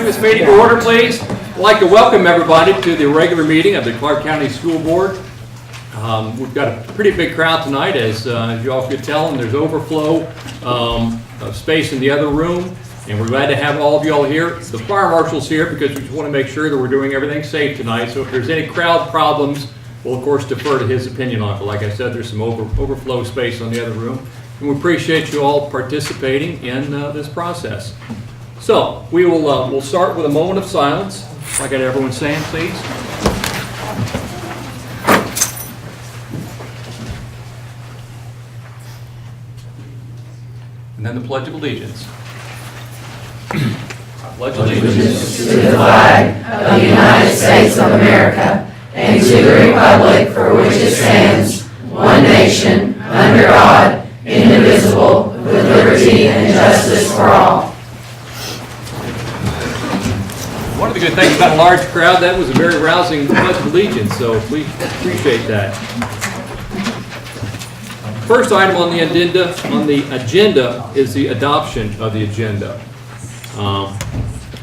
bring this meeting to order, please. I'd like to welcome everybody to the regular meeting of the Clark County School Board. We've got a pretty big crowd tonight, as you all could tell, and there's overflow of space in the other room, and we're glad to have all of you all here. The fire marshal's here because we just want to make sure that we're doing everything safe tonight, so if there's any crowd problems, we'll of course defer to his opinion on it. But like I said, there's some overflow space on the other room, and we appreciate you all participating in this process. So we will we'll start with a moment of silence. If I got everyone saying, please. And then the Pledge of Allegiance. I pledge allegiance to the flag of the United States of America and to the republic for which it stands, one nation, under God, indivisible, with liberty and justice for all. One of the good things about a large crowd, that was a very rousing Pledge of Allegiance, so we appreciate that. First item on the agenda is the adoption of the agenda.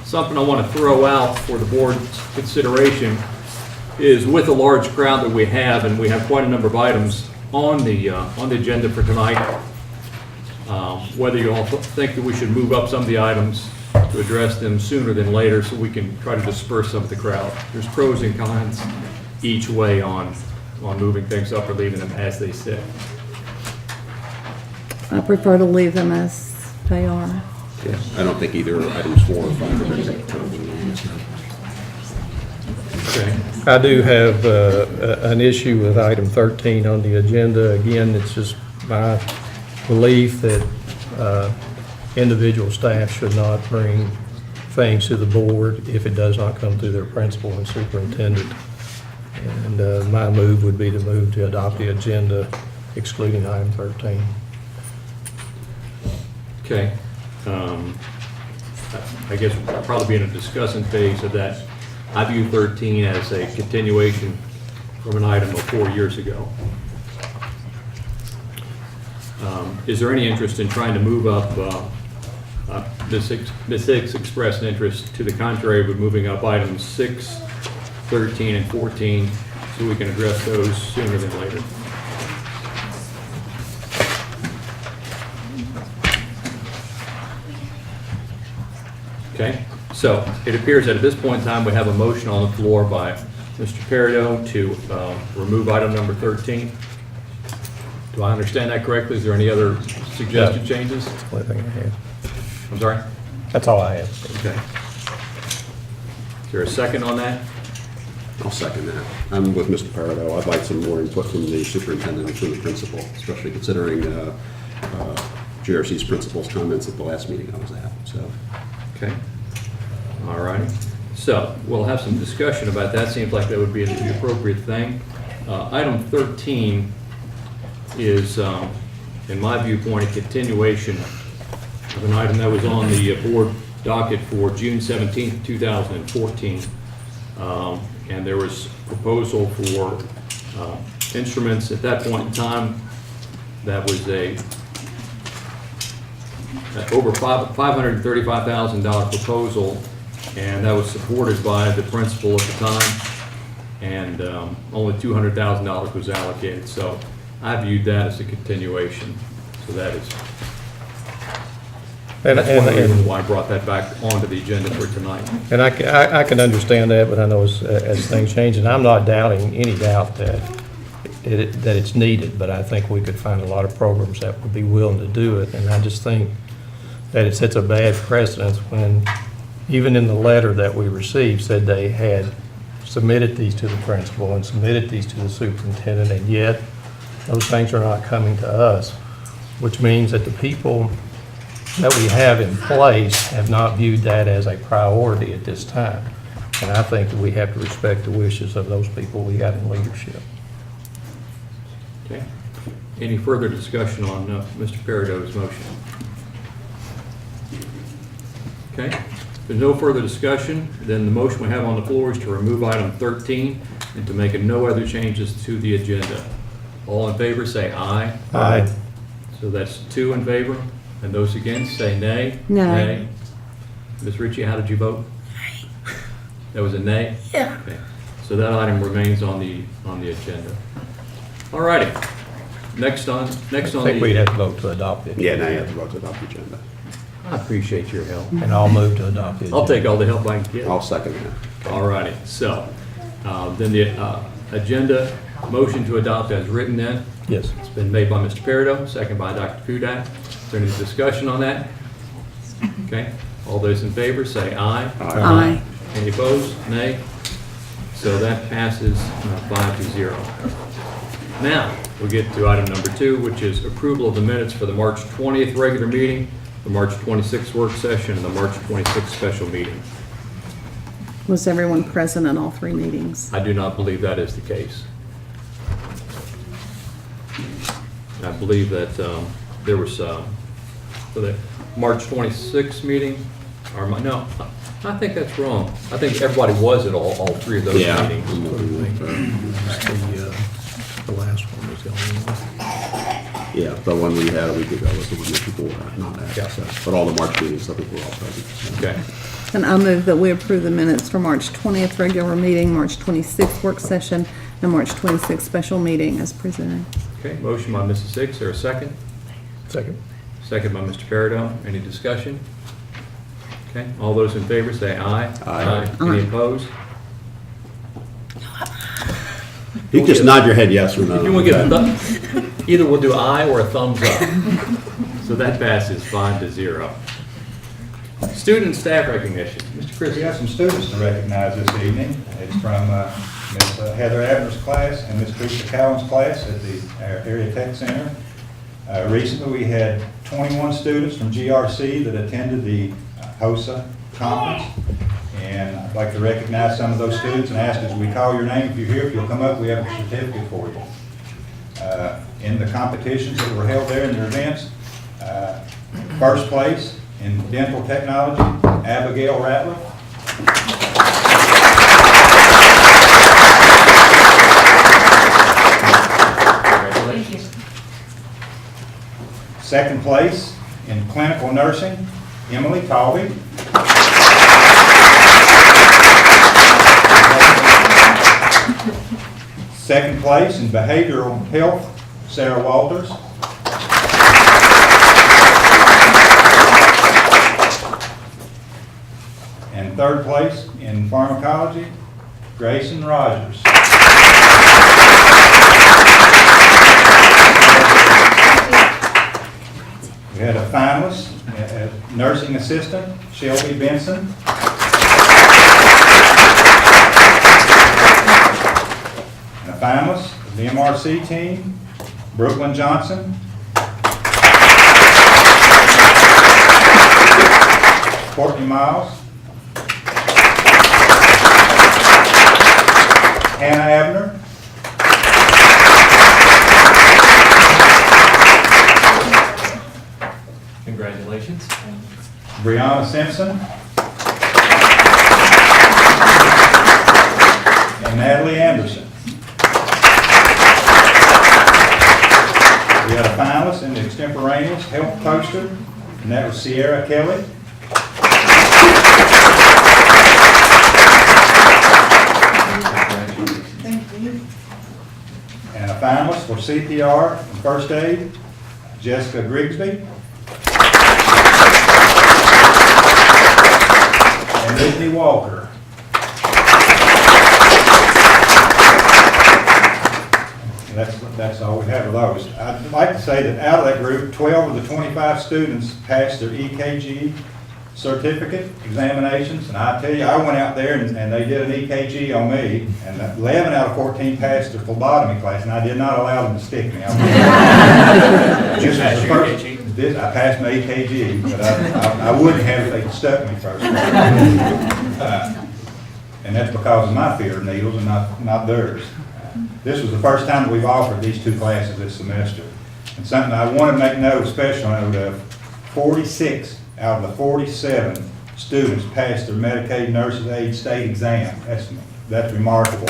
Something I want to throw out for the board's consideration is, with the large crowd that we have, and we have quite a number of items on the agenda for tonight, whether you all think that we should move up some of the items to address them sooner than later so we can try to disperse some of the crowd. There's pros and cons each way on moving things up or leaving them as they sit. I prefer to leave them as they are. Yeah, I don't think either items 4 or 5 are going to take time. Okay. I do have an issue with item 13 on the agenda. Again, it's just my belief that individual staff should not bring things to the board if it does not come through their principal and superintendent. And my move would be to move to adopt the agenda excluding item 13. Okay. I guess we'll probably be in a discussion phase of that. I view 13 as a continuation from an item of 4 years ago. Is there any interest in trying to move up? Ms. Hicks expressed an interest to the contrary with moving up items 6, 13, and 14 so we can address those sooner than later. Okay, so it appears that at this point in time we have a motion on the floor by Mr. Peridot to remove item number 13. Do I understand that correctly? Is there any other suggested changes? That's the only thing I have. I'm sorry? That's all I have. Okay. Is there a second on that? I'll second that. I'm with Mr. Peridot. I'd like some more input from the superintendent and from the principal, especially considering GRC's principal's comments at the last meeting I was at. So, Okay. All righty. So we'll have some discussion about that. Seems like that would be the appropriate thing. Item 13 is, in my viewpoint, a continuation of an item that was on the board docket for June 17th, 2014. And there was proposal for instruments at that point in time. That was over $535,000 proposal, and that was supported by the principal at the time, and only $200,000 was allocated. So I viewed that as a continuation. So that is that's one reason why I brought that back onto the agenda for tonight. And I can understand that, but I know as things change, and I'm not doubting any doubt that it's needed, but I think we could find a lot of programs that would be willing to do it. And I just think that it sets a bad precedence when, even in the letter that we received, said they had submitted these to the principal and submitted these to the superintendent, and yet those things are not coming to us, which means that the people that we have in place have not viewed that as a priority at this time. And I think that we have to respect the wishes of those people we got in leadership. Okay. Any further discussion on Mr. Peridot's motion? Okay. If there's no further discussion, then the motion we have on the floor is to remove item 13 and to make no other changes to the agenda. All in favor say aye. Aye. So that's 2 in favor, and those against say nay. Nay. Ms. Ritchie, how did you vote? That was a nay? Yeah. Okay. So that item remains on the agenda. All righty. Next on I the. think we'd have to vote to adopt it. Yeah, now you have to vote to adopt the agenda. I appreciate your help. And I'll move to adopt it. I'll take all the help I can get. I'll second that. All righty. So, then the agenda, motion to adopt as written then. Yes. It's been made by Mr. Peridot, second by Dr. Kudak. Is there any discussion on that? Okay. All those in favor say aye. Aye. Any opposed? Nay? So that passes 5-0. Now, we'll get to item number 2, which is approval of the minutes for the March 20th regular meeting, the March 26th work session, and the March 26th special meeting. Was everyone present at all 3 meetings? I do not believe that is the case. I believe that there was, for the March 26th meeting, no, I think that's wrong. I think everybody was at all 3 of those Yeah. meetings. The last one was the only one. Yeah, the one we had a week ago was the one that people were not at. Yeah. So, but all the March meetings, I think we're all present. Okay. And I move that we approve the minutes for March 20th regular meeting, March 26th work session, and March 26th special meeting as presented. Okay, motion by Mrs. Six, there a second? Second. Second by Mr. Peridot. Any discussion? Okay, all those in favor say aye. Aye. Any Aye. opposed? You can just nod your head yes or no. If you want to get either we'll do aye or a thumbs up. So that passes 5-0. Student and staff recognition. Mr. We Chris. have some students to recognize this evening. It's from Ms. Heather Abner's class and Ms. Teresa Cowan's class at the Area Tech Center. Recently, we had 21 students from GRC that attended the HOSA conference. And I'd like to recognize some of those students and ask as we call your name, if you're here, if you'll come up, we have a certificate for you. In the competitions that were held there in their events, first place in dental technology, Abigail Rattler. Congratulations. Second place in clinical nursing, Emily Talby. Second place in behavioral health, Sarah Walters. And third place in pharmacology, Grayson Rogers. We had a finalist, a nursing assistant, Shelby Benson. And a finalist, the MRC team, Brooklyn Johnson. Courtney Miles. Hannah Abner. Congratulations. Brianna Simpson. And Natalie Anderson. We had a finalist in the extemporaneous health poster, and that was Sierra Kelly. And a finalist for CPR and first aid, Jessica Grigsby. And Whitney Walker. That's all we have of those. I'd like to say that out of that group, 12 of the 25 students passed their EKG certificate examinations. And I tell you, I went out there and they did an EKG on me, and 11 out of 14 passed their phlebotomy class, and I did not allow them to stick me. Just as the first, I passed my EKG, but I wouldn't have if they'd stuck me first. And that's because of my fear of needles and not theirs. This was the first time that we've offered these 2 classes this semester. And something I want to make note, special note of, 46 out of the 47 students passed their Medicaid nurses aid state exam. That's remarkable.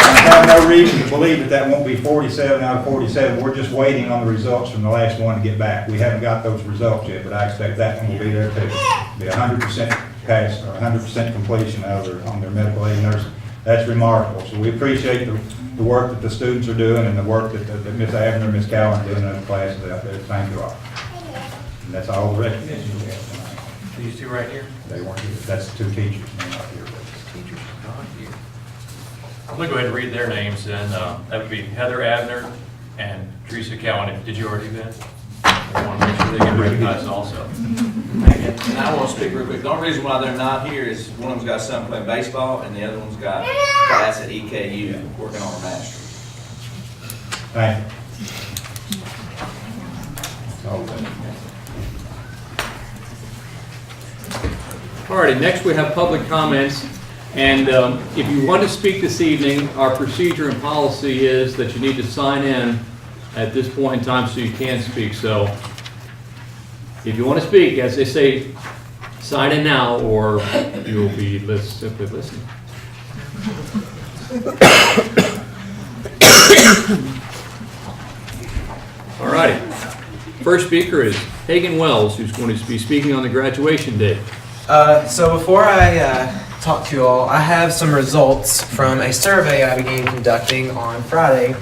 I have no reason to believe that won't be 47 out of 47. We're just waiting on the results from the last one to get back. We haven't got those results yet, but I expect that one will be there too. Be 100% pass or 100% completion on their medical aid nursing. That's remarkable. So we appreciate the work that the students are doing and the work that Ms. Abner, Ms. Cowan are doing in the classes out there. Thank you all. And that's all the recognition we have tonight. These two right here? They weren't here. That's the two teachers not here. Teachers not here. I'm gonna go ahead and read their names then. That would be Heather Abner and Teresa Cowan. Did you already, Ben? I want to make sure they get recognized also. And I want to speak real quick. The only reason why they're not here is one of them's got son playing baseball, and the other one's got class at EKU working on a master's. Thank you. All good. All righty, next we have public comments. And if you want to speak this evening, our procedure and policy is that you need to sign in at this point in time so you can speak. So if you want to speak, as they say, sign in now or you'll be simply listening. All righty. First speaker is Hagan Wells, who's going to be speaking on the graduation day. So before I talk to you all, I have some results from a survey I began conducting on Friday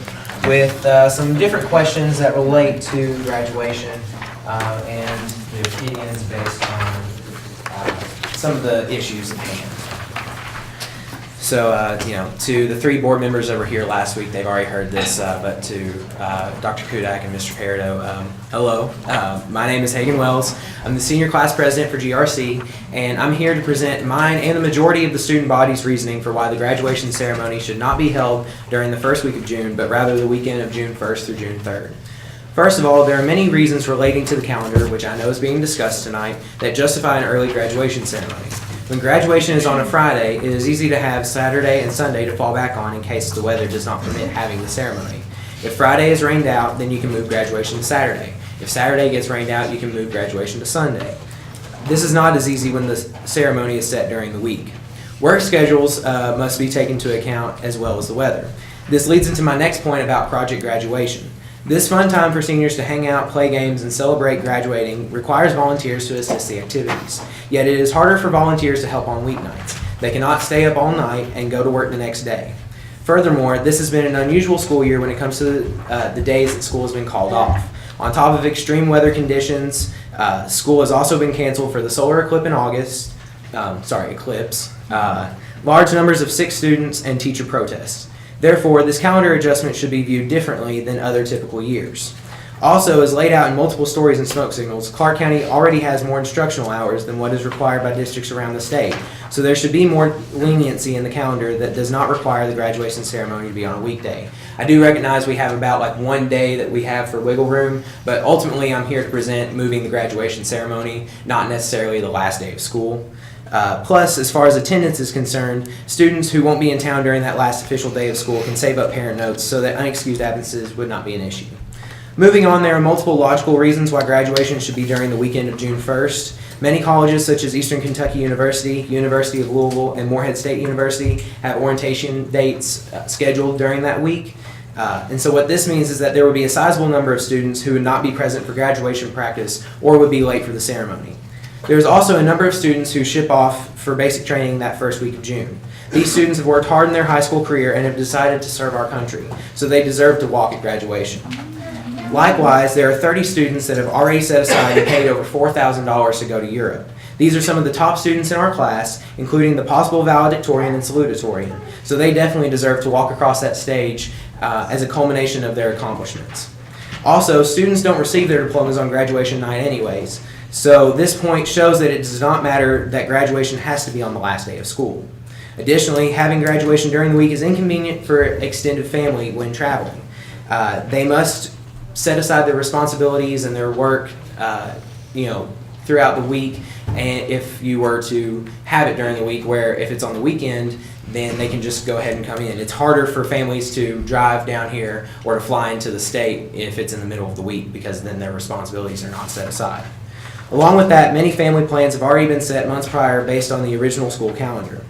with some different questions that relate to graduation and the opinions based on some of the issues at hand. So, to the three board members that were here last week, they've already heard this, but to Dr. Kudak and Mr. Peridot, hello. My name is Hagan Wells. I'm the senior class president for GRC, and I'm here to present mine and the majority of the student body's reasoning for why the graduation ceremony should not be held during the first week of June, but rather the weekend of June 1st through June 3rd. First of all, there are many reasons relating to the calendar, which I know is being discussed tonight, that justify an early graduation ceremony. When graduation is on a Friday, it is easy to have Saturday and Sunday to fall back on in case the weather does not permit having the ceremony. If Friday is rained out, then you can move graduation to Saturday. If Saturday gets rained out, you can move graduation to Sunday. This is not as easy when the ceremony is set during the week. Work schedules must be taken into account as well as the weather. This leads into my next point about project graduation. This fun time for seniors to hang out, play games, and celebrate graduating requires volunteers to assist the activities. Yet it is harder for volunteers to help on weeknights. They cannot stay up all night and go to work the next day. Furthermore, this has been an unusual school year when it comes to the days that school has been called off. On top of extreme weather conditions, school has also been canceled for the solar eclipse in August. Large numbers of sick students and teacher protests. Therefore, this calendar adjustment should be viewed differently than other typical years. Also, as laid out in multiple stories and smoke signals, Clark County already has more instructional hours than what is required by districts around the state. So there should be more leniency in the calendar that does not require the graduation ceremony to be on a weekday. I do recognize we have about one day that we have for wiggle room, but ultimately I'm here to present moving the graduation ceremony, not necessarily the last day of school. Plus, as far as attendance is concerned, students who won't be in town during that last official day of school can save up parent notes so that unexcused absences would not be an issue. Moving on, there are multiple logical reasons why graduation should be during the weekend of June 1st. Many colleges such as Eastern Kentucky University, University of Louisville, and Morehead State University have orientation dates scheduled during that week. And so what this means is that there would be a sizable number of students who would not be present for graduation practice or would be late for the ceremony. There's also a number of students who ship off for basic training that first week of June. These students have worked hard in their high school career and have decided to serve our country, so they deserve to walk at graduation. Likewise, there are 30 students that have already set aside and paid over $4,000 to go to Europe. These are some of the top students in our class, including the possible valedictorian and salutatorian, so they definitely deserve to walk across that stage as a culmination of their accomplishments. Also, students don't receive their diplomas on graduation night anyways, so this point shows that it does not matter that graduation has to be on the last day of school. Additionally, having graduation during the week is inconvenient for extended family when traveling. They must set aside their responsibilities and their work, throughout the week. And if you were to have it during the week, where if it's on the weekend, then they can just go ahead and come in. It's harder for families to drive down here or to fly into the state if it's in the middle of the week, because then their responsibilities are not set aside. Along with that, many family plans have already been set months prior based on the original school calendar.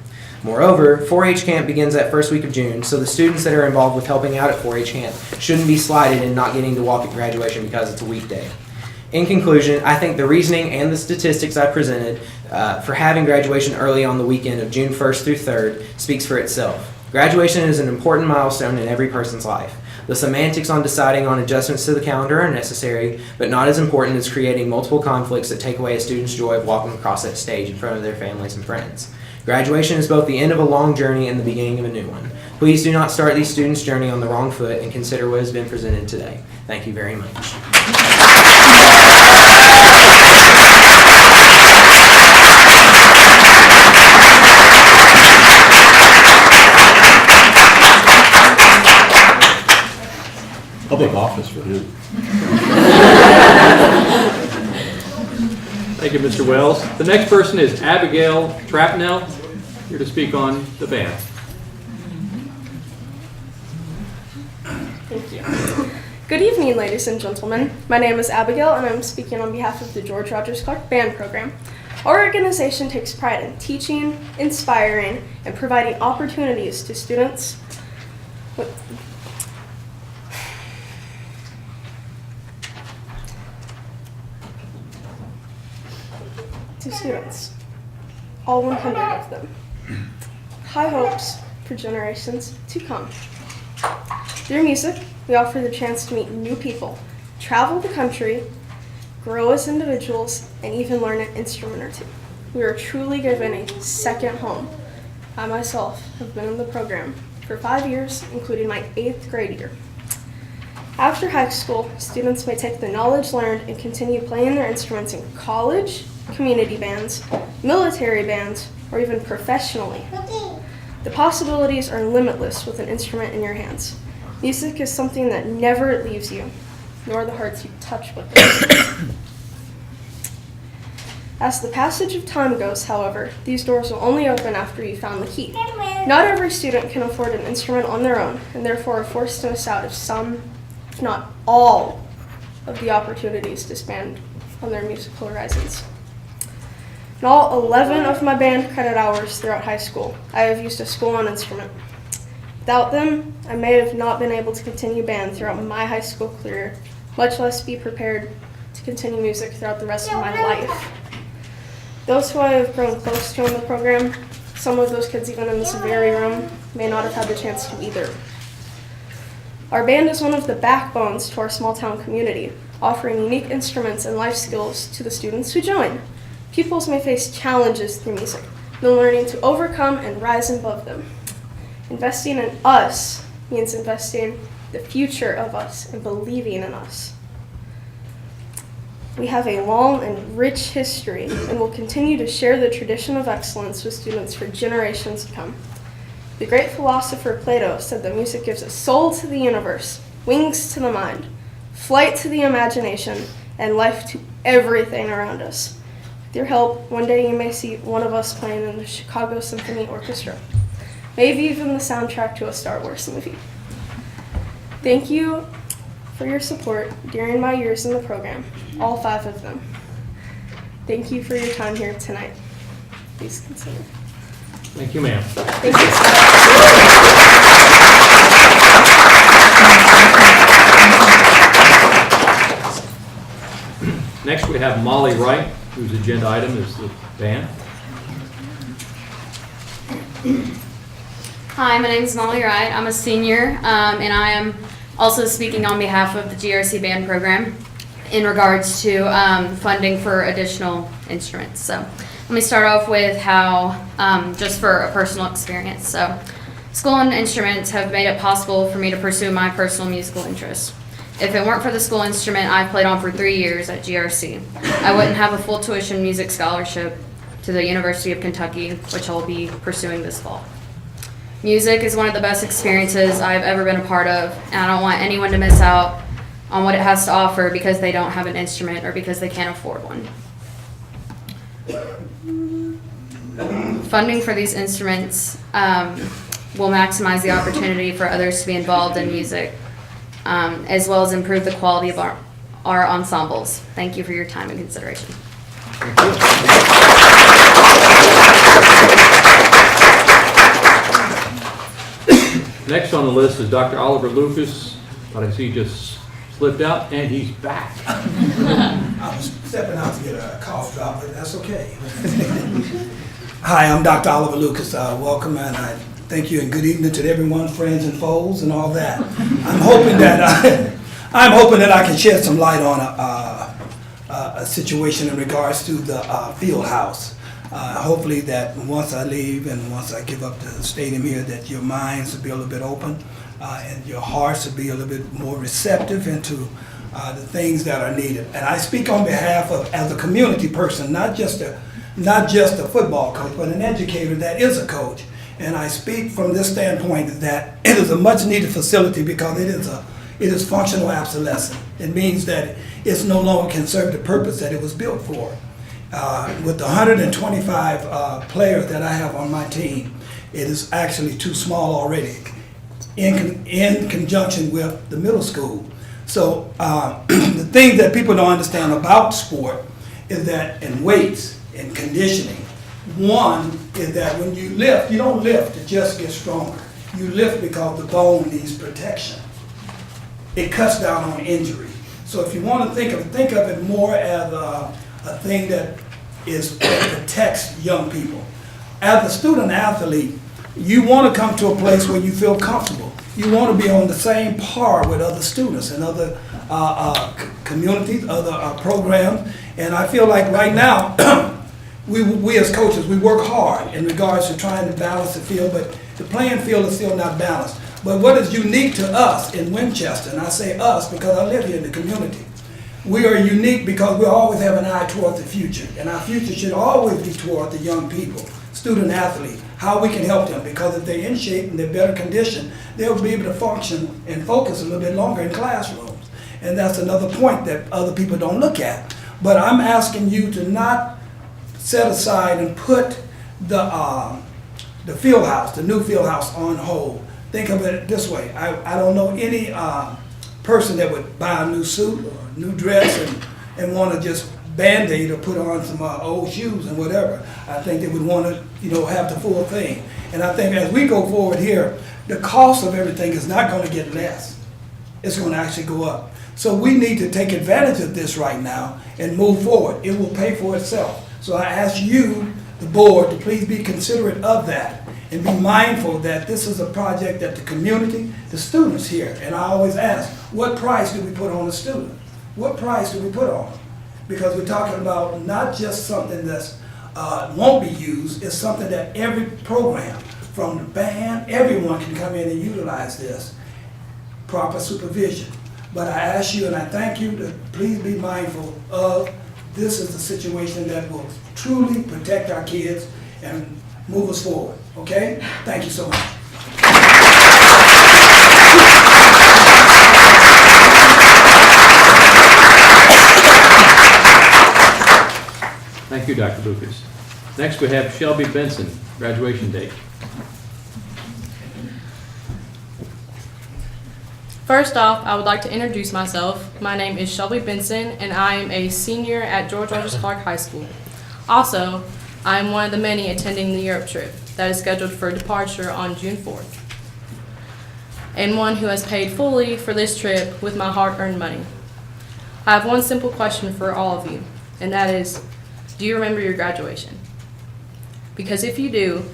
Moreover, 4-H camp begins that first week of June, so the students that are involved with helping out at 4-H camp shouldn't be slighted in not getting to walk at graduation because it's a weekday. In conclusion, I think the reasoning and the statistics I presented for having graduation early on the weekend of June 1st through 3rd speaks for itself. Graduation is an important milestone in every person's life. The semantics on deciding on adjustments to the calendar are necessary, but not as important as creating multiple conflicts that take away a student's joy of walking across that stage in front of their families and friends. Graduation is both the end of a long journey and the beginning of a new one. Please do not start these students' journey on the wrong foot and consider what has been presented today. Thank you very much. Public office for him. Thank you, Mr. Wells. The next person is Abigail Trapnell, here to speak on the band. Thank you. Good evening, ladies and gentlemen. My name is Abigail, and I'm speaking on behalf of the George Rogers Clark Band Program. Our organization takes pride in teaching, inspiring, and providing opportunities to students all 100 of them. High hopes for generations to come. Through music, we offer the chance to meet new people, travel the country, grow as individuals, and even learn an instrument or two. We are truly given a second home. I myself have been in the program for 5 years, including my 8th grade year. After high school, students may take the knowledge learned and continue playing their instruments in college, community bands, military bands, or even professionally. The possibilities are limitless with an instrument in your hands. Music is something that never leaves you, nor the hearts you touch with it. As the passage of time goes, however, these doors will only open after you found the key. Not every student can afford an instrument on their own, and therefore are forced to miss out of some, if not all, of the opportunities to expand on their musical horizons. In all 11 of my band credit hours throughout high school, I have used a school-owned instrument. Without them, I may have not been able to continue band throughout my high school career, much less be prepared to continue music throughout the rest of my life. Those who I have grown close to in the program, some of those kids even in this very room, may not have had the chance to either. Our band is one of the backbones to our small-town community, offering unique instruments and life skills to the students who join. Pupils may face challenges through music, then learning to overcome and rise above them. Investing in us means investing the future of us and believing in us. We have a long and rich history and will continue to share the tradition of excellence with students for generations to come. The great philosopher Plato said that music gives a soul to the universe, wings to the mind, flight to the imagination, and life to everything around us. With your help, one day you may see one of us playing in the Chicago Symphony Orchestra, maybe even the soundtrack to a Star Wars movie. Thank you for your support during my years in the program, all 5 of them. Thank you for your time here tonight. Please consider. Thank you, ma'am. Thank you. Next, we have Molly Wright, whose agenda item is the band. Hi, my name is Molly Wright. I'm a senior, and I am also speaking on behalf of the GRC band program in regards to funding for additional instruments. So let me start off with how, just for a personal experience. So school and instruments have made it possible for me to pursue my personal musical interests. If it weren't for the school instrument I've played on for 3 years at GRC, I wouldn't have a full tuition music scholarship to the University of Kentucky, which I'll be pursuing this fall. Music is one of the best experiences I've ever been a part of, and I don't want anyone to miss out on what it has to offer because they don't have an instrument or because they can't afford one. Funding for these instruments will maximize the opportunity for others to be involved in music, as well as improve the quality of our ensembles. Thank you for your time and consideration. Next on the list is Dr. Oliver Lucas, but I see he just slipped out, and he's back. I was stepping out to get a cough drop, but that's okay. Hi, I'm Dr. Oliver Lucas. Welcome, and I thank you, and good evening to everyone, friends and foes, and all that. I'm hoping that I can shed some light on a situation in regards to the field house. Hopefully that once I leave and once I give up the stadium here, that your minds will be a little bit open and your hearts will be a little bit more receptive into the things that are needed. And I speak on behalf of, as a community person, not just a football coach, but an educator that is a coach. And I speak from this standpoint that it is a much needed facility because it is functional obsolescence. It means that it no longer can serve the purpose that it was built for. With the 125 players that I have on my team, it is actually too small already in conjunction with the middle school. So the thing that people don't understand about sport is that in weights and conditioning, one is that when you lift, you don't lift to just get stronger. You lift because the bone needs protection. It cuts down on injury. So if you want to think of it more as a thing that protects young people. As a student athlete, you want to come to a place where you feel comfortable. You want to be on the same par with other students and other communities, other programs. And I feel like right now, we as coaches, we work hard in regards to trying to balance the field, but the playing field is still not balanced. But what is unique to us in Winchester, and I say us because I live here in the community, we are unique because we always have an eye toward the future. And our future should always be toward the young people, student athletes, how we can help them. Because if they're in shape and they're better conditioned, they'll be able to function and focus a little bit longer in classrooms. And that's another point that other people don't look at. But I'm asking you to not set aside and put the field house, the new field house, on hold. Think of it this way. I don't know any person that would buy a new suit or a new dress and want to just Band-Aid or put on some old shoes and whatever. I think they would want to, have the full thing. And I think as we go forward here, the cost of everything is not going to get less. It's going to actually go up. So we need to take advantage of this right now and move forward. It will pay for itself. So I ask you, the board, to please be considerate of that and be mindful that this is a project that the community, the students here, and I always ask, what price do we put on a student? What price do we put on them? Because we're talking about not just something that's won't be used, it's something that every program, from the band, everyone can come in and utilize this. Proper supervision. But I ask you and I thank you to please be mindful of this is a situation that will truly protect our kids and move us forward. Okay? Thank you so much. Thank you, Dr. Lucas. Next, we have Shelby Benson, graduation date. First off, I would like to introduce myself. My name is Shelby Benson, and I am a senior at George Rogers Clark High School. Also, I am one of the many attending the Europe trip that is scheduled for departure on June 4th, and one who has paid fully for this trip with my hard-earned money. I have one simple question for all of you, and that is, do you remember your graduation? Because if you do,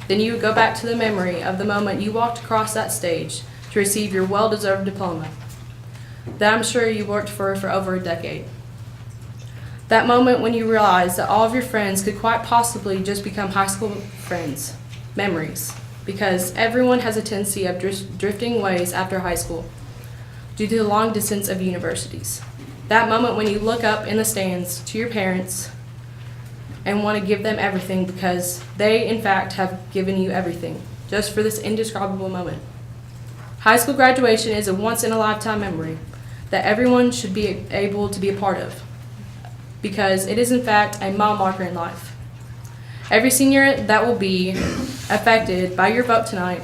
then you would go back to the memory of the moment you walked across that stage to receive your well-deserved diploma that I'm sure you worked for over a decade. That moment when you realized that all of your friends could quite possibly just become high school friends, memories, because everyone has a tendency of drifting ways after high school due to the long distance of universities. That moment when you look up in the stands to your parents and want to give them everything because they, in fact, have given you everything just for this indescribable moment. High school graduation is a once-in-a-lifetime memory that everyone should be able to be a part of because it is, in fact, a mile marker in life. Every senior that will be affected by your vote tonight,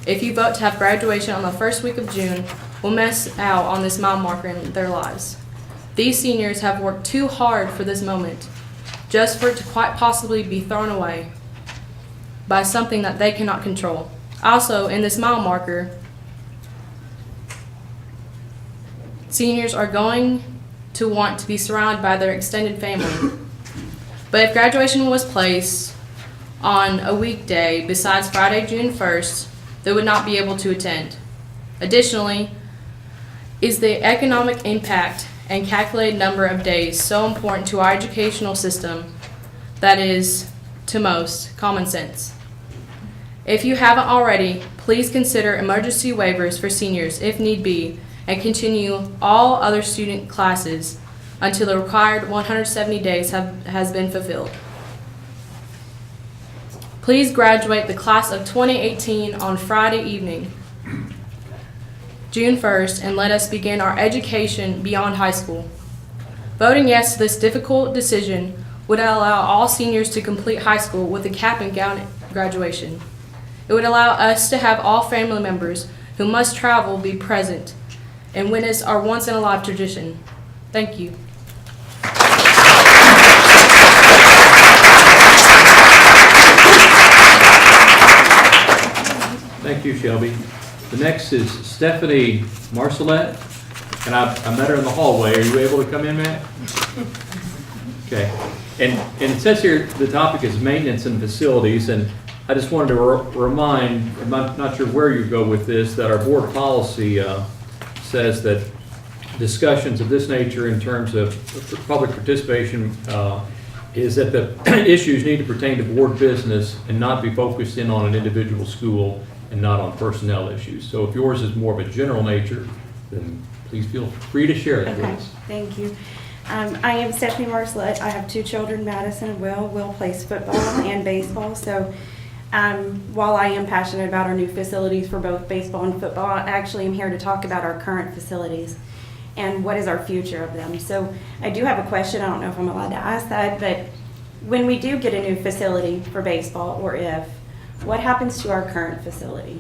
if you vote to have graduation on the first week of June, will miss out on this mile marker in their lives. These seniors have worked too hard for this moment just for it to quite possibly be thrown away by something that they cannot control. Also, in this mile marker, seniors are going to want to be surrounded by their extended family. But if graduation was placed on a weekday besides Friday, June 1st, they would not be able to attend. Additionally, is the economic impact and calculated number of days so important to our educational system that is, to most, common sense? If you haven't already, please consider emergency waivers for seniors if need be, and continue all other student classes until the required 170 days has been fulfilled. Please graduate the class of 2018 on Friday evening, June 1st, and let us begin our education beyond high school. Voting yes to this difficult decision would allow all seniors to complete high school with a cap and gown graduation. It would allow us to have all family members who must travel be present and witness our once-in-a-life tradition. Thank you. Thank you, Shelby. The next is Stephanie Marcelette, and I met her in the hallway. Are you able to come in, Matt? Okay. And it says here the topic is maintenance and facilities, and I just wanted to remind, I'm not sure where you go with this, that our board policy says that discussions of this nature in terms of public participation is that the issues need to pertain to board business and not be focused in on an individual school and not on personnel issues. So if yours is more of a general nature, then please feel free to share that with Okay, us. thank you. I am Stephanie Marcelette. I have 2 children, Madison and Will. Will plays football and baseball. So while I am passionate about our new facilities for both baseball and football, I actually am here to talk about our current facilities and what is our future of them. So I do have a question. I don't know if I'm allowed to ask that, but when we do get a new facility for baseball, or if, what happens to our current facility?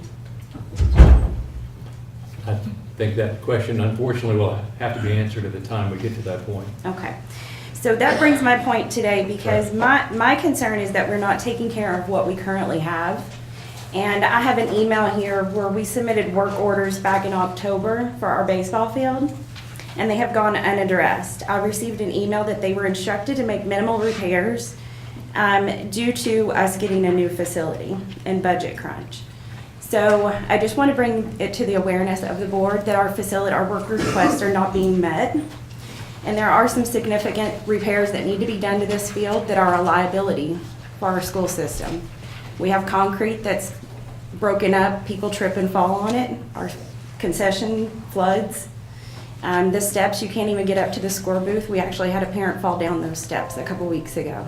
I think that question, unfortunately, will have to be answered at the time we get to that point. Okay. So that brings my point today, because my concern is that we're not taking care of what we currently have. And I have an email here where we submitted work orders back in October for our baseball field, and they have gone unaddressed. I received an email that they were instructed to make minimal repairs due to us getting a new facility and budget crunch. So I just want to bring it to the awareness of the board that our facility, our work requests are not being met. And there are some significant repairs that need to be done to this field that are a liability for our school system. We have concrete that's broken up, people trip and fall on it, our concession floods. The steps, you can't even get up to the score booth. We actually had a parent fall down those steps a couple weeks ago.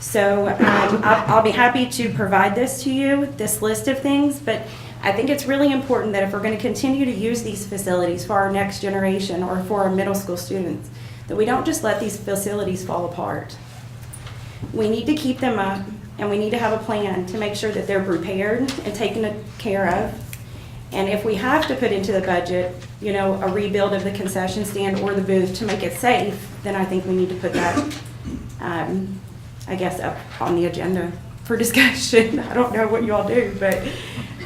So I'll be happy to provide this to you, this list of things, but I think it's really important that if we're going to continue to use these facilities for our next generation or for our middle school students, that we don't just let these facilities fall apart. We need to keep them up, and we need to have a plan to make sure that they're repaired and taken care of. And if we have to put into the budget, you know, a rebuild of the concession stand or the booth to make it safe, then I think we need to put that, I guess, up on the agenda for discussion. I don't know what you all do, but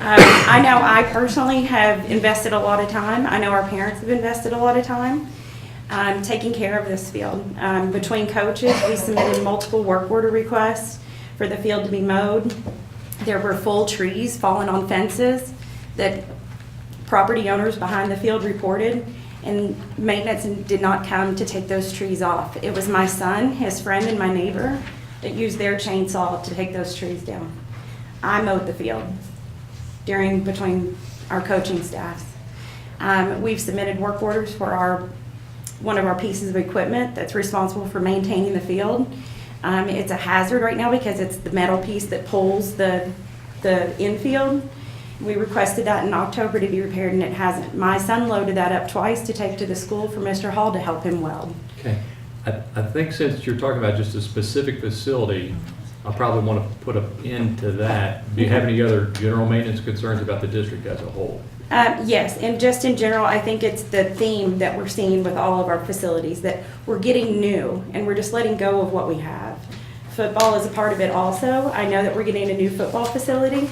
I know I personally have invested a lot of time. I know our parents have invested a lot of time taking care of this field. Between coaches, we submitted multiple work order requests for the field to be mowed. There were full trees falling on fences that property owners behind the field reported, and maintenance did not come to take those trees off. It was my son, his friend, and my neighbor that used their chainsaw to take those trees down. I mowed the field between our coaching staffs. We've submitted work orders for one of our pieces of equipment that's responsible for maintaining the field. It's a hazard right now because it's the metal piece that pulls the infield. We requested that in October to be repaired, and it hasn't. My son loaded that up twice to take to the school for Mr. Hall to help him weld. Okay. I think since you're talking about just a specific facility, I probably want to put an end to that. Do you have any other general maintenance concerns about the district as a whole? Yes, and just in general, I think it's the theme that we're seeing with all of our facilities, that we're getting new and we're just letting go of what we have. Football is a part of it also. I know that we're getting a new football facility,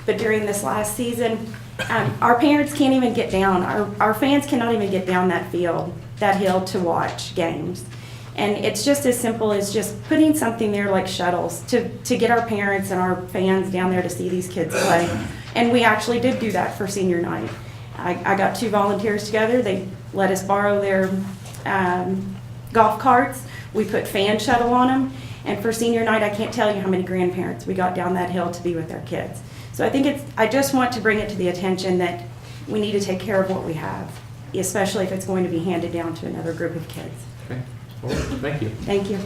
but during this last season, our parents can't even get down, our fans cannot even get down that hill to watch games. And it's just as simple as just putting something there like shuttles to get our parents and our fans down there to see these kids play. And we actually did do that for senior night. I got 2 volunteers together. They let us borrow their golf carts. We put fan shuttle on them. And for senior night, I can't tell you how many grandparents we got down that hill to be with their kids. So I just want to bring it to the attention that we need to take care of what we have, especially if it's going to be handed down to another group of kids. Okay. Well, thank you. Thank you.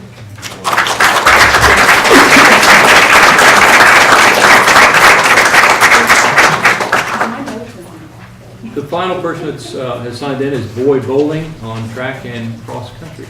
The final person that's has signed in is Boyd Bowling on track and cross country.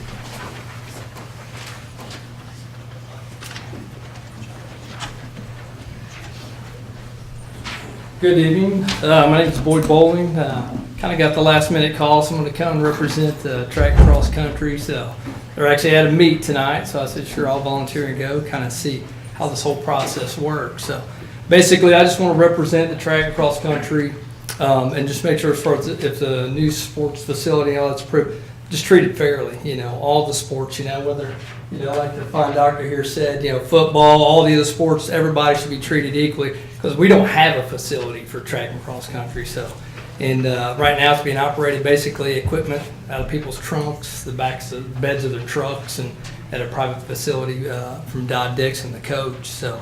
Good evening. My name is Boyd Bowling. Kind of got the last minute call, so I'm going to come and represent the track and cross country. So they're actually at a meet tonight, so I said, sure, I'll volunteer and go, kind of see how this whole process works. So basically, I just want to represent the track and cross country and just make sure as far as if the new sports facility and all that's approved, just treat it fairly, you know, all the sports, you know, whether, you know, like the fine doctor here said, you know, football, all the other sports, everybody should be treated equally because we don't have a facility for track and cross country. So, and right now it's being operated basically equipment out of people's trunks, the backs of beds of their trucks, and at a private facility from Dodd Dixon, the coach. So,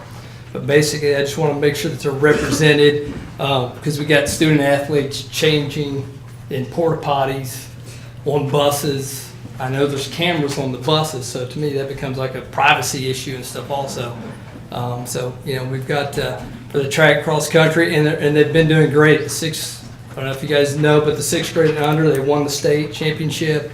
but basically I just want to make sure that they're represented because we got student athletes changing in porta potties, on buses. I know there's cameras on the buses, so to me that becomes like a privacy issue and stuff also. So, you know, we've got for the track cross country, and they've been doing great. I don't know if you guys know, but the 6th grade and under, they won the state championship.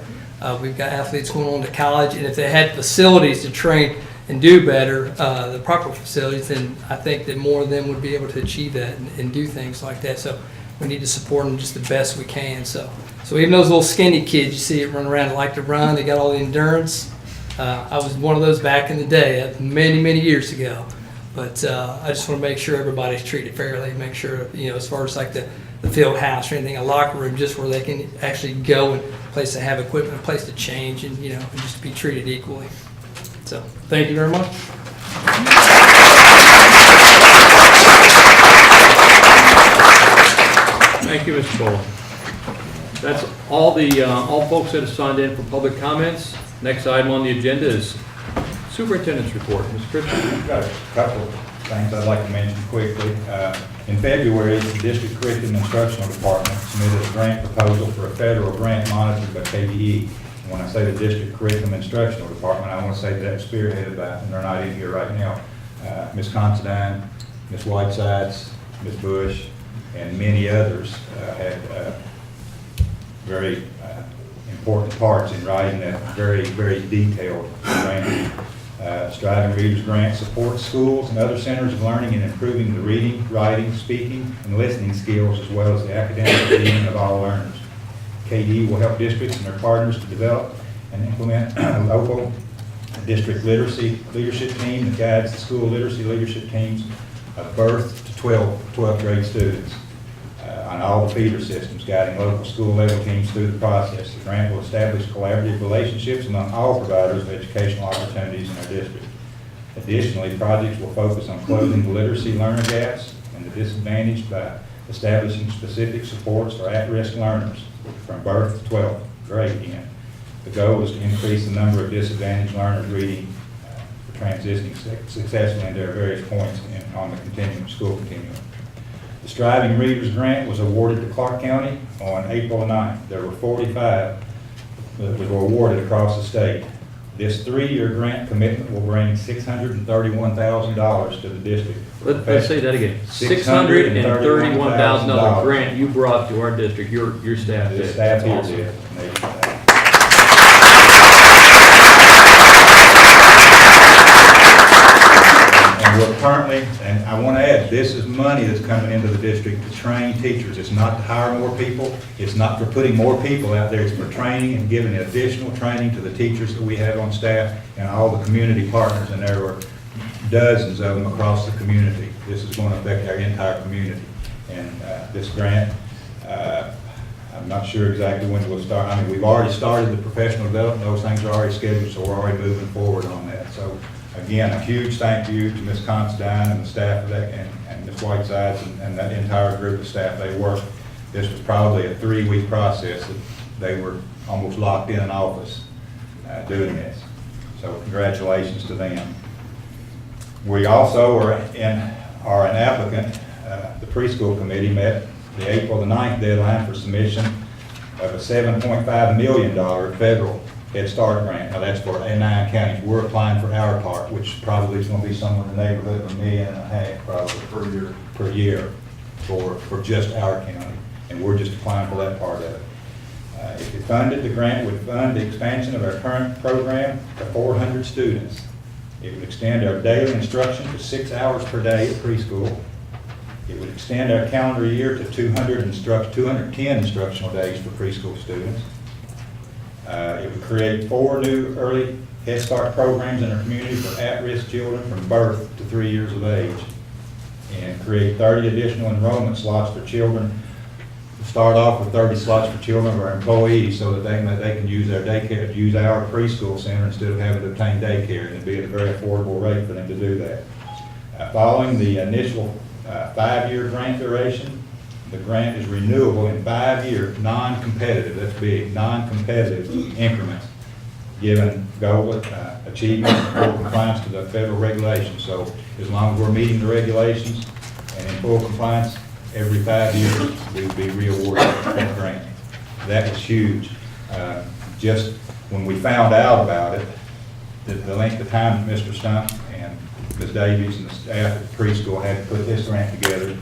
We've got athletes going on to college, and if they had facilities to train and do better, the proper facilities, then I think that more of them would be able to achieve that and do things like that. So we need to support them just the best we can. So even those little skinny kids you see it run around that like to run, they got all the endurance. I was one of those back in the day, many, many years ago. But I just want to make sure everybody's treated fairly, make sure, you know, as far as like the field house or anything, a locker room, just where they can actually go and a place to have equipment, a place to change, and, you know, and just be treated equally. So, thank you very much. Thank you, Mr. Bowling. That's all the all folks that have signed in for public comments. Next item on the agenda is Superintendent's report. Mr. Christian. I've got a couple of things I'd like to mention quickly. In February, the District Curriculum Instructional Department submitted a grant proposal for a federal grant monitored by KDE. And when I say the District Curriculum Instructional Department, I want to say that's spearheaded by, and they're not in here right now, Ms. Considine, Ms. Whitesides, Ms. Bush, and many others had very important parts in writing that very, very detailed grant. Striving Readers Grant supports schools and other centers of learning in improving the reading, writing, speaking, and listening skills, as well as the academic reading of all learners. KDE will help districts and their partners to develop and implement local district leadership team that guides the school literacy leadership teams of birth to 12th grade students on all the feeder systems, guiding local school level teams through the process. The grant will establish collaborative relationships among all providers of educational opportunities in our district. Additionally, projects will focus on closing the literacy learner gaps and the disadvantaged by establishing specific supports for at-risk learners from birth to 12th grade again. The goal is to increase the number of disadvantaged learners reading transitioning successfully into their various points on the school continuum. The Striving Readers Grant was awarded to Clark County on April 9th. There were 45 that were awarded across the state. This 3-year grant commitment will bring $631,000 to the district. Let's say that again. $631,000 grant you brought to our district, your staff did. The staff here Awesome. did. And we're currently, and I want to add, this is money that's coming into the district to train teachers. It's not to hire more people. It's not for putting more people out there. It's for training and giving additional training to the teachers that we have on staff and all the community partners, and there were dozens of them across the community. This is going to affect our entire community. And this grant, I'm not sure exactly when we'll start. I mean, we've already started the professional development. Those things are already scheduled, so we're already moving forward on that. So again, a huge thank you to Ms. Considine and the staff of that, and Ms. Whitesides and that entire group of staff. They worked. This was probably a 3-week process that they were almost locked in an office doing this. So congratulations to them. We also are an applicant. The preschool committee met the April the 9th deadline for submission of a $7.5 million federal Head Start grant. Now that's for 9 counties. We're applying for our part, which probably is going to be somewhere in the neighborhood of $1.5 million probably per year for just our county. And we're just applying for that part of it. If it funded, the grant would fund the expansion of our current program to 400 students. It would extend our daily instruction to 6 hours per day at preschool. It would extend our calendar year to 210 instructional days for preschool students. It would create 4 new early Head Start programs in our community for at-risk children from birth to 3 years of age, and create 30 additional enrollment slots for children. Start off with 30 slots for children of our employees so that they can use their daycare, use our preschool center instead of having to obtain daycare, and it'd be at a very affordable rate for them to do that. Following the initial 5-year grant duration, the grant is renewable in 5-year non-competitive, that's big, non-competitive increments, given goal achievement and full compliance to the federal regulations. So as long as we're meeting the regulations and in full compliance, every 5 years we would be re-awarded that grant. That was huge. Just when we found out about it, the length of time that Mr. Stump and Ms. Davies and the staff at the preschool had to put this grant together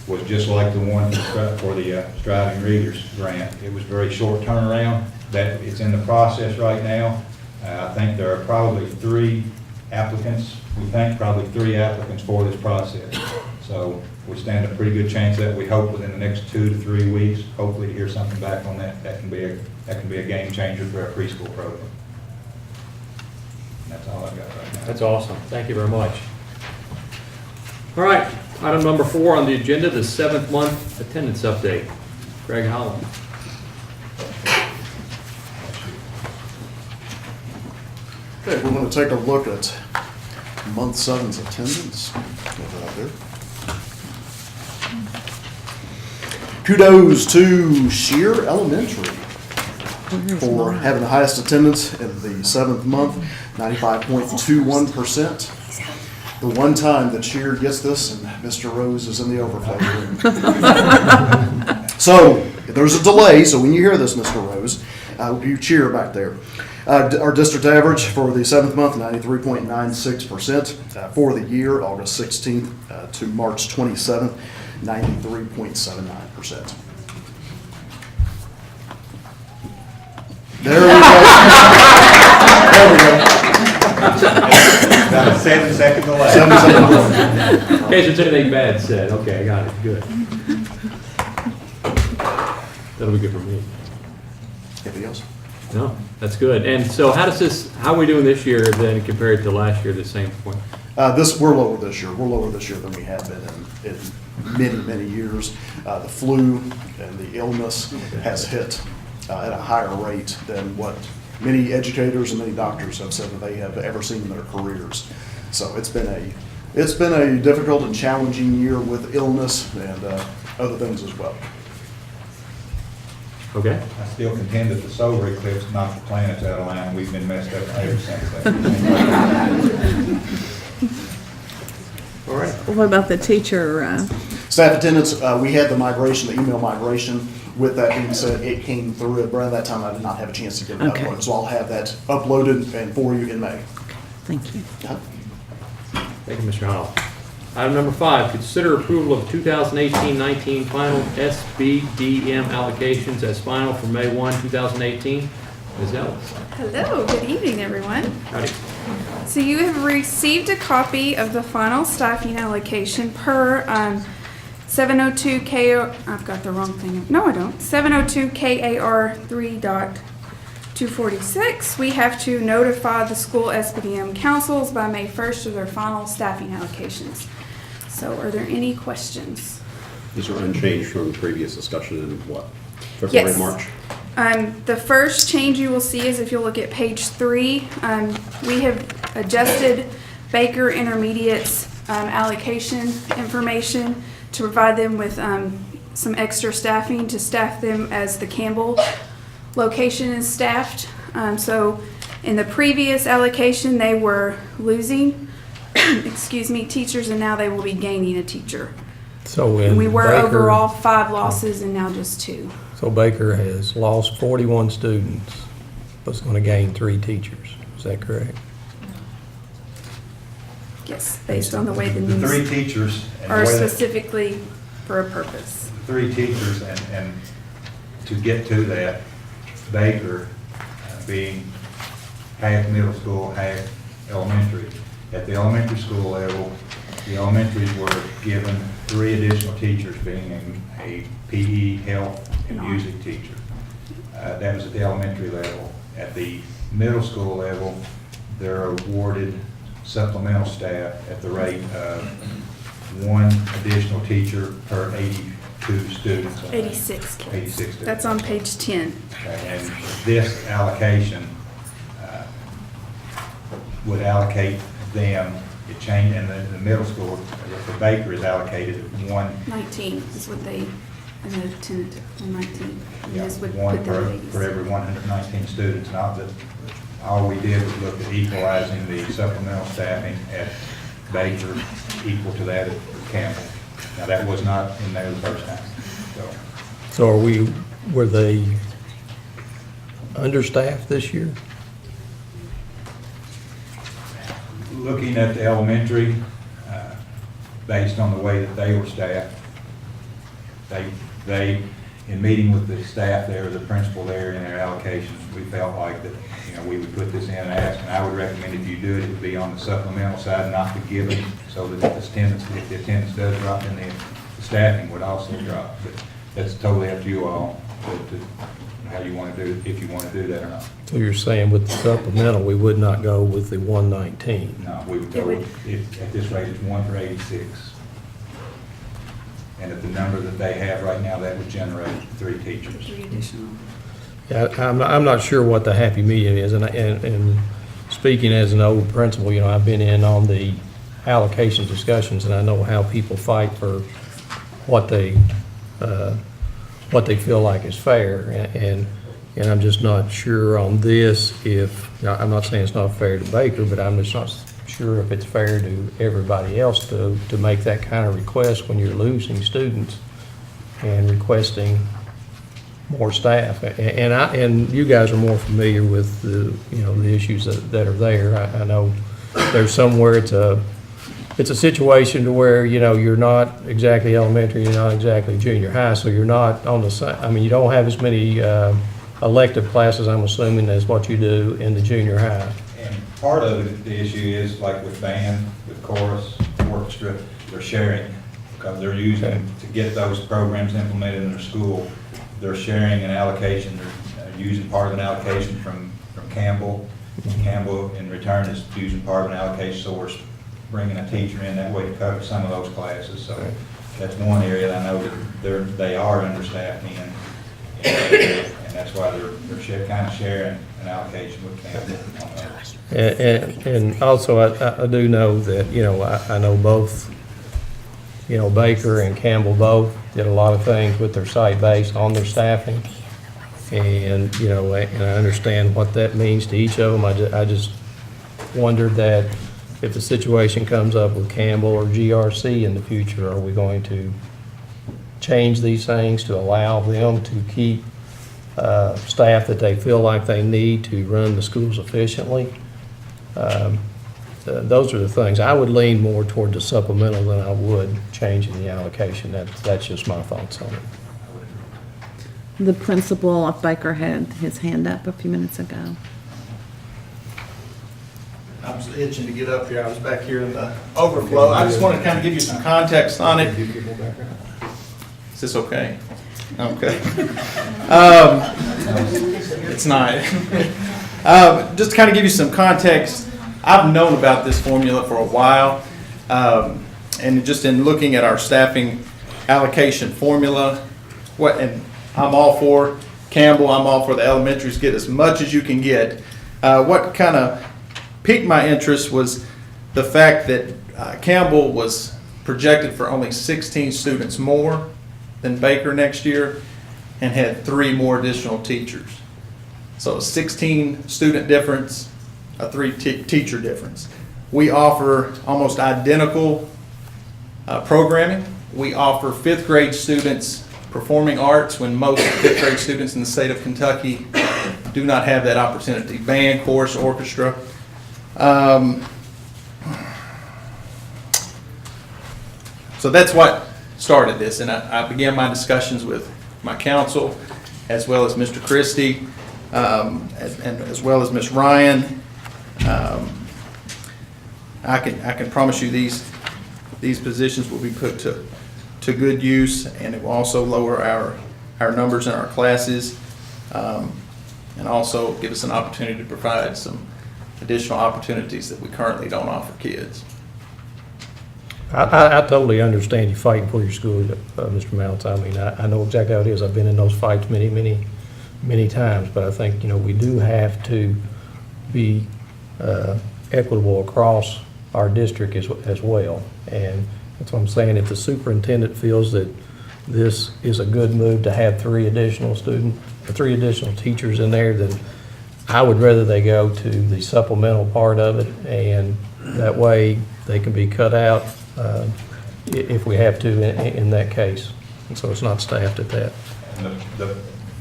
was just like the one for the Striving Readers grant. It was very short turnaround. That it's in the process right now. I think there are probably 3 applicants. We think probably 3 applicants for this process. So we stand a pretty good chance that we hope within the next 2 to 3 weeks, hopefully to hear something back on that. That can be a game changer for our preschool program. And that's all I've got right now. That's awesome. Thank you very much. All right, item number 4 on the agenda, the 7th month attendance update. Greg Holland. Okay, we're going to take a look at month 7's attendance. Get that out there. Kudos to Shear Elementary for having the highest attendance in the 7th month, 95.21%. The one time that Shear gets this, and Mr. Rose is in the overflow room. So there's a delay, so when you hear this, Mr. Rose, you cheer back there. Our district average for the 7th month, 93.96%. For the year, August 16th to March 27th, 93.79%. There we go. There we go. About a 7-second delay. 7-second delay. In case there's anything bad said. Okay, I got it. Good. That'll be good for me. Anything else? No, that's good. And so how are we doing this year then compared to last year at the same point? We're lower this year. We're lower this year than we have been in many, many years. The flu and the illness has hit at a higher rate than what many educators and many doctors have said that they have ever seen in their careers. So it's been a difficult and challenging year with illness and other things as well. Okay. I still contend that the solar eclipse knocked the planets out of line. We've been messed up ever since then. All right. What about the teacher? Staff attendance, we had the migration, the email migration. With that being said, it came through. Around that time, I did not have a chance to get it uploaded. So I'll have that uploaded and for you in May. Thank you. Thank you, Mr. Howell. Item number 5, consider approval of 2018-19 final SBDM allocations as final for May 1, 2018. Ms. Ellis. Hello, good evening, everyone. Howdy. So you have received a copy of the final staffing allocation per 702 KO. I've got the wrong thing. No, I don't. 702 KAR 3.246. We have to notify the school SBDM councils by May 1st of their final staffing allocations. So are there any questions? These are unchanged from the previous discussion in what, February, Yes. March? The first change you will see is if you'll look at page 3, we have adjusted Baker Intermediate's allocation information to provide them with some extra staffing to staff them as the Campbell location is staffed. So in the previous allocation, they were losing, excuse me, teachers, and now they will be gaining a teacher. So And we were Baker- overall 5 losses and now just 2. So Baker has lost 41 students, but is going to gain 3 teachers. Is that correct? Yes, based on the way the The three news teachers. and the are way that- specifically for a purpose. 3 teachers, and to get to that, Baker being half middle school, half elementary. At the elementary school level, the elementaries were given 3 additional teachers, being a PE, health, and music teacher. That was at the elementary level. At the middle school level, they're awarded supplemental staff at the rate of 1 additional teacher per 82 students. 86 kids. 86 students. That's on page 10. And this allocation would allocate them, it changed, and the middle school, for Baker is allocated at 19 is what they, and the tentative, 19. And yeah, this would one put them at for 86. every 119 students. Not that, all we did was look at equalizing the supplemental staffing at Baker equal to that at Campbell. Now, that was not in there the first time, so. So were they understaffed this year? Looking at the elementary, based on the way that they were staffed, they, in meeting with the staff there, the principal there in their allocations, we felt like that, we would put this in and ask, and I would recommend if you do it, it would be on the supplemental side, not the given, so that if the attendance does drop, then the staffing would also drop. But that's totally up to you all, to how you want to do, if you want to do that or not. So you're saying with the supplemental, we would not go with the 119? No, we would go with, at this rate, it's 1 for 86. And at the number that they have right now, that would generate 3 teachers. 3 additional. Yeah, I'm not sure what the happy medium is, and speaking as an old principal, I've been in on the allocation discussions, and I know how people fight for what they feel like is fair, and I'm just not sure on this I'm not saying it's not fair to Baker, but I'm just not sure if it's fair to everybody else to make that kind of request when you're losing students and requesting more staff. And you guys are more familiar with the issues that are there. I know there's somewhere it's a situation to where, you're not exactly elementary, you're not exactly junior high, so you're not on the same, you don't have as many elective classes, I'm assuming, as what you do in the junior high. And part of the issue is, like with band, with chorus, orchestra, they're sharing, because they're using, to get those programs implemented in their school, they're sharing an allocation, they're using part of an allocation from Campbell. Campbell, in return, is using part of an allocation, so we're bringing a teacher in that way to cover some of those classes. So that's one area that I know that they are understaffed in, and that's why they're kind of sharing an allocation with Campbell. And also, I do know that, I know both, Baker and Campbell both did a lot of things with their site based on their staffing. And, and I understand what that means to each of them. I just wondered that if the situation comes up with Campbell or GRC in the future, are we going to change these things to allow them to keep staff that they feel like they need to run the schools efficiently? Those are the things. I would lean more toward the supplemental than I would changing the allocation. That's just my thoughts on it. The principal of Baker had his hand up a few minutes ago. I'm just itching to get up here. I was back here in the overflow. I just want to kind of give you some context on it. Is this okay? Okay. It's not. Just to kind of give you some context, I've known about this formula for a while. and just in looking at our staffing allocation formula, and I'm all for Campbell, I'm all for the elementaries, get as much as you can get. What kind of piqued my interest was the fact that Campbell was projected for only 16 students more than Baker next year and had 3 more additional teachers. So a 16 student difference, a 3 teacher difference. We offer almost identical programming. We offer 5th grade students performing arts when most 5th grade students in the state of Kentucky do not have that opportunity. Band, chorus, orchestra. So that's what started this, and I began my discussions with my council, as well as Mr. Christie, and as well as Ms. Ryan. I can promise you these positions will be put to good use, and it will also lower our numbers in our classes, and also give us an opportunity to provide some additional opportunities that we currently don't offer kids. I totally understand you fighting for your school, Mr. Mounts. I mean, I know exactly how it is. I've been in those fights many times, but I think, we do have to be equitable across our district as well. And that's what I'm saying. If the superintendent feels that this is a good move to have 3 additional teachers in there, then I would rather they go to the supplemental part of it, and that way they can be cut out if we have to in that case. And so it's not staffed at that. And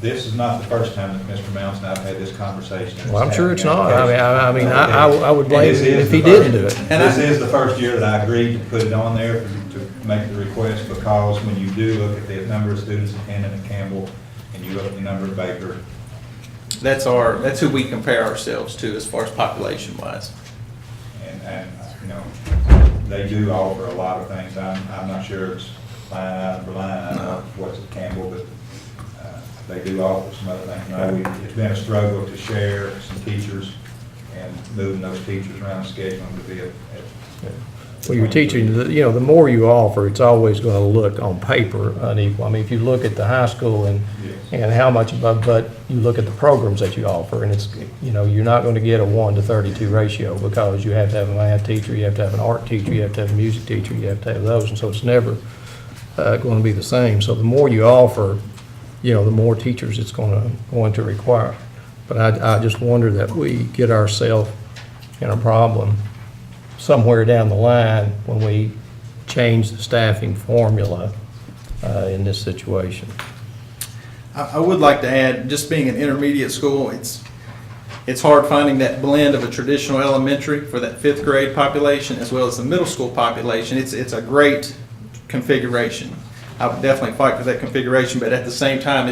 this is not the first time that Mr. Mounts and I have had this conversation. Well, I'm sure it's not. I mean, I would blame him if he didn't do it. And this is the first year that I agreed to put it on there to make the request, because when you do look at the number of students attending at Campbell and you look at the number at Baker, That's who we compare ourselves to as far as population wise. and they do offer a lot of things. I'm not sure it's line item for line item what's at Campbell, but they do offer some other things. It's been a struggle to share some teachers and moving those teachers around, scheduling to be at. Well, you're teaching, the more you offer, it's always going to look on paper unequal. I mean, if you look at the high school and how much above, but you look at the programs that you offer, and it's, you're not going to get a 1-to-32 ratio, because you have to have a math teacher, you have to have an art teacher, you have to have a music teacher, you have to have those, and so it's never going to be the same. So the more you offer, the more teachers it's going to require. But I just wonder that we get ourselves in a problem somewhere down the line when we change the staffing formula in this situation. I would like to add, just being an intermediate school, it's hard finding that blend of a traditional elementary for that 5th grade population as well as the middle school population. It's a great configuration. I would definitely fight for that configuration, but at the same time,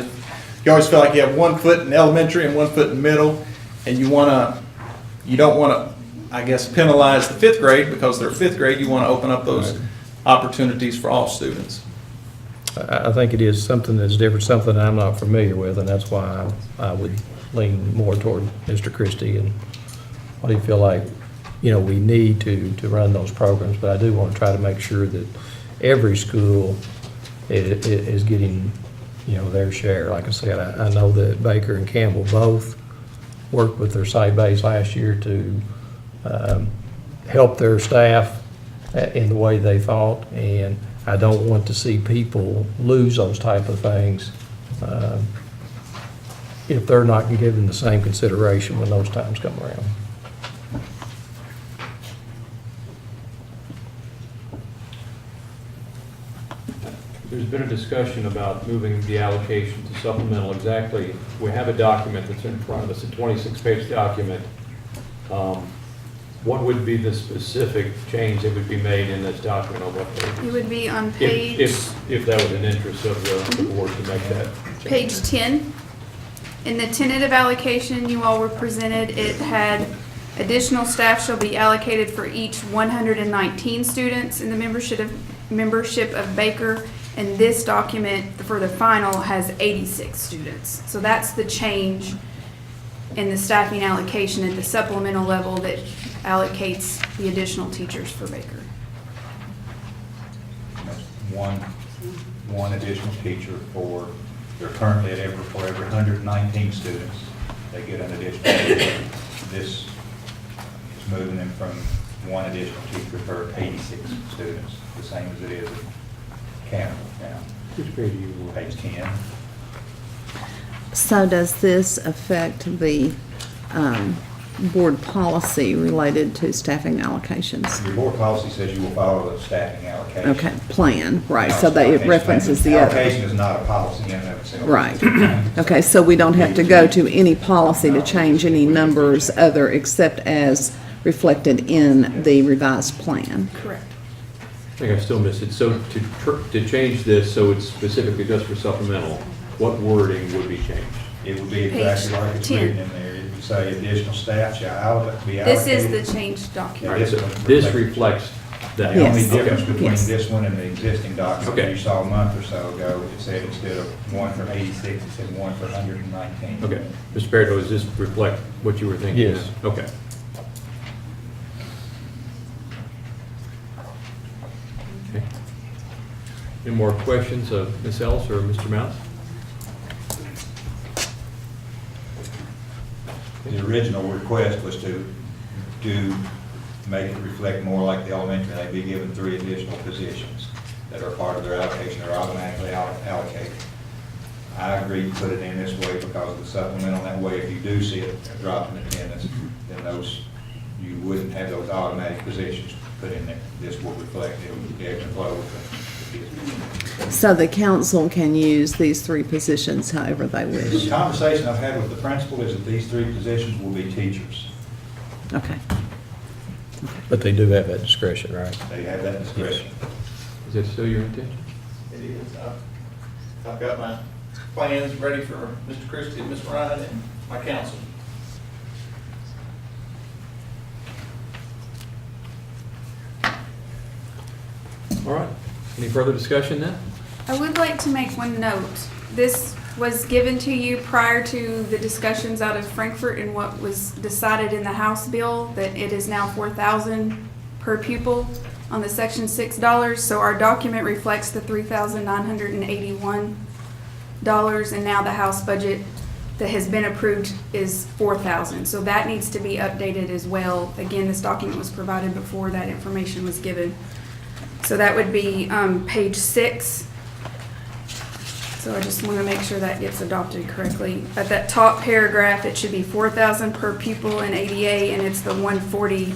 you always feel like you have 1 foot in elementary and 1 foot in middle, and you don't want to, I guess, penalize the 5th grade because they're 5th grade. You want to open up those opportunities for all students. I think it is something that's different, something I'm not familiar with, and that's why I would lean more toward Mr. Christie. And what do you feel like, we need to run those programs? But I do want to try to make sure that every school is getting, their share. Like I said, I know that Baker and Campbell both worked with their site base last year to help their staff in the way they thought, and I don't want to see people lose those type of things if they're not given the same consideration when those times come around. There's been a discussion about moving the allocation to supplemental. Exactly, we have a document that's in front of us, a 26-page document. What would be the specific change that would be made in this document on what page? It would be on page... If that was an interest of the board to make that change. Page 10. In the tentative allocation you all were presented, it had additional staff shall be allocated for each 119 students in the membership of Baker, and this document for the final has 86 students. So that's the change in the staffing allocation at the supplemental level that allocates the additional teachers for Baker. one additional teacher they're currently for every 119 students, they get an additional teacher. This is moving them from one additional teacher per 86 students, the same as it is at Campbell now. Which page are you on? Page 10. So does this affect the board policy related to staffing allocations? Your board policy says you will follow the staffing allocation. Okay, plan, right, so that it references the other. Allocation is not a policy in and of itself. Right. Okay, so we don't have to go to any policy to change any numbers other except as reflected in the revised plan. Correct. I think I still missed it. So to change this so it's specifically just for supplemental, what wording would be changed? It would be exactly like it's 10. written in there. It would say additional staff shall be This allocated. is the change All document. right, so this reflects that. The only Yes. difference Okay. between Yes. this one and the existing document Okay. you saw a month or so ago, it said instead of one for 86, it said one for 119. Okay. Mr. Peridot, does this reflect what you were thinking? Yes. Okay. Okay. Any more questions of Ms. Ellis or Mr. Mouse? The original request was to make it reflect more like the elementary, they'd be given 3 additional positions that are part of their allocation, are automatically allocated. I agreed to put it in this way because of the supplemental, that way if you do see a drop in attendance, then you wouldn't have those automatic positions put in there. This will reflect, it will ebb and flow with the business. So the council can use these 3 positions however they The wish. conversation I've had with the principal is that these 3 positions will be teachers. Okay. But they do have that discretion, right? They have that discretion. Is that still your intention? It is. I've got my plans ready for Mr. Christie, Ms. Ryan, and my council. All right. Any further discussion then? I would like to make one note. This was given to you prior to the discussions out of Frankfurt and what was decided in the House bill, that it is now $4,000 per pupil on the Section 6 dollars. So our document reflects the $3,981, and now the House budget that has been approved is $4,000. So that needs to be updated as well. Again, this document was provided before that information was given. So that would be page 6. So I just want to make sure that gets adopted correctly. At that top paragraph, it should be $4,000 per pupil in ADA, and it's the 140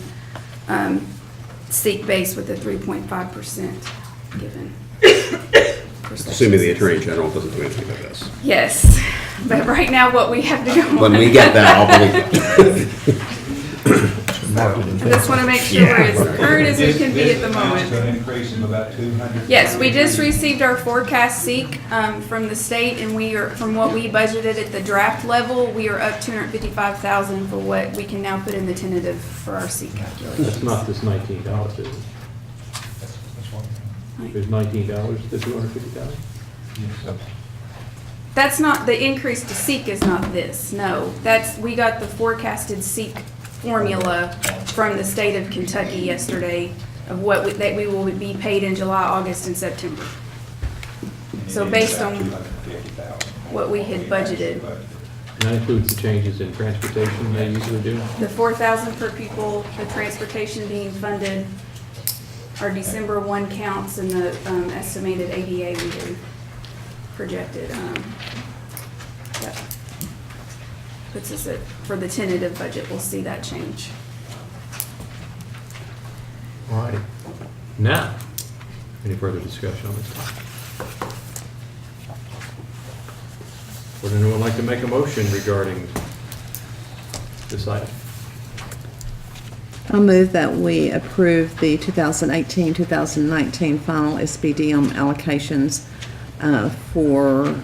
seek base with the 3.5% given. Assuming the Attorney General doesn't do anything with this. Yes, but right now what we have to go on. When we get that, I'll believe it. I just want to make sure we're as current as we can be at the This moment. amounts to an increase of about 200. Yes, we just received our forecast seek from the state, and we are, from what we budgeted at the draft level, we are up $255,000 for what we can now put in the tentative for our seek calculations. That's not this $19, is it? That's one thing. There's $19 to $250,000? That's not, the increase to seek is not this, no. That's, we got the forecasted seek formula from the state of Kentucky yesterday of what that we will be paid in July, August, and September. And it So is based about on $250,000. what we had budgeted. And that includes the changes in transportation they usually do? The $4,000 per pupil, the transportation being funded, our December 1 counts, and the estimated ADA we had projected. That puts us at, for the tentative budget, we'll see that change. All righty. Now, any further discussion on this topic? Would anyone like to make a motion regarding this item? I move that we approve the 2018-2019 final SBDM allocations for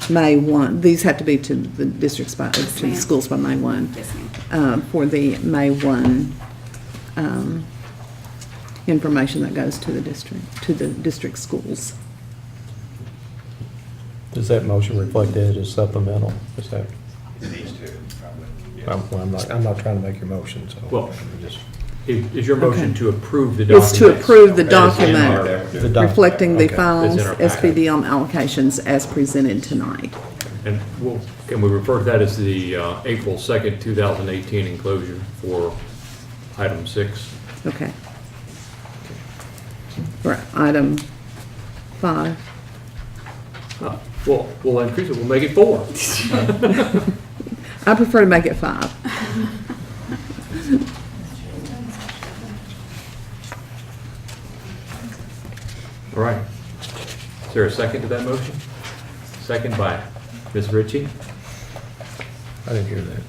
May 1. These have to be to the districts by, to the ma'am. schools by May 1. Yes, ma'am. For the May 1 information that goes to the district schools. Does that motion reflect that as supplemental? Is that? It needs to, probably. yes. I'm not trying to make your motion, so. Well, Is your motion Okay. to approve the document? It's to approve the As in our- document reflecting the Okay. finals That's in our packet. SPDM allocations as presented tonight. And can we refer to that as the April 2nd, 2018 enclosure for item 6? Okay. For item 5. Well, we'll increase it, we'll make it 4. I prefer to make it 5. All right. Is there a second to that motion? Second by Ms. Ritchie. I didn't hear that.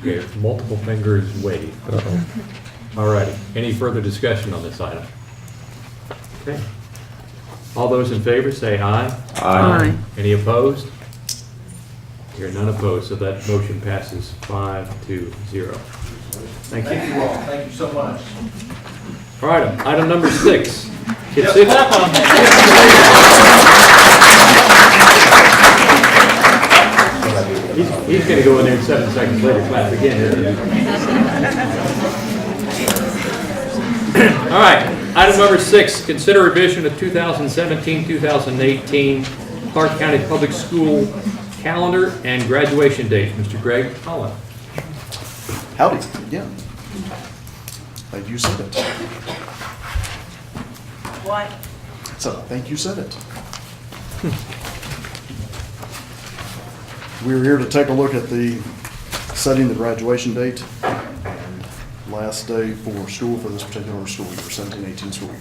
Okay, multiple fingers wave. All righty. Any further discussion on this item? Okay. All those in favor say aye. Aye. Any opposed? Here, none opposed, so that motion passes 5-0. Thank you. Thank you all, thank you so much. All right, item number 6. Yes, Consider- clap on that. He's going to go in there and 7 seconds later clap again, isn't he? All right, item number 6, consider revision of 2017-2018 Clark County Public School calendar and graduation date. Mr. Greg Holland. Howdy, yeah. Thank you said it. What? So, thank you said it. We're here to take a look at the setting the graduation date and last day for school for this particular school year, 17-18 school year.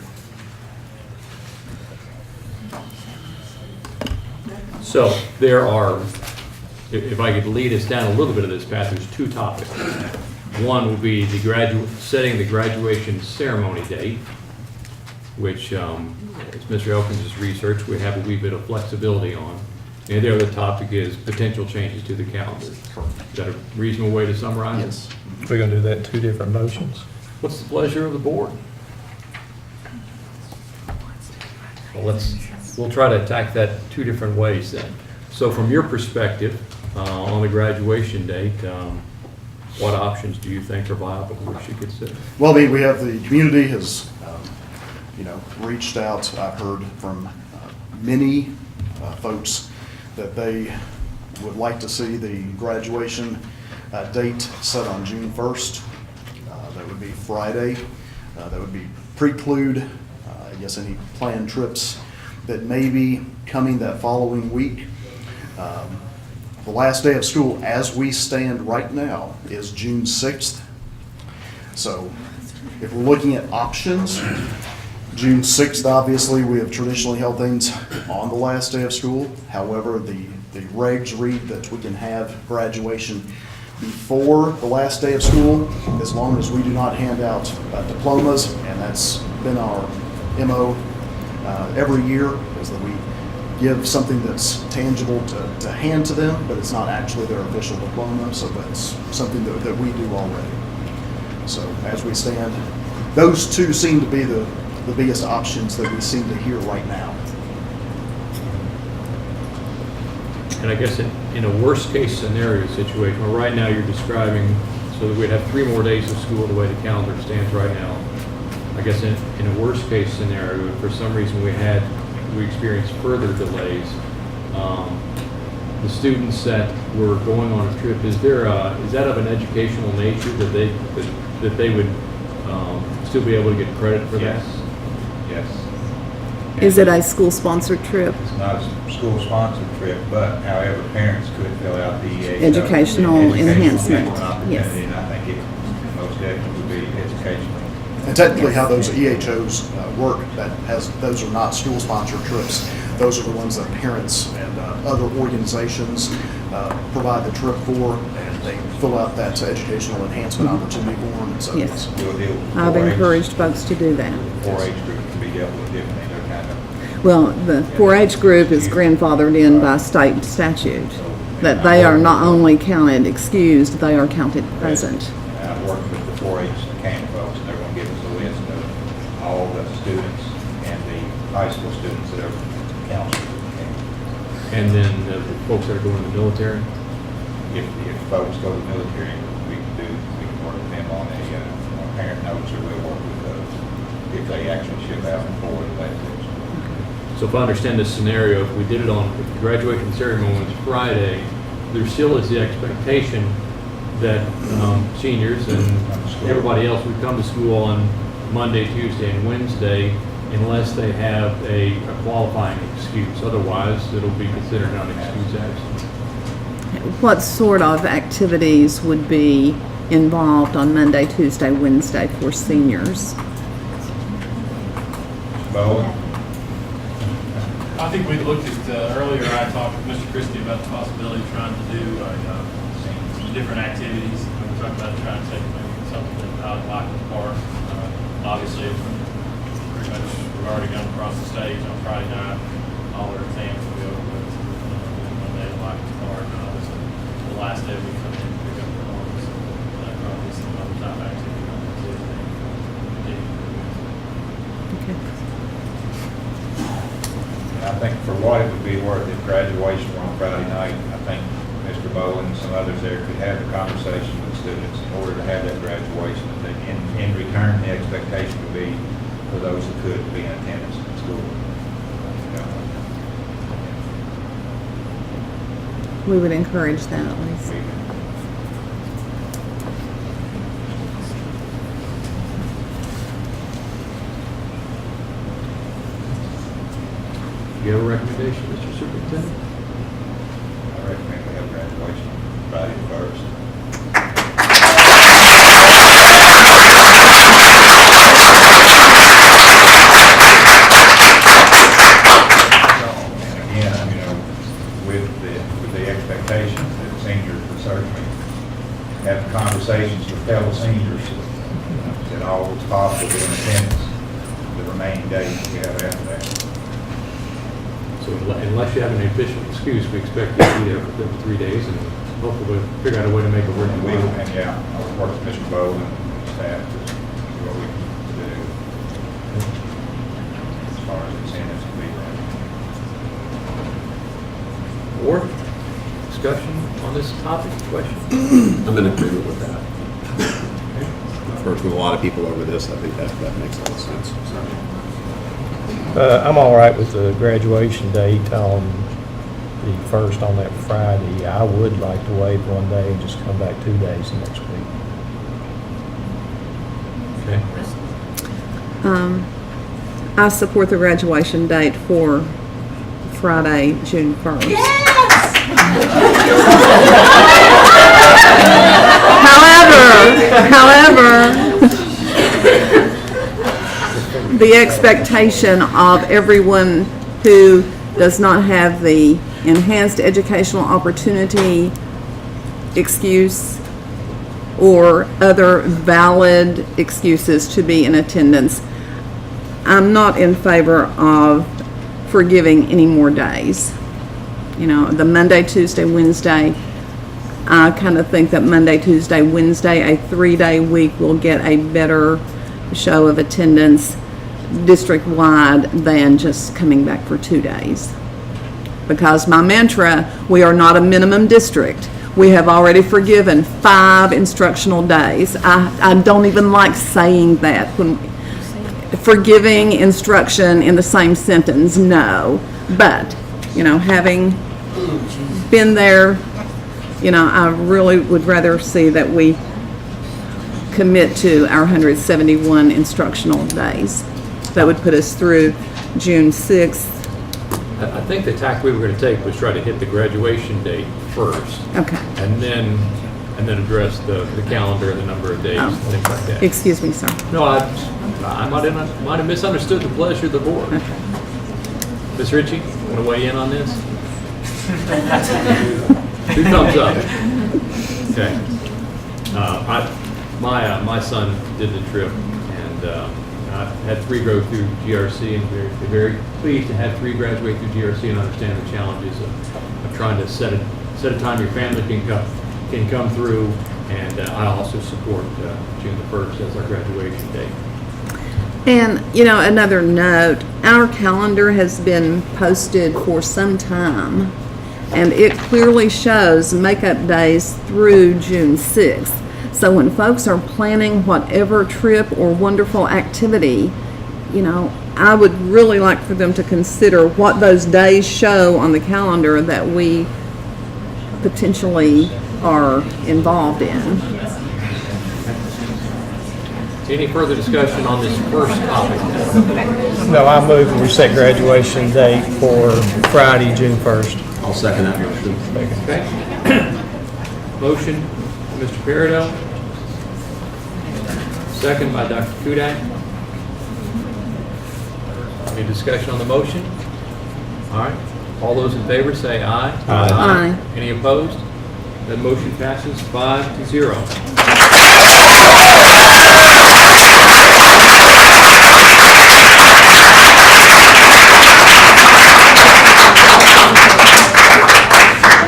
So there are, if I could lead us down a little bit of this path, there's 2 topics. One will be the setting the graduation ceremony date, which, as Mr. Elkins' research, we have a wee bit of flexibility on. And the other topic is potential changes to the calendar. Is that a reasonable way to summarize it? Yes. We're going to do that in 2 different motions. What's the pleasure of the board? Well, we'll try to attack that 2 different ways then. So from your perspective, on the graduation date, what options do you think are viable we should consider? Well, we have the community has, reached out. I've heard from many folks that they would like to see the graduation date set on June 1st. That would be Friday. That would preclude, I guess, any planned trips that may be coming that following week. The last day of school, as we stand right now, is June 6th. So if we're looking at options, June 6th, obviously, we have traditionally held things on the last day of school. However, the regs read that we can have graduation before the last day of school, as long as we do not hand out diplomas, and that's been our MO every year, is that we give something that's tangible to hand to them, but it's not actually their official diploma, so that's something that we do already. So as we stand, those 2 seem to be the biggest options that we seem to hear right now. And I guess in a worst-case scenario situation, where right now you're describing, so that we'd have 3 more days of school the way the calendar stands right now. I guess in a worst-case scenario, if for some reason we experienced further delays, the students that were going on a trip, is that of an educational nature that they would still be able to get credit for that? Yes. Is it a school-sponsored trip? It's not a school-sponsored trip, but however, parents could fill out the Educational enhancement, yes. opportunity, and I think it most definitely would be educational. And technically, how those EHOs work, those are not school-sponsored trips. Those are the ones that parents and other organizations provide the trip for, and they fill out that educational enhancement opportunity form. So Yes. We'll deal with I've 4-H. encouraged folks to do that. 4-H group can be dealt with differently. They're kind of, Well, the 4-H group is grandfathered in by state statute, that they are not only counted excused, they are counted present. I've worked with the 4-H camp folks, and they're going to give us a list of all the students and the high school students that are counseled. And then the folks that are going to the military? If folks go to the military, we can notes, or we'll work with those if they actually ship out before the last day. So if I understand this scenario, if we did it on, if the graduation ceremony was Friday, there still is the expectation that seniors and everybody else would come to school on Monday, Tuesday, and Wednesday unless they have a qualifying excuse. Otherwise, it'll be considered an unexcused absence. What sort of activities would be involved on Monday, Tuesday, Wednesday for seniors? Bowen? I think we looked at, earlier I talked with Mr. Christie about the possibility of trying to do some different activities. We talked about trying to take maybe something out of Lockwood Park. Obviously, pretty much we've already gone across the stage on Friday night. All our exams will be over with Monday at Lockwood Park. And obviously, the last day we come in and pick up the forms. Probably some other type of activity on Tuesday. I think for what it would be worth if graduation were on Friday night, I think Mr. Bowen and some others there could have a conversation with students in order to have that graduation. And then in return, the expectation would be for those who could be in attendance at school. We would encourage that at least. Do you have a recommendation, Mr. Superintendent? I recommend we have graduation on Friday the 1st. And again, with the expectation that seniors would certainly have conversations with fellow seniors that all was possible in attendance the remaining days we have after that. So unless you have an official excuse, we expect you to be there for 3 days, and hopefully we'll figure out a way to make it work. And I'll work with Mr. Bowen and staff to see what we can do as far as incentives to be there. Or discussion on this topic, question? I'm in agreement with that. I've heard from a lot of people over this. I think that makes a lot of sense. So. I'm all right with the graduation date on the 1st on that Friday. I would like to waive 1 day and just come back 2 days the next week. Okay. I support the graduation date for Friday, June 1st. However, the expectation of everyone who does not have the enhanced educational opportunity excuse or other valid excuses to be in attendance, I'm not in favor of forgiving any more days. You know, the Monday, Tuesday, Wednesday, I kind of think that Monday, Tuesday, Wednesday, a 3-day week will get a better show of attendance district-wide than just coming back for 2 days. Because my mantra, we are not a minimum district. We have already forgiven 5 instructional days. I don't even like saying that. When forgiving instruction in the same sentence, no. But, you know, having been there, you know, I really would rather see that we commit to our 171 instructional days. That would put us through June 6th. I think the tack we were going to take was try to hit the graduation date first. Okay. And then address the calendar and the number of days, and things like that. Excuse me, sir. No, I might have misunderstood the pleasure of the board. Okay. Ms. Ritchie, want to weigh in on this? 2 thumbs up. Okay. My son did the trip, and I had 3 go through GRC, and we're very pleased to have 3 graduate through GRC and understand the challenges of trying to set a time your family can come through. And I also support June the 1st as our graduation date. And, you know, another note, our calendar has been posted for some time, and it clearly shows makeup days through June 6th. So when folks are planning whatever trip or wonderful activity, you know, I would really like for them to consider what those days show on the calendar that we potentially are involved in. Any further discussion on this first topic? No, I move we set graduation date for Friday, June 1st. I'll second that motion. Okay. Motion, Mr. Peridot. Second by Dr. Kudak. Any discussion on the motion? All right. All those in favor say aye. Aye. Any opposed? That motion passes 5-0.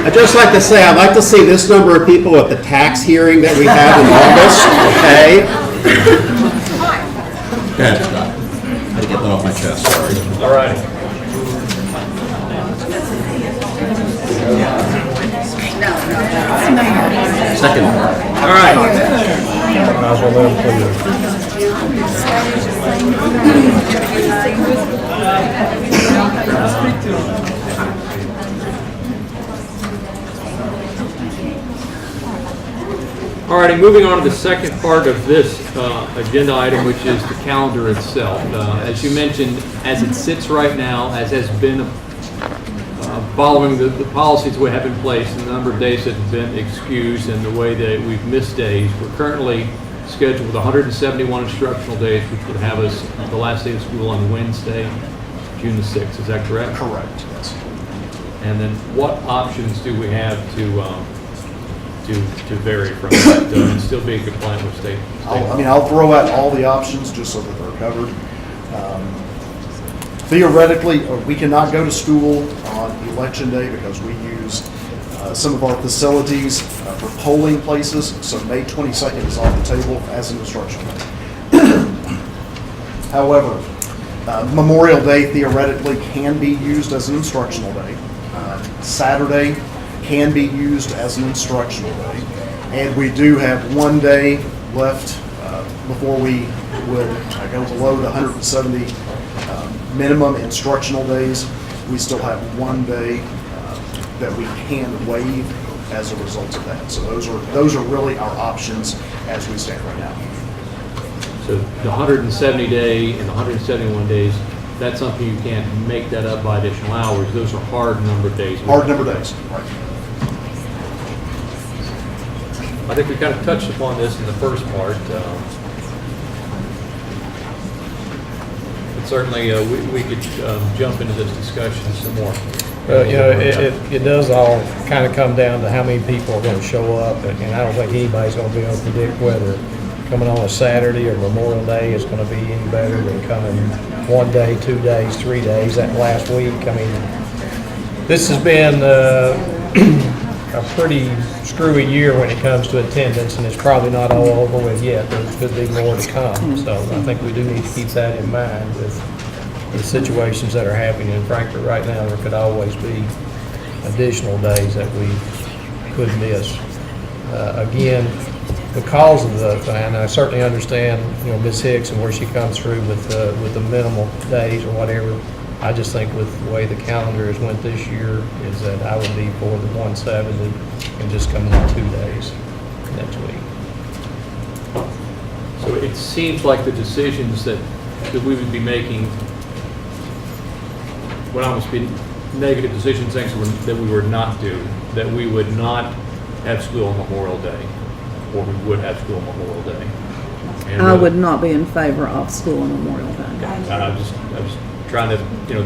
I'd just like to say, I'd like to see this number of people at the tax hearing that we had in August, okay? Okay, stop. I had to get that off my chest, sorry. All right. Second. All right. Might as well let them please. All righty, moving on to the second part of this agenda item, which is the calendar itself. As you mentioned, as it sits right now, as has been following the policies we have in place, and the number of days that have been excused and the way that we've missed days, we're currently scheduled with 171 instructional days, which would have us the last day of school on Wednesday, June the 6th. Is that correct? Correct, yes. And then what options do we have to vary from that and still be compliant with state? I'll throw out all the options just so that they're covered. Theoretically, we cannot go to school on election day because we use some of our facilities for polling places, so May 22nd is off the table as an instructional day. However, Memorial Day theoretically can be used as an instructional day. Saturday can be used as an instructional day. And we do have one day left before we would go below the 170 minimum instructional days. We still have one day that we can waive as a result of that. So those are really our options as we stand right now. So the 170 day and the 171 days, that's something you can't make that up by additional hours. Those are hard number of days. Hard number of days, right. I think we kind of touched upon this in the first part. But certainly we could jump into this discussion some more. It does all kind of come down to how many people are going to show up, and I don't think anybody's going to be able to predict whether coming on a Saturday or Memorial Day is going to be any better than coming 1 day, 2 days, 3 days, that last week. I mean, this has been a pretty screwy year when it comes to attendance, and it's probably not all over with yet. There could be more to come. So I think we do need to keep that in mind with the situations that are happening in Frankfort right now. There could always be additional days that we could miss. Again, because of and I certainly understand, Ms. Hicks and where she comes through with the minimal days or whatever. I just think with the way the calendar has went this year is that I would be for the 170 and just coming on 2 days next week. So it seems like the decisions that we would be making would almost be negative decisions, things that we would not do, that we would not have school on Memorial Day, or we would have school on Memorial Day. And I would not be in favor of school on Memorial Day. I was trying to,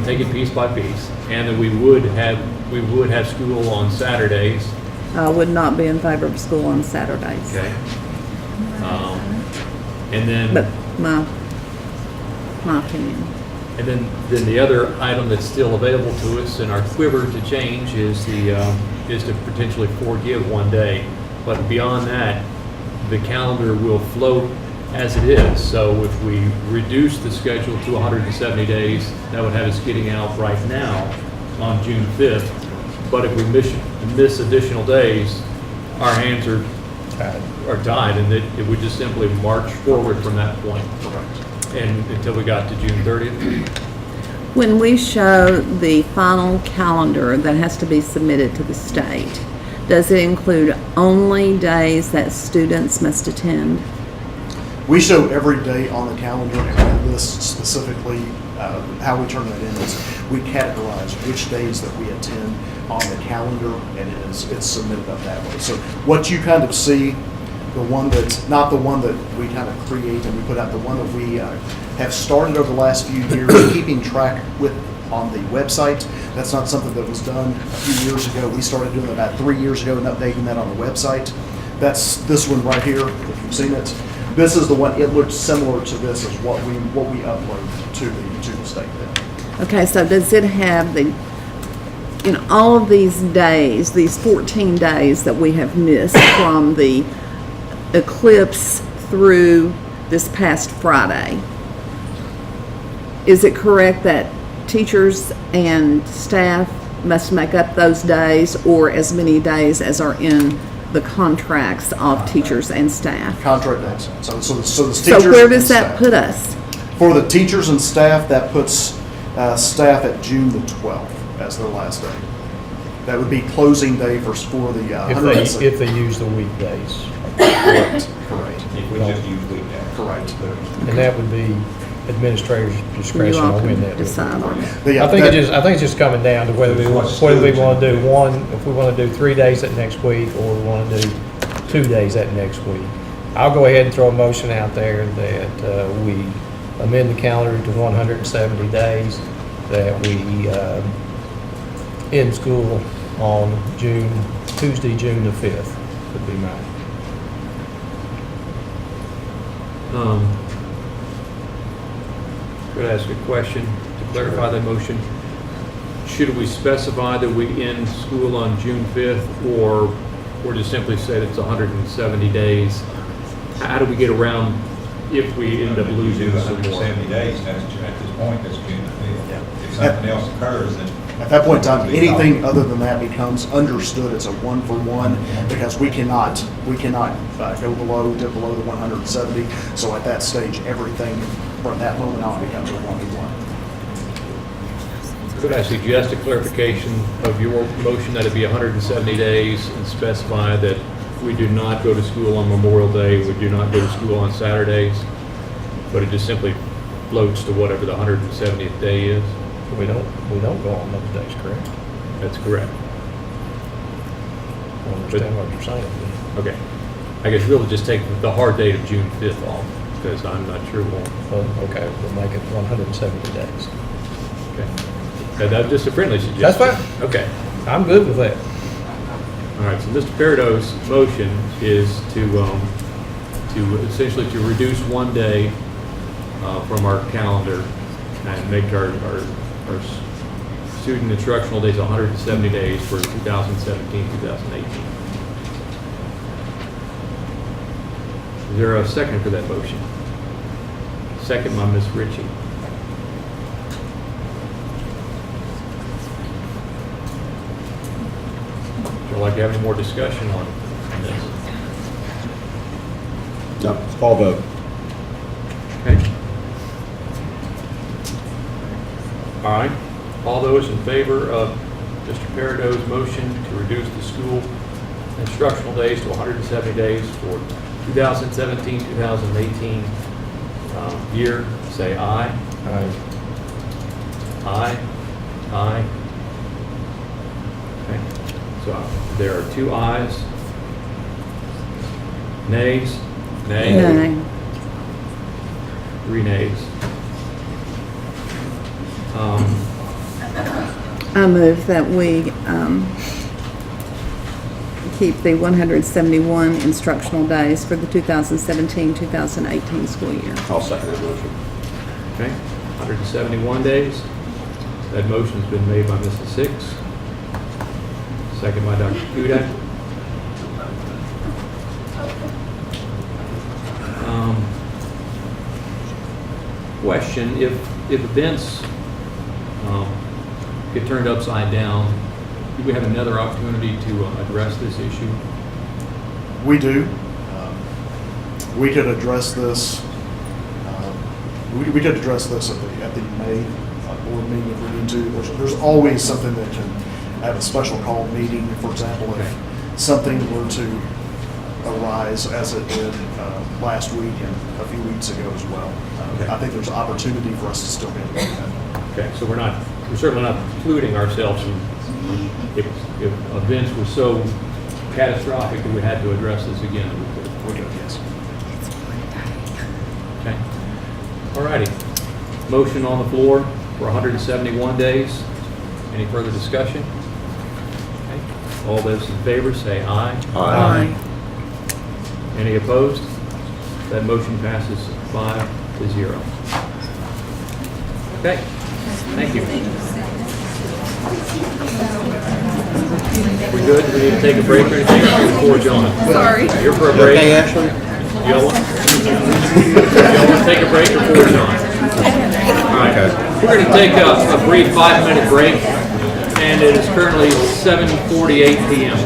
take it piece by piece, and that we would have school on Saturdays. I would not be in favor of school on Saturdays. Okay. And then. But my opinion. And then the other item that's still available to us in our quiver to change is to potentially forgive 1 day. But beyond that, the calendar will float as it is. So if we reduce the schedule to 170 days, that would have us getting out right now on June 5th. But if we miss additional days, our hands are are tied, and it would just simply march forward from that point. And until we got to June 30th. When we show the final calendar that has to be submitted to the state, does it include only days that students must attend? We show every day on the calendar, and we list specifically how we turn that in is we categorize which days that we attend on the calendar, and it's submitted up that way. So what you kind of see, the one that's not the one that we kind of create and we put out, the one that we have started over the last few years, keeping track with on the website. That's not something that was done a few years ago. We started doing it about 3 years ago and updating that on the website. That's this one right here, if you've seen it. This is the one, it looks similar to this as what we upload to the state then. Okay, so does it have the, all of these days, these 14 days that we have missed from the eclipse through this past Friday? Is it correct that teachers and staff must make up those days, or as many days as are in the contracts of teachers and staff? Contract days. So the teachers. So where does and that staff. put us? For the teachers and staff, that puts staff at June the 12th as their last day. That would be closing day for the If they use the weekdays. Correct. If we just use weekdays. Correct. And that would be administrator's discretion on when that would be. Decide on that. I think it's just coming down to whether we want to do one, if we want to do 3 days that next week, or we want to do 2 days that next week. I'll go ahead and throw a motion out there that we amend the calendar to 170 days, that we end school on Tuesday, June the 5th, would be mine. Could I ask a question to clarify the motion? Should we specify that we end school on June 5th, or just simply say that it's 170 days? How do we get around if we end up losing some more? 170 days, at this point, that's June the 5th. If something else occurs, then. At that point in time, anything other than that becomes understood. It's a 1-for-1 because we cannot go below, dip below the 170. So at that stage, everything from that moment on becomes a 1-to-1. Could I suggest a clarification of your motion that it be 170 days and specify that we do not go to school on Memorial Day, we do not go to school on Saturdays, but it just simply floats to whatever the 170th day is? We don't go on those days, correct? That's correct. I understand what you're saying. Okay. I guess we'll just take the hard date of June 5th off, because I'm not sure Okay, we'll make it 170 days. Okay. That's just a friendly suggestion. That's fine. Okay. I'm good with that. All right, so Mr. Peridot's motion is to essentially to reduce 1 day from our calendar and make our student instructional days 170 days for 2017, 2018. Is there a second for that motion? Second by Ms. Ritchie. Would you like to have any more discussion on this? No, call vote. Okay. All right. All those in favor of Mr. Peridot's motion to reduce the school instructional days to 170 days for 2017, 2018 year, say aye. Aye. Aye. Aye. Okay. So there are 2 ayes. Nays? Nay? Nay. 3 nays. I move that we keep the 171 instructional days for the 2017-2018 school year. I'll second that motion. Okay, 171 days. That motion's been made by Mrs. Six. Second by Dr. Kudak. Question, if events get turned upside down, do we have another opportunity to address this issue? We do. we could address this, we could address this at the May board meeting if we need to. There's always something that can have a special call meeting, for example, if something were to arise as it did last week and a few weeks ago as well. I think there's opportunity for us to still be able to do that. Okay, so we're certainly not excluding ourselves from, if events were so catastrophic that we had to address this again. We could, yes. Okay. All righty. Motion on the floor for 171 days. Any further discussion? Okay. All those in favor say aye. Aye. Any opposed? That motion passes 5-0. Okay, thank you. We good? We need to take a break or anything before John? Sorry. You're for a break? Okay, Ashley? You want to take a break before John? All right. We're going to take a brief 5-minute break, and it is currently 7:48 p.m.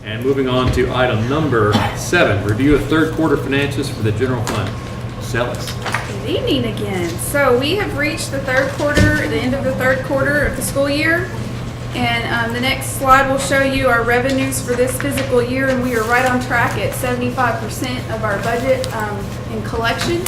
And moving on to item number 7, review of third quarter financials for the general fund. Celis. Good evening again. So we have reached the third quarter, the end of the third quarter of the school year. And the next slide will show you our revenues for this fiscal year, and we are right on track at 75% of our budget in collections.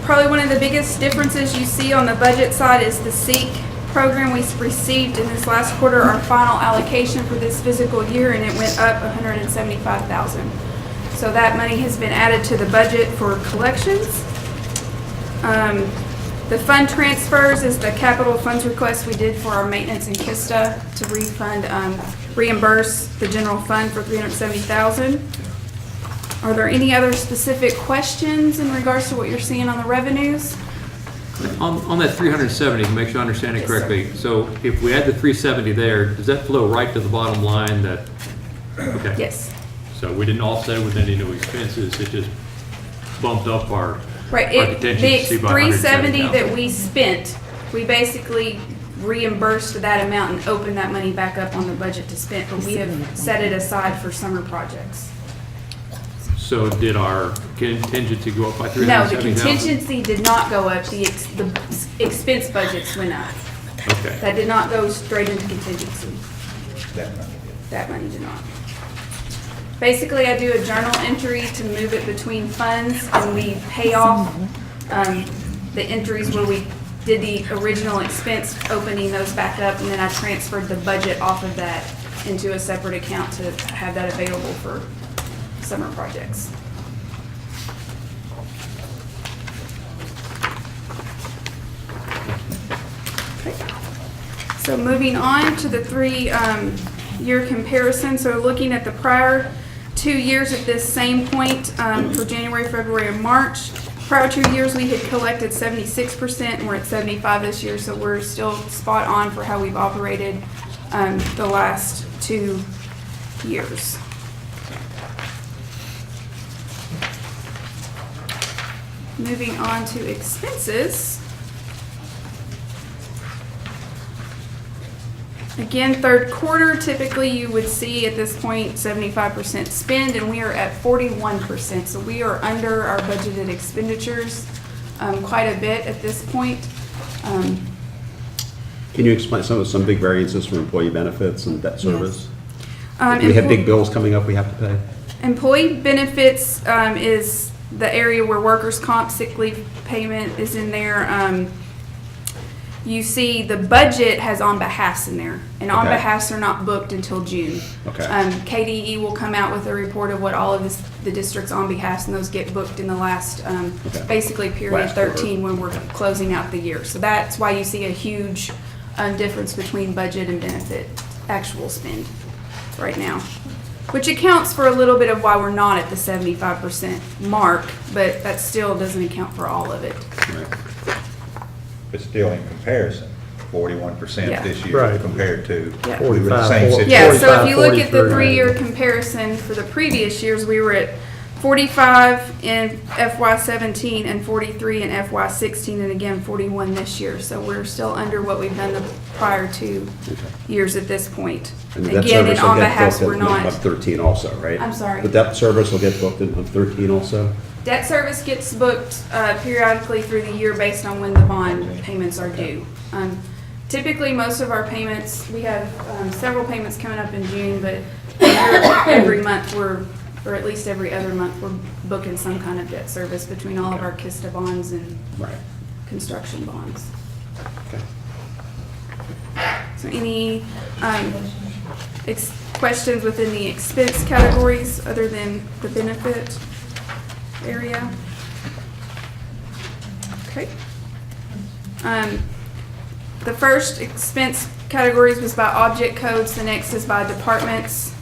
Probably one of the biggest differences you see on the budget side is the SEEK program. We received in this last quarter our final allocation for this fiscal year, and it went up $175,000. So that money has been added to the budget for collections. The fund transfers is the capital funds request we did for our maintenance in KISTA to reimburse the general fund for $370,000. Are there any other specific questions in regards to what you're seeing on the revenues? On that 370, to make sure I understand it Yes, sir. correctly, so if we add the 370 there, does that flow right to the bottom line that, okay? Yes. So we didn't offset it with any new expenses, it just bumped up our Right, contingency the by 370 that $170,000. we spent, we basically reimbursed that amount and opened that money back up on the budget to spend, but we have set it aside for summer projects. So did our contingency go up by No, the $370,000? contingency did not go up, the expense budgets went up. Okay. That did not go straight into contingency. That money. That money did not. Basically, I do a journal entry to move it between funds, and we pay off the entries where we did the original expense, opening those back up, and then I transferred the budget off of that into a separate account to have that available for summer projects. Okay. So moving on to the 3-year comparison, so looking at the prior 2 years at this same point for January, February, and March. Prior 2 years, we had collected 76%, and we're at 75 this year, so we're still spot on for how we've operated the last 2 years. Moving on to expenses. Again, third quarter, typically you would see at this point 75% spend, and we are at 41%. So we are under our budgeted expenditures quite a bit at this point. Can you explain some big variances for employee benefits and debt service? Yes. Do we have big bills coming up we have to pay? Employee benefits is the area where workers' comp, sick leave payment is in there. You see the budget has on behalfs in there, and on Okay. behalfs are not booked until June. Okay. KDE will come out with a report of what all of the district's on behalfs, and those get booked in the last, Okay. basically period Last quarter. 13 when we're closing out the year. So that's why you see a huge difference between budget and benefit actual spend right now, which accounts for a little bit of why we're not at the 75% mark, but that still doesn't account for all of it. But still in comparison, 41% Yeah. this year Right. compared to Yeah. we were in the 45, same situation. Yeah, so if you look at the 43. 3-year comparison for the previous years, we were at 45 in FY17 and 43 in FY16, and again 41 this year. So we're still under what we've done the prior 2 years at this point. And the debt Again, and service will on get behalf, booked we're in not. of 13 also, right? I'm sorry. The debt service will get booked in of 13 also? Debt service gets booked periodically through the year based on when the bond payments are due. Typically, most of our payments, we have several payments coming up in June, but every month or at least every other month, we're booking some kind of debt service between all of our KISTA bonds and construction bonds. Okay. So any questions within the expense categories other than the benefit area? Okay. The first expense categories was by object codes, the next is by departments.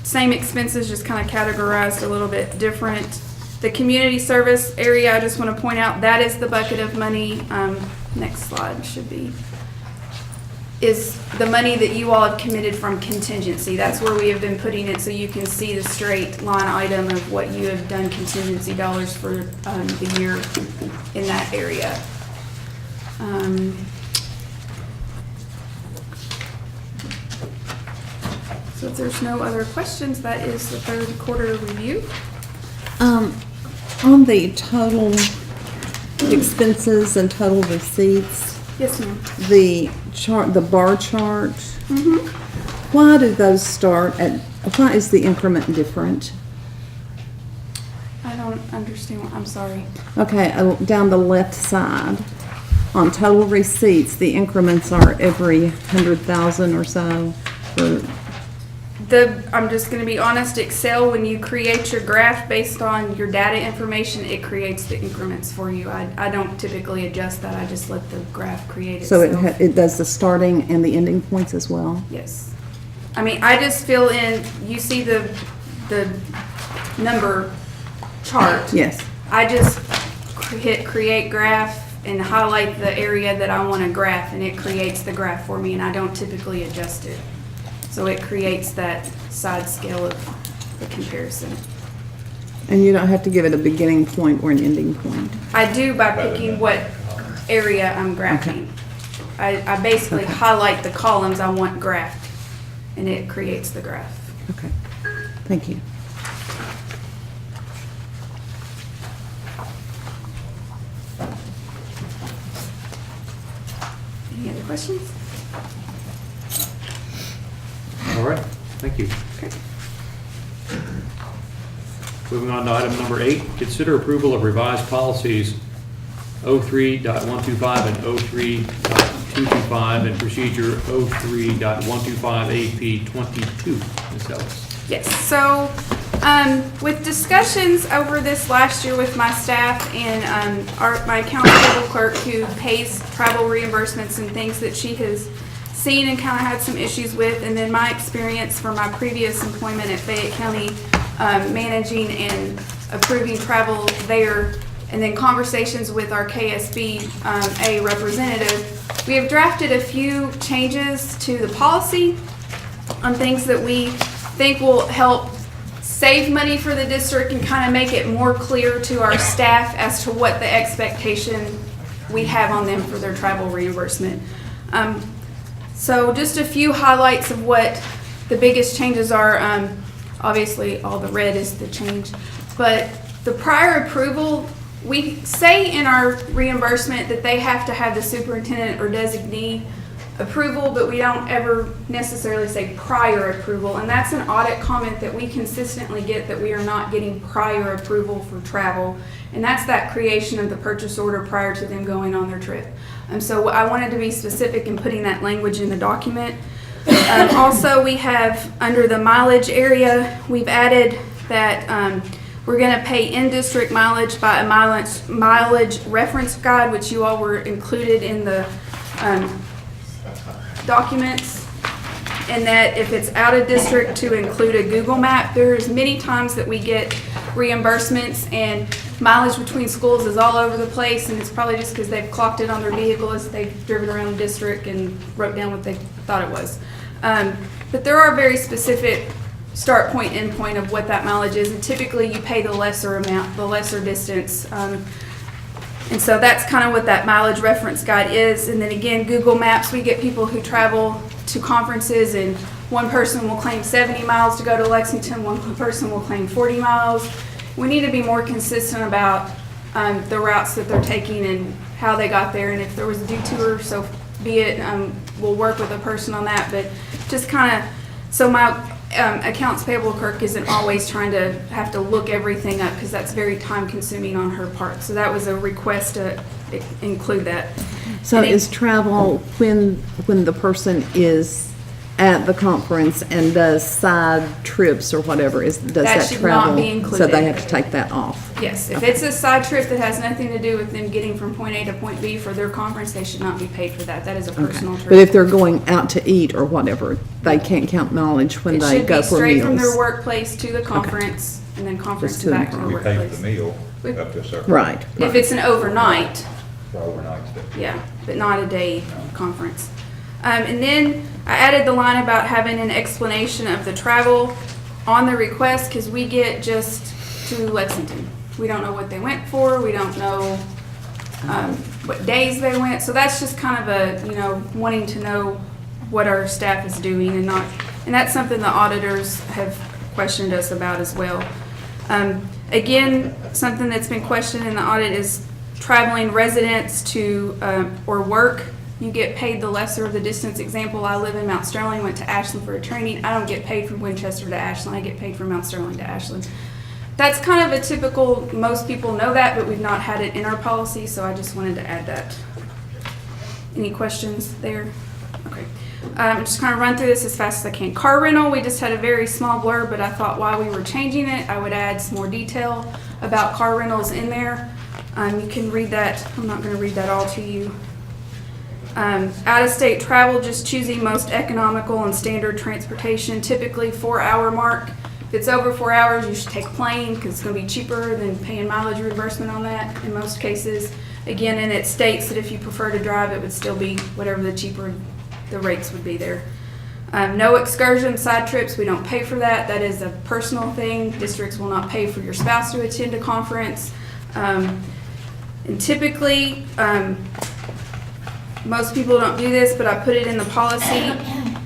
Same expenses, just kind of categorized a little bit different. The community service area, I just want to point out, that is the bucket of money, next slide should be, is the money that you all have committed from contingency. That's where we have been putting it, so you can see the straight line item of what you have done contingency dollars for the year in that area. So if there's no other questions, that is the third quarter review. On the total expenses and total receipts, Yes, ma'am. the chart, the bar chart, Mm-hmm. why do those start at, why is the increment different? I don't understand what, I'm sorry. Okay, down the left side, on total receipts, the increments are every 100,000 or so. For, I'm just gonna be honest, Excel, when you create your graph based on your data information, it creates the increments for you. I don't typically adjust that, I just let the graph create so itself. it does the starting and the ending points as well? Yes. I mean, I just fill in, you see the number chart. Yes. I just hit create graph and highlight the area that I want to graph, and it creates the graph for me, and I don't typically adjust it. So it creates that side scale of the comparison. And you don't have to give it a beginning point or an ending point? I do by picking what area I'm graphing. I basically highlight the columns I want graphed, and it creates the graph. Okay, thank you. Any other questions? All right, thank you. Moving on to item number 8, consider approval of revised policies 03.125 and 03.225 and procedure 03.125 AP 22. Ms. Ellis. Yes, so with discussions over this last year with my staff and my accounts payable clerk who pays travel reimbursements and things that she has seen and kind of had some issues with, and then my experience from my previous employment at Fayette County, managing and approving travel there, and then conversations with our KSB A representative, we have drafted a few changes to the policy on things that we think will help save money for the district and kind of make it more clear to our staff as to what the expectation we have on them for their travel reimbursement. So just a few highlights of what the biggest changes are. Obviously, all the red is the change, but the prior approval, we say in our reimbursement that they have to have the superintendent or designee approval, but we don't ever necessarily say prior approval, and that's an audit comment that we consistently get, that we are not getting prior approval for travel, and that's that creation of the purchase order prior to them going on their trip. So I wanted to be specific in putting that language in the document. Also, we have, under the mileage area, we've added that we're going to pay in-district mileage by a mileage reference guide, which you all were included in the documents, and that if it's out of district, to include a Google map. There's many times that we get reimbursements and mileage between schools is all over the place, and it's probably just because they've clocked it on their vehicle as they've driven around the district and wrote down what they thought it was. But there are very specific start point, end point of what that mileage is, and typically you pay the lesser amount, the lesser distance. And so that's kind of what that mileage reference guide is. And then again, Google Maps, we get people who travel to conferences, and one person will claim 70 miles to go to Lexington, one person will claim 40 miles. We need to be more consistent about the routes that they're taking and how they got there, and if there was a detour, so be it, we'll work with a person on that, but just kind of, so my accounts payable clerk isn't always trying to have to look everything up, because that's very time consuming on her part. So that was a request to include that. So is travel when the person is at the conference and does side trips or whatever, does that should travel? not be included. So they have to take that off? Yes, if Okay. it's a side trip that has nothing to do with them getting from point A to point B for their conference, they should not be paid for that. That is a personal trip. But if they're going out to eat or whatever, they can't count mileage when they go for It should be straight meals? from their workplace to the conference, and then conference Just and to back to and the from. workplace. meal up to a certain. Right. If it's an overnight, For overnight stay. yeah, but not a day conference. And then I added the line about having an explanation of the travel on the request, because we get just to Lexington. We don't know what they went for, we don't know what days they went, so that's just kind of a, wanting to know what our staff is doing and not And that's something the auditors have questioned us about as well. Again, something that's been questioned in the audit is traveling residents to, or work. You get paid the lesser of the distance. Example, I live in Mount Sterling, went to Ashland for a training. I don't get paid from Winchester to Ashland. I get paid from Mount Sterling to Ashland. That's kind of a typical, most people know that, but we've not had it in our policy, so I just wanted to add that. Any questions there? Okay. Just kind of run through this as fast as I can. Car rental, we just had a very small blurb, but I thought while we were changing it, I would add some more detail about car rentals in there. You can read that. I'm not going to read that all to you. Out-of-state travel, just choosing most economical and standard transportation, typically 4-hour mark. If it's over 4 hours, you should take a plane because it's going to be cheaper than paying mileage reimbursement on that in most cases. Again, and it states that if you prefer to drive, it would still be whatever the cheaper the rates would be there. No excursion side trips, we don't pay for that. That is a personal thing. Districts will not pay for your spouse to attend a conference. And typically, most people don't do this, but I put it in the policy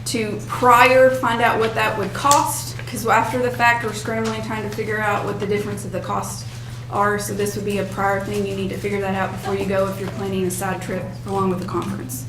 to prior find out what that would cost, because after the fact, we're scrambling trying to figure out what the difference of the costs are. So this would be a prior thing. You need to figure that out before you go if you're planning a side trip along with the conference.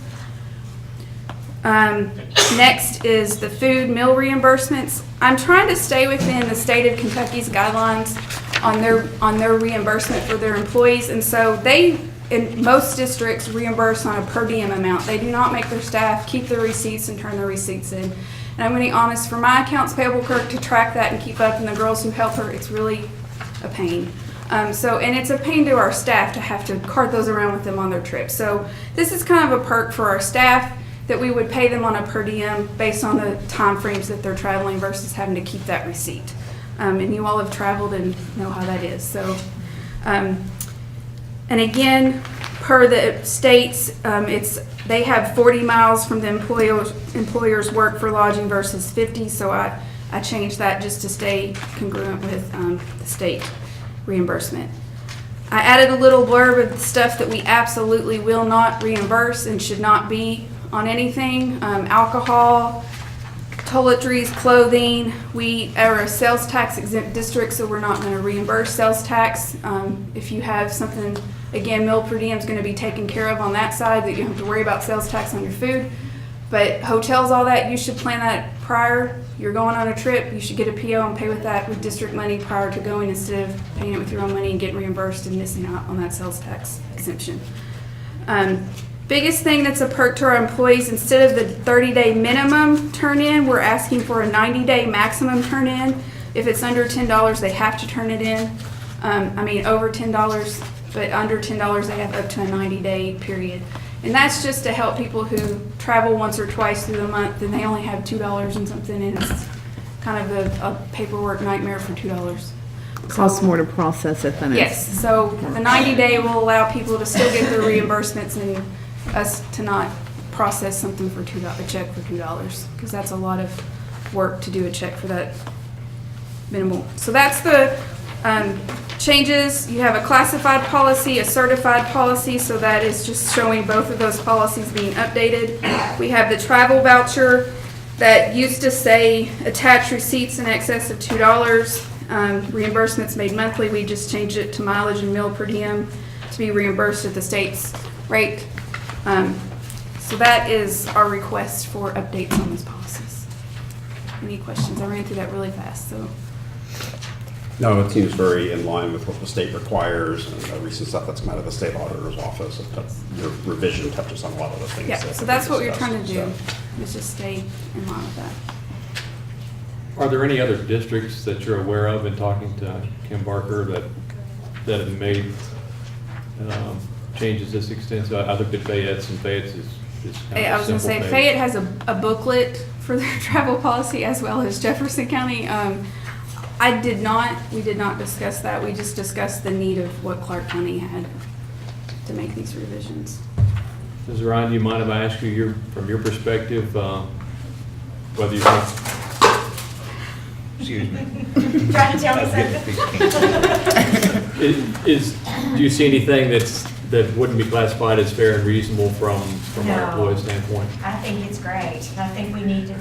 Next is the food meal reimbursements. I'm trying to stay within the state of Kentucky's guidelines on their reimbursement for their employees, and so they, in most districts, reimburse on a per diem amount. They do not make their staff keep their receipts and turn their receipts in. And I'm going to be honest, for my accounts payable clerk to track that and keep up, and the girls who help her, it's really a pain. And it's a pain to our staff to have to cart those around with them on their trips. So this is kind of a perk for our staff, that we would pay them on a per diem based on the time frames that they're traveling versus having to keep that receipt. And you all have traveled and know how that is. So, and again, per the states, they have 40 miles from the employer's work for lodging versus 50. So I changed that just to stay congruent with the state reimbursement. I added a little blurb of the stuff that we absolutely will not reimburse and should not be on anything. Alcohol, toiletries, clothing. We are a sales tax exempt district, so we're not going to reimburse sales tax. If you have something, again, meal per diem is going to be taken care of on that side, that you don't have to worry about sales tax on your food. But hotels, all that, you should plan that prior. You're going on a trip, you should get a PO and pay with that with district money prior to going, instead of paying it with your own money and getting reimbursed and missing out on that sales tax exemption. Biggest thing that's a perk to our employees, instead of the 30-day minimum turn-in, we're asking for a 90-day maximum turn-in. If it's under $10, they have to turn it in. Over $10, but under $10, they have up to a 90-day period. And that's just to help people who travel once or twice through the month, and they only have $2 and something, and it's kind of a paperwork nightmare for $2. Costs more to process it than yes, so the 90-day will allow people to still get their reimbursements and us to not process something for a check for $2, because that's a lot of work to do a check for that minimal. So that's the changes. You have a classified policy, a certified policy, so that is just showing both of those policies being updated. We have the travel voucher that used to say attach receipts in excess of $2. Reimbursements made monthly. We just changed it to mileage and meal per diem to be reimbursed at the state's rate. So that is our request for updates on those policies. Any questions? I ran through that really fast, so. No, it seems very in line with what the state requires, and recent stuff that's come out of the state auditor's office. Your revision touches on a lot of the things. Yeah, that so that's what we're discussed, trying to do, so. is just stay in line with that. Are there any other districts that you're aware of in talking to Kim Barker that have made changes this extent? So I looked at Fayette's, and Fayette's is kind of I was going to say, Fayette has a booklet for their travel policy, as well as Jefferson County. We did not discuss that. We just discussed the need of what Clark County had to make these revisions. Ms. Ryan, do you mind if I ask you, from your perspective, whether you think... Excuse me. Trying to tell me something. Do you see anything that wouldn't be classified as fair and reasonable from our employee standpoint? I think it's great. I think we need to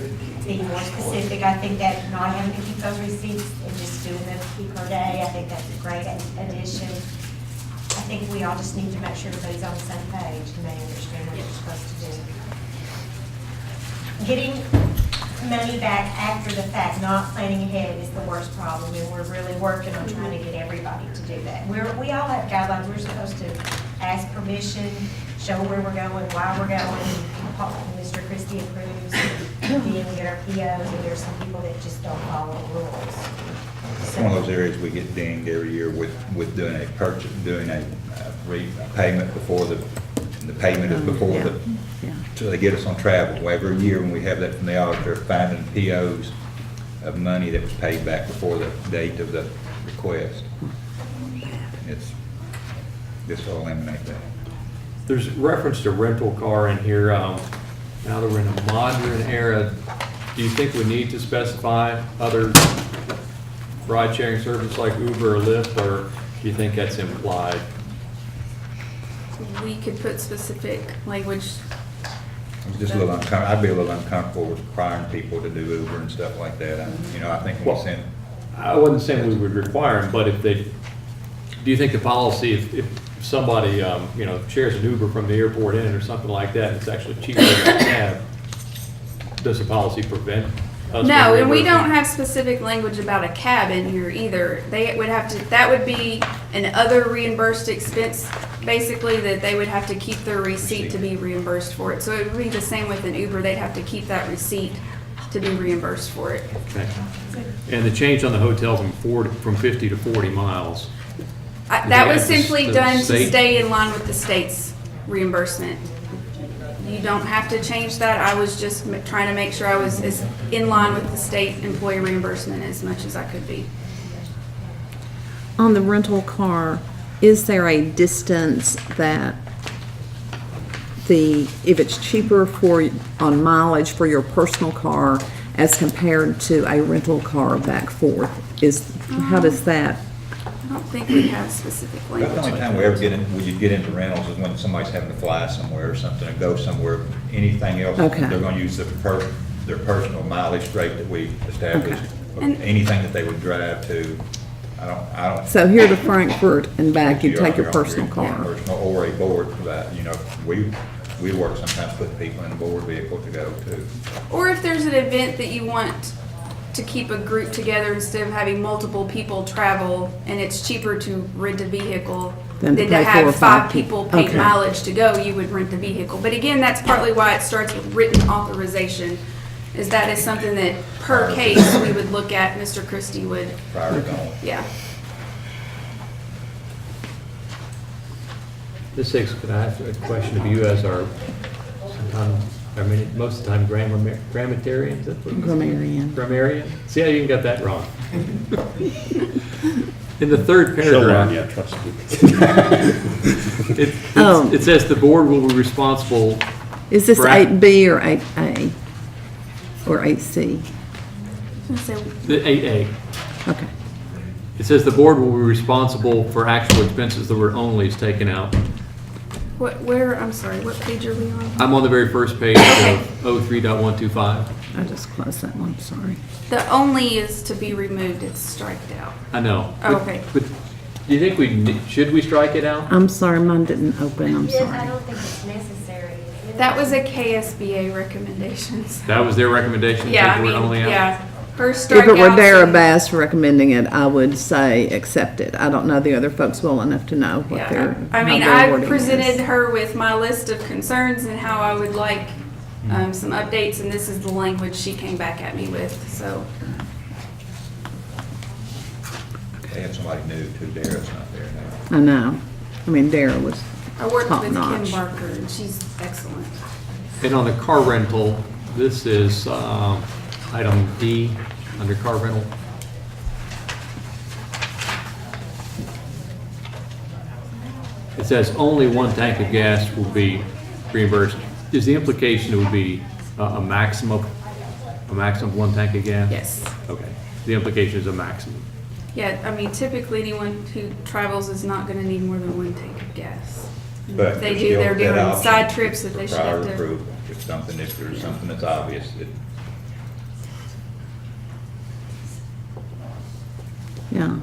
be more specific. I think that not having to keep those receipts and just doing them per day, I think that's a great addition. I think we all just need to make sure everybody's on the same page and they understand what they're supposed to do. Getting money back after the fact, not planning ahead, is the worst problem, and we're really working on trying to get everybody to do that. We all have guidelines. We're supposed to ask permission, show where we're going, why we're going, and Mr. Christie approves, and then we get our POs, and there's some people that just don't follow the rules. It's one of those areas we get dinged every year with doing a purchase, doing a payment before the payment is before the, so they get us on travel. Well, every year when we have that from the auditor, finding POs of money that was paid back before the date of the request. This will eliminate that. There's reference to rental car in here. Now that we're in a modern era, do you think we need to specify other ride-sharing services like Uber or Lyft, or do you think that's implied? We could put specific language. I'm just a little I'd be a little uncomfortable with requiring people to do Uber and stuff like that. I think we send. I wasn't saying we would require them, but if they, do you think the policy, if somebody, shares an Uber from the airport in or something like that, and it's actually cheaper than a cab, does the policy prevent us? No, from and we reimbursing? don't have specific language about a cab in here either. They would have to, that would be an other reimbursed expense, basically, that they would have to keep their receipt to be reimbursed for it. So it would be the same with an Uber, they'd have to keep that receipt to be reimbursed for it. Okay. And the change on the hotel from 50 to 40 miles. That was Is that simply the done to state? stay in line with the state's reimbursement. You don't have to change that. I was just trying to make sure I was as in line with the state employee reimbursement as much as I could be. On the rental car, is there a distance that if it's cheaper on mileage for your personal car as compared to a rental car back forth? How does that? I don't think we have specific That's the language. only time we ever get into rentals is when somebody's having to fly somewhere or something and go somewhere. Anything else, Okay. they're gonna use their personal mileage rate that we established. And- Anything that they would drive to, I don't. So here to Frankfurt and back, you take your You're personal on your car. Personal or a board for that, we work sometimes put people in a board vehicle to go to. Or if there's an event that you want to keep a group together instead of having multiple people travel, and it's cheaper to rent a vehicle Than than to to pay 4 or have 5 5 people pay Okay. mileage to go, you would rent the vehicle. But again, that's partly why it starts with written authorization, is that is something that per case we would look at, Mr. Christie would, Prior to going. yeah. Ms. Hicks, could I ask a question of you as most of the time grammarian? Is that what it is? Grammarian. Grammarian? See how you even got that wrong? In the third She'll learn, paragraph, yeah, trust me. it says the board will be responsible. Is this for 8B or 8A? Or 8C? The 8A. Okay. It says the board will be responsible for actual expenses that were only taken out. I'm sorry, what page are we on? I'm on the very first page of 03.125. I just closed that one, sorry. The only is to be removed, it's striked out. I know. Oh, okay. But do you think should we strike it out? I'm sorry, mine didn't open, I'm I sorry. don't think it's necessary. That was a KSBA recommendations. That was their recommendation? Yeah, take I the word mean, only out? yeah. First If it were strikeouts Dara and- Bass recommending it, I would say accept it. I don't know the other folks well enough to know what Yeah, their, I mean, how their I wording presented is. her with my list of concerns and how I would like some updates, and this is the language she came back at me with, so. They have somebody new too, Dara's not there now. I know. I mean, Dara was I worked top with Kim notch. Barker, and she's excellent. And on the car rental, this is item D under car rental. It says only one tank of gas will be reimbursed. Is the implication it would be a maximum of one tank of gas? Yes. Okay. The implication is a maximum. Yeah, I mean, typically anyone who travels is not gonna need more than one tank of gas. But If they there's do, still they're that doing option side trips that for they should prior have to. approval. If there's something that's obvious that Yeah.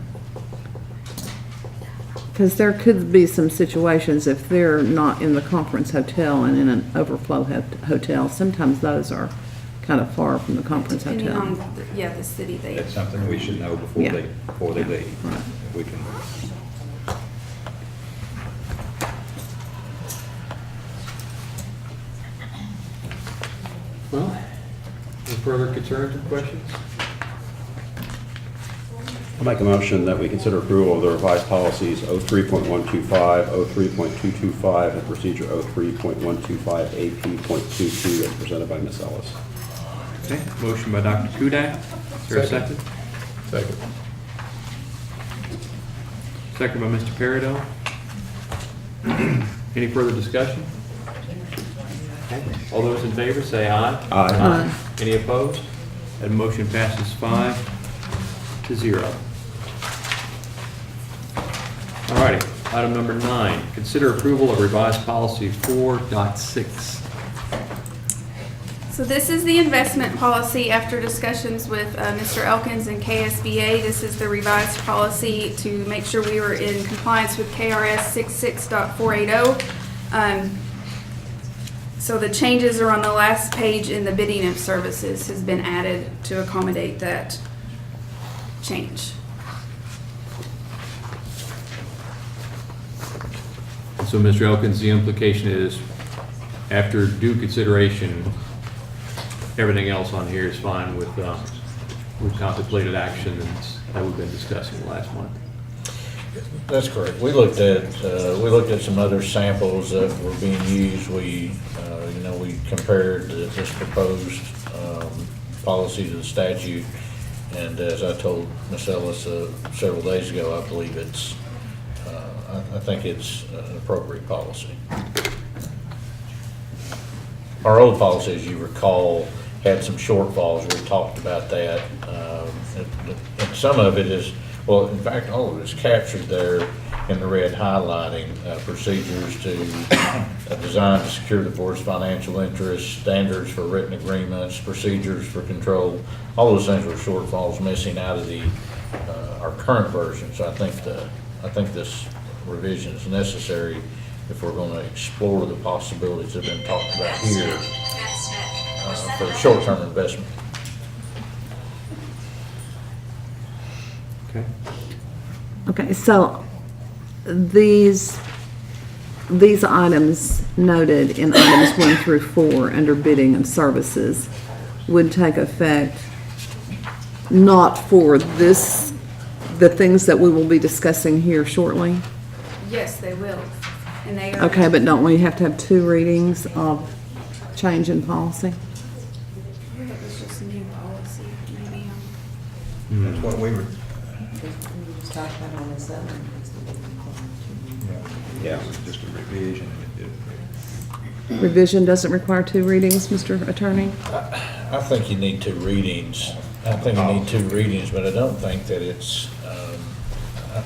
Because there could be some situations if they're not in the conference hotel and in an overflow hotel, sometimes those are kind of far from the conference Depending hotel. on, the city they. That's something we should know before Yeah. they leave. Right. We can. Well, any further concerns or questions? I'll make a motion that we consider approval of the revised policies 03.125, 03.225, and procedure 03.125 AP.22 as presented by Ms. Ellis. Okay, motion by Dr. Kudak. Is there a second? Second. Second by Mr. Peridot. Any further discussion? All those in favor say aye. Aye. Any opposed? That motion passes 5-0. All righty, item number 9, consider approval of revised policy 4.6. So this is the investment policy after discussions with Mr. Elkins and KSBA. This is the revised policy to make sure we were in compliance with KRS 66.480. So the changes are on the last page, and the bidding of services has been added to accommodate that change. So, Mr. Elkins, the implication is, after due consideration, everything else on here is fine with contemplated action that we've been discussing last month. That's correct. We looked at some other samples that were being used. We compared this proposed policy to the statute. And as I told Ms. Ellis several days ago, I believe I think it's an appropriate policy. Our old policy, as you recall, had some shortfalls. We talked about that. And some of it is, well, in fact, all of it is captured there in the red highlighting, procedures to design to secure the board's financial interests, standards for written agreements, procedures for control. All those things were shortfalls missing out of our current version. So I think this revision is necessary if we're going to explore the possibilities that have been talked about here for short-term investment. Okay. Okay, so these items noted in items 1 through 4 under bidding and services would take effect not for the things that we will be discussing here shortly? Yes, they will. And they are. Okay, but don't we have to have 2 readings of change in policy? That was just a new policy, maybe. That's what we were. Yeah, it was just a revision. Revision doesn't require 2 readings, Mr. Attorney? I think you need 2 readings. I think you need 2 readings, but I don't think that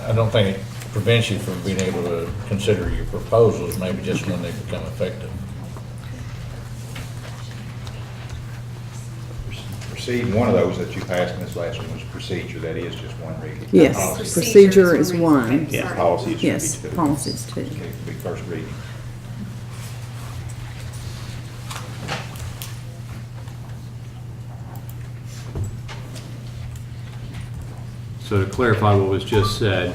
I don't think it prevents you from being able to consider your proposals, maybe just when they become effective. One of those that you passed in this last one was procedure. That is just one reading. Yes, Policy. procedure is 1. Yeah, policies should be Yes, 2. policies 2. Okay, it'll be first reading. So to clarify what was just said,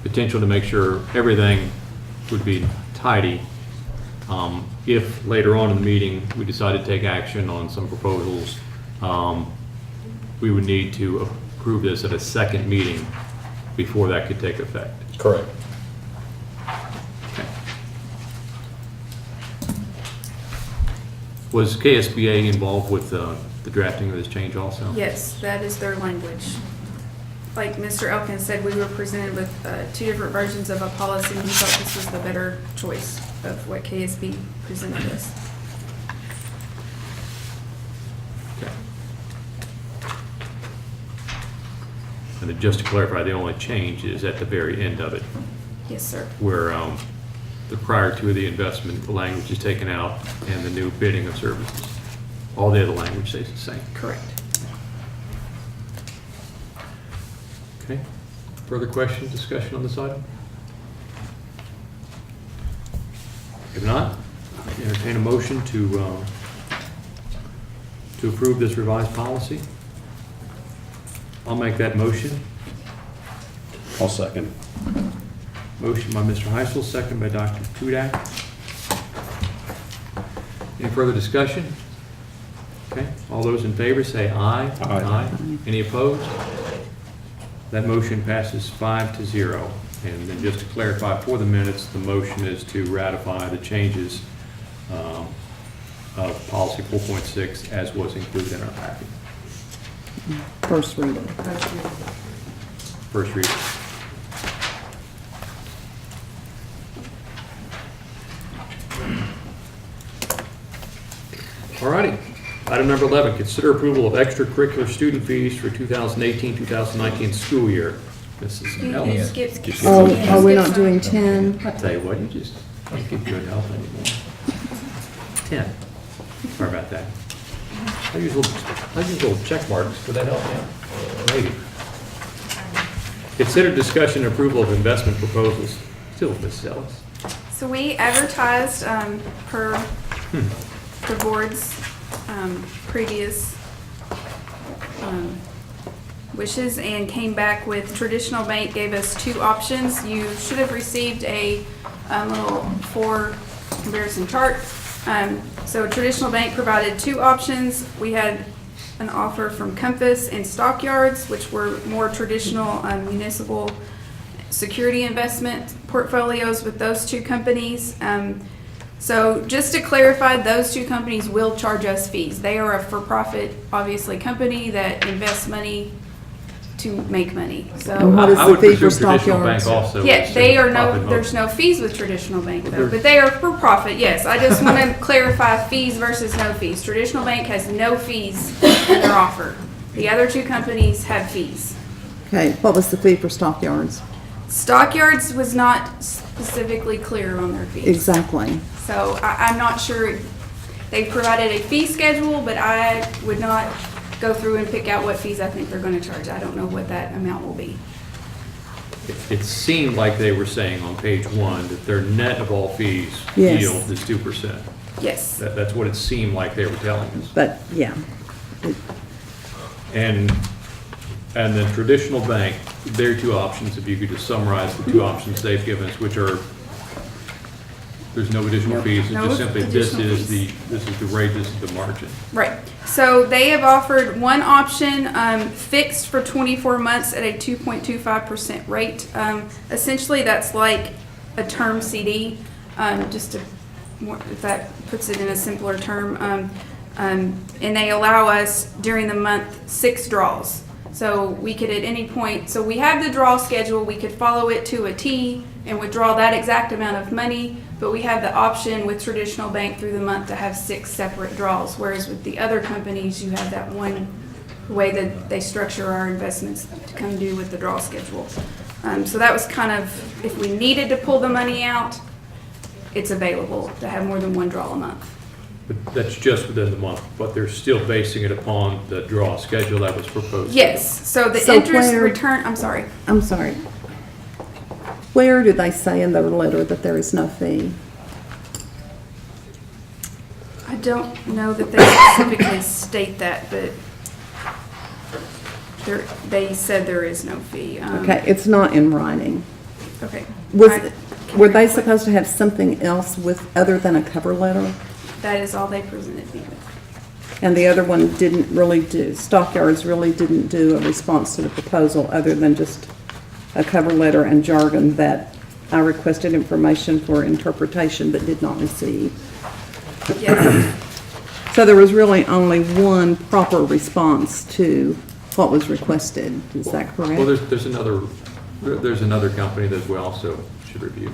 potential to make sure everything would be tidy. If later on in the meeting, we decide to take action on some proposals, we would need to approve this at a second meeting before that could take effect. Correct. Okay. Was KSBA involved with the drafting of this change also? Yes, that is their language. Like Mr. Elkins said, we were presented with 2 different versions of a policy, and he thought this was the better choice of what KSB presented us. Okay. And then just to clarify, the only change is at the very end of it, Yes, sir. where the prior to the investment, the language is taken out, and the new bidding of services. All the other language stays the same. Correct. Further questions, discussion on this item? If not, I entertain a motion to approve this revised policy. I'll make that motion. I'll second. Motion by Mr. Heisel, second by Dr. Tudak. Any further discussion? Okay, all those in favor say aye. Aye. Any opposed? That motion passes 5-0. And then just to clarify for the minutes, the motion is to ratify the changes of policy 4.6 as was included in our packet. First reading. First reading. All righty. Item number 11, consider approval of extracurricular student fees for 2018-2019 school year. Mrs. Ellis. Oh, are we not doing 10? I tell you what, you just don't get good help anymore. 10. Sorry about that. I use little check marks. Would that help you? Maybe. Consider discussion and approval of investment proposals. Still, Mrs. Ellis. So we advertised per the board's previous wishes and came back with Traditional Bank gave us 2 options. You should have received a little 4 comparison chart. So Traditional Bank provided 2 options. We had an offer from Compass and Stockyards, which were more traditional municipal security investment portfolios with those 2 companies. So just to clarify, those 2 companies will charge us fees. They are a for-profit, obviously, company that invests money to make money. So And what is I the would fee for presume Traditional Bank Stockyards? also. yeah, is they are profit no, motive. there's no fees with Traditional Bank though, but they are for profit, yes. I just want to clarify fees versus no fees. Traditional Bank has no fees in their offer. The other 2 companies have fees. Okay, what was the fee for Stockyards? Stockyards was not specifically clear on their fees. Exactly. So I'm not sure, they provided a fee schedule, but I would not go through and pick out what fees I think they're going to charge. I don't know what that amount will be. It seemed like they were saying on page 1 that their net of all fees Yes. yield is 2%. Yes. That's what it seemed like they were telling us. But, yeah. And then Traditional Bank, their 2 options, if you could just summarize the 2 options they've given us, which are, there's no additional fees, it's No just simply this additional is the rate, this is the margin. Right. So they have offered one option fixed for 24 months at a 2.25% rate. Essentially, that's like a term CD, just to, if that puts it in a simpler term. And they allow us during the month 6 draws. So we could at any point, so we have the draw schedule, we could follow it to a T and withdraw that exact amount of money, but we have the option with Traditional Bank through the month to have 6 separate draws, whereas with the other companies, you have that one way that they structure our investments to come due with the draw schedule. So that was kind of, if we needed to pull the money out, it's available to have more than 1 draw a month. But that's just within the month, but they're still basing it upon the draw schedule that was proposed. Yes, so the So interest where- return, I'm sorry. Where do they say in their letter that there is no fee? I don't know that they specifically state that, but they said there is no fee. Okay, it's not in writing. Okay. Were they supposed to have something else with, other than a cover letter? That is all they presented me with. And the other one didn't really do, Stockyards really didn't do a response to the proposal other than just a cover letter and jargon that I requested information for interpretation but did not receive. Yes. So there was really only one proper response to what was requested. Is that correct? Well, there's another company that we also should review.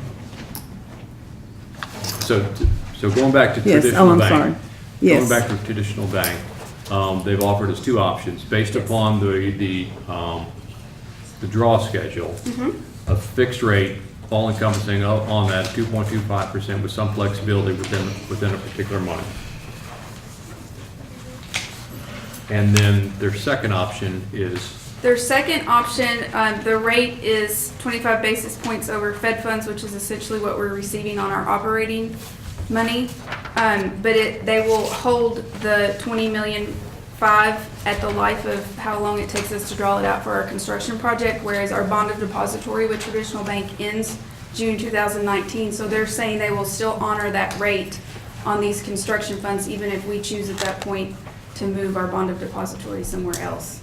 So going back to Traditional Bank. Sorry. Yes. Going back to Traditional Bank, they've offered us 2 options based upon the draw schedule. A fixed rate, all encompassing on that 2.25% with some flexibility within a particular month. And then their second option is Their second option, the rate is 25 basis points over Fed funds, which is essentially what we're receiving on our operating money. But they will hold the 20,000,005 at the life of how long it takes us to draw it out for our construction project, whereas our bond of depository with Traditional Bank ends June 2019. So they're saying they will still honor that rate on these construction funds, even if we choose at that point to move our bond of depository somewhere else.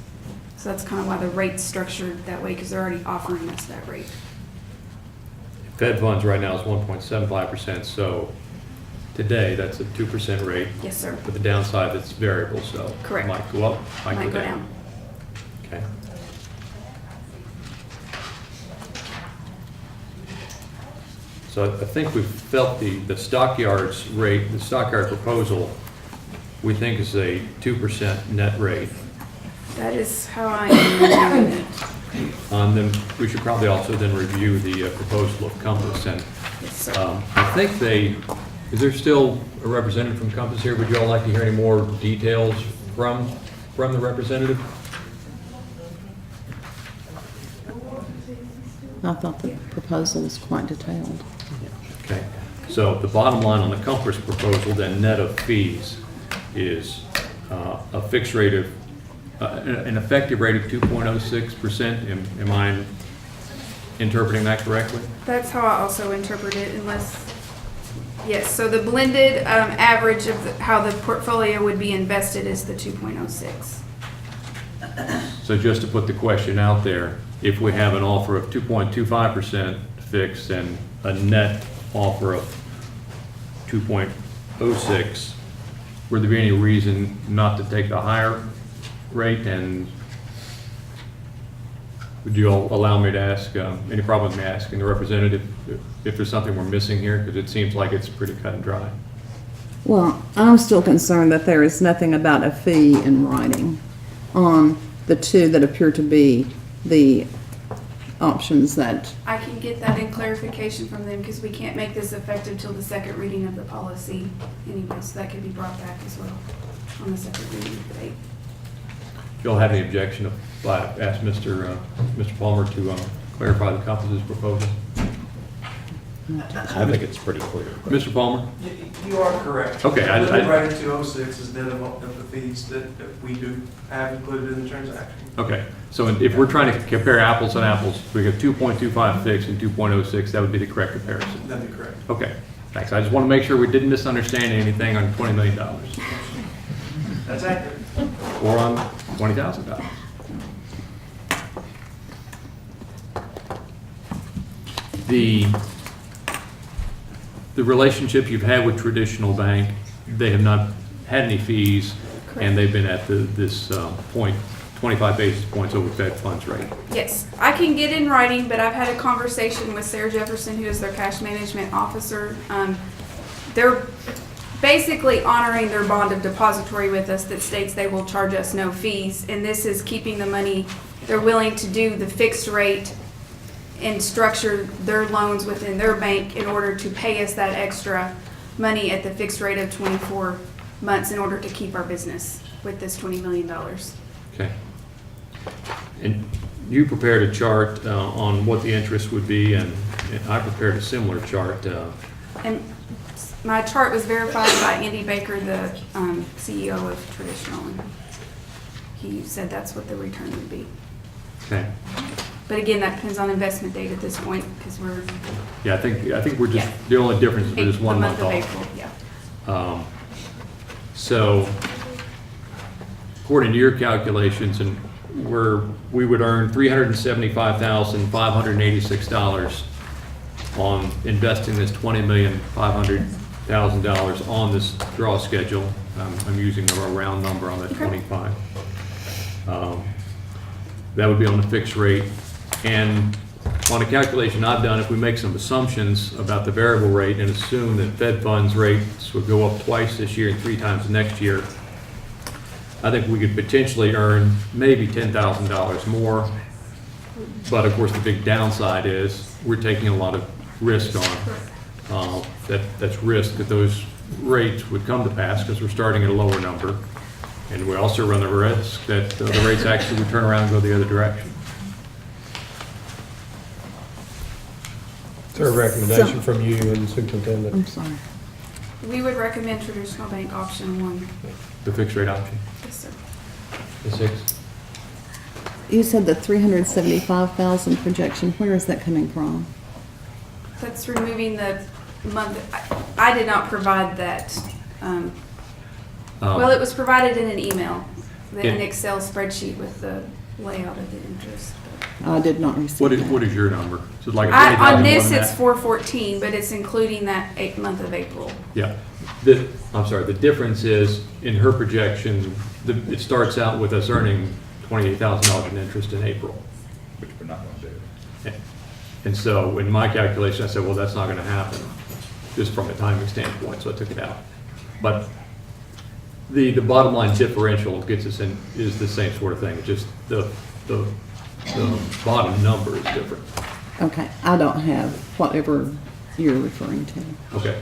So that's kind of why the rate's structured that way, because they're already offering us that rate. Fed funds right now is 1.75%, so today, that's a 2% rate. Yes, sir. But the downside, it's variable, so. Correct. Might go up, might go down. Okay. So I think we've felt the Stockyards rate, the Stockyard proposal, we think is a 2% net rate. That is how I am reviewing it. Then we should probably also then review the proposal of Compass. And Yes, sir. I think is there still a representative from Compass here? Would you all like to hear any more details from the representative? I thought the proposal was quite detailed. Okay, so the bottom line on the Compass proposal, then net of fees, is a fixed rate of, an effective rate of 2.06%. Am I interpreting that correctly? That's how I also interpret it, unless, yes, so the blended average of how the portfolio would be invested is the 2.06. So just to put the question out there, if we have an offer of 2.25% fixed and a net offer of 2.06, would there be any reason not to take the higher rate? And would you all allow me to ask, any problem with me asking the representative if there's something we're missing here? Because it seems like it's pretty cut and dry. Well, I'm still concerned that there is nothing about a fee in writing on the two that appear to be the options that, I can get that in clarification from them, because we can't make this effective till the second reading of the policy anyway, so that could be brought back as well on the second reading debate. Do you all have any objection if I ask Mr. Palmer to clarify the Compass's proposal? I think it's pretty clear. Mr. Palmer? You are correct. Okay, The rate of 206 is net of the fees that we do have included in the transaction. Okay, so if we're trying to compare apples and apples, we have 2.25 fixed and 2.06, that would be the correct comparison? That'd be correct. Okay, thanks. I just want to make sure we didn't misunderstand anything on $20 million. That's accurate. Or on $20,000. The relationship you've had with Traditional Bank, they have not had any fees, and they've been at this point, 25 basis points over Fed funds rate. Yes, I can get in writing, but I've had a conversation with Sarah Jefferson, who is their cash management officer. They're basically honoring their bond of depository with us that states they will charge us no fees, and this is keeping the money. They're willing to do the fixed rate and structure their loans within their bank in order to pay us that extra money at the fixed rate of 24 months in order to keep our business with this $20 million. Okay. And you prepared a chart on what the interest would be, and I prepared a similar chart. And my chart was verified by Andy Baker, the CEO of Traditional, and he said that's what the return would be. Okay. But again, that depends on investment date at this point, because we're. Yeah, I think we're just, the only difference is we're just 1 month The off. month of April, yeah. So, according to your calculations, and we would earn $375,586 on investing this $20,500,000 on this draw schedule. I'm using a round number on that 25. That would be on the fixed rate. And on a calculation I've done, if we make some assumptions about the variable rate and assume that Fed funds rates would go up twice this year and 3 times next year, I think we could potentially earn maybe $10,000 more. But of course, the big downside is we're taking a lot of risk on. That's risk that those rates would come to pass because we're starting at a lower number. And we also run the risk that the rates actually would turn around and go the other direction. Is there a recommendation from you and superintendent? I'm sorry. We would recommend traditional bank option 1. The fixed rate option, Yes, sir. the 6. You said the 375,000 projection, where is that coming from? That's removing the month. I did not provide that. Well, it was provided in an email, an Yeah. Excel spreadsheet with the layout of the interest. I did not receive that. What is your number? Is it like a On 20,000 this, more than it's that? 414, but it's including that month of April. Yeah. I'm sorry, the difference is, in her projection, it starts out with us earning $28,000 in interest in April. Which we're not going to do. And so in my calculation, I said, well, that's not going to happen, just from a timing standpoint, so I took it out. But the bottom line differential gets us in, is the same sort of thing, it's just the bottom number is different. Okay, I don't have whatever you're referring to. Okay.